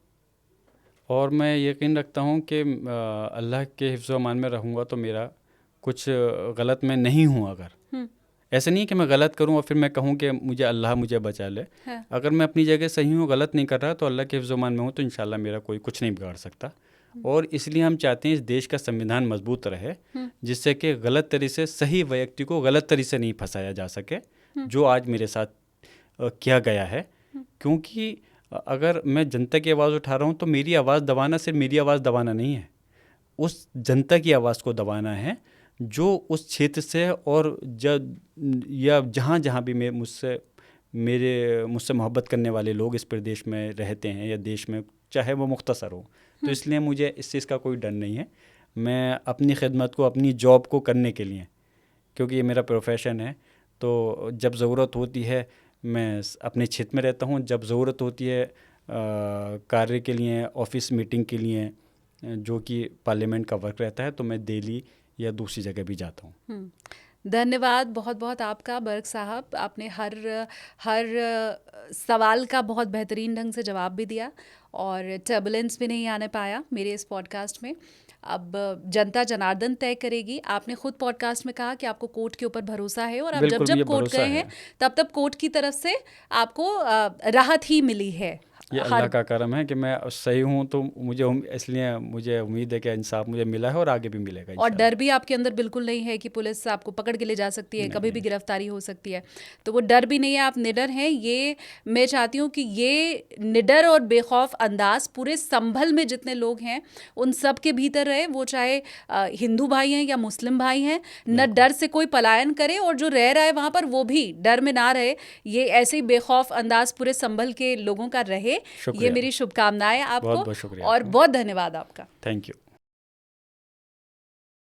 और मैं यकीन रखता हूँ कि अल्लाह के हिफ्ज़-ओ-अमान में रहूँगा तो मेरा कुछ गलत मैं नहीं हूँ। अगर ऐसा नहीं है कि मैं गलत करूँ और फिर मैं कहूँ कि अल्लाह मुझे बचा ले। अगर मैं अपनी जगह सही हूँ, गलत नहीं कर रहा, तो अल्लाह के हिफ्ज़-ओ-अमान में हूँ, तो इंशाल्लाह मेरा कोई कुछ नहीं बिगाड़ सकता। और इसलिए हम चाहते हैं इस देश का संविधान मजबूत रहे, जिससे कि गलत तरीके से सही व्यक्ति को गलत तरीके से नहीं फंसाया जा सके, जो आज मेरे साथ किया गया है। क्योंकि अगर मैं जनता की आवाज़ उठा रहा हूँ तो मेरी आवाज़ दबाना सिर्फ मेरी आवाज़ दबाना नहीं है, उस जनता की आवाज़ को दबाना है जो उस क्षेत्र से और जहाँ जहाँ भी मुझसे मोहब्बत करने वाले लोग इस प्रदेश में रहते हैं या देश में, चाहे वो मुख्तसर हो। तो इसलिए मुझे इस चीज़ का कोई डर नहीं है। मैं अपनी खिदमत को, अपनी जॉब को करने के लिए, क्योंकि ये मेरा प्रोफेशन है, तो जब ज़रूरत होती है मैं अपने क्षेत्र में रहता हूँ, जब ज़रूरत होती है कार्य के लिए, ऑफिस मीटिंग के लिए, जो कि पार्लियामेंट का वर्क रहता है, तो मैं दिल्ली या दूसरी जगह भी जाता हूँ। धन्यवाद बहुत बहुत आपका बर्क साहब, आपने हर सवाल का बहुत बेहतरीन ढंग से जवाब भी दिया और टर्बुलेंस भी नहीं आने पाया मेरे इस पॉडकास्ट में। अब जनता जनार्दन तय करेगी। आपने खुद पॉडकास्ट में कहा कि आपको कोर्ट के ऊपर भरोसा है, और आप जब कोर्ट गए हैं तब कोर्ट की तरफ से आपको राहत ही मिली है। ये अल्लाह का करम है कि मैं सही हूँ, तो इसलिए मुझे उम्मीद है कि इंसाफ मुझे मिला है और आगे भी मिलेगा। और डर भी आपके अंदर बिल्कुल नहीं है कि पुलिस आपको पकड़ के ले जा सकती है, कभी भी गिरफ्तारी हो सकती है, तो वो डर भी नहीं है, आप निडर हैं। ये मैं चाहती हूँ कि ये निडर और बेखौफ अंदाज पूरे संभल में जितने लोग हैं उन सब के भीतर रहे, वो चाहे हिंदू भाई हैं या मुस्लिम भाई हैं। न डर से कोई पलायन करे, और जो रह रहा है वहाँ पर वो भी डर में ना रहे। ये ऐसे ही बेखौफ अंदाज पूरे संभल के लोगों का रहे, ये शुक्रिया। मेरी शुभकामनाएं आपको बहुत बहुत शुक्रिया और आपका। बहुत धन्यवाद आपका। Thank you.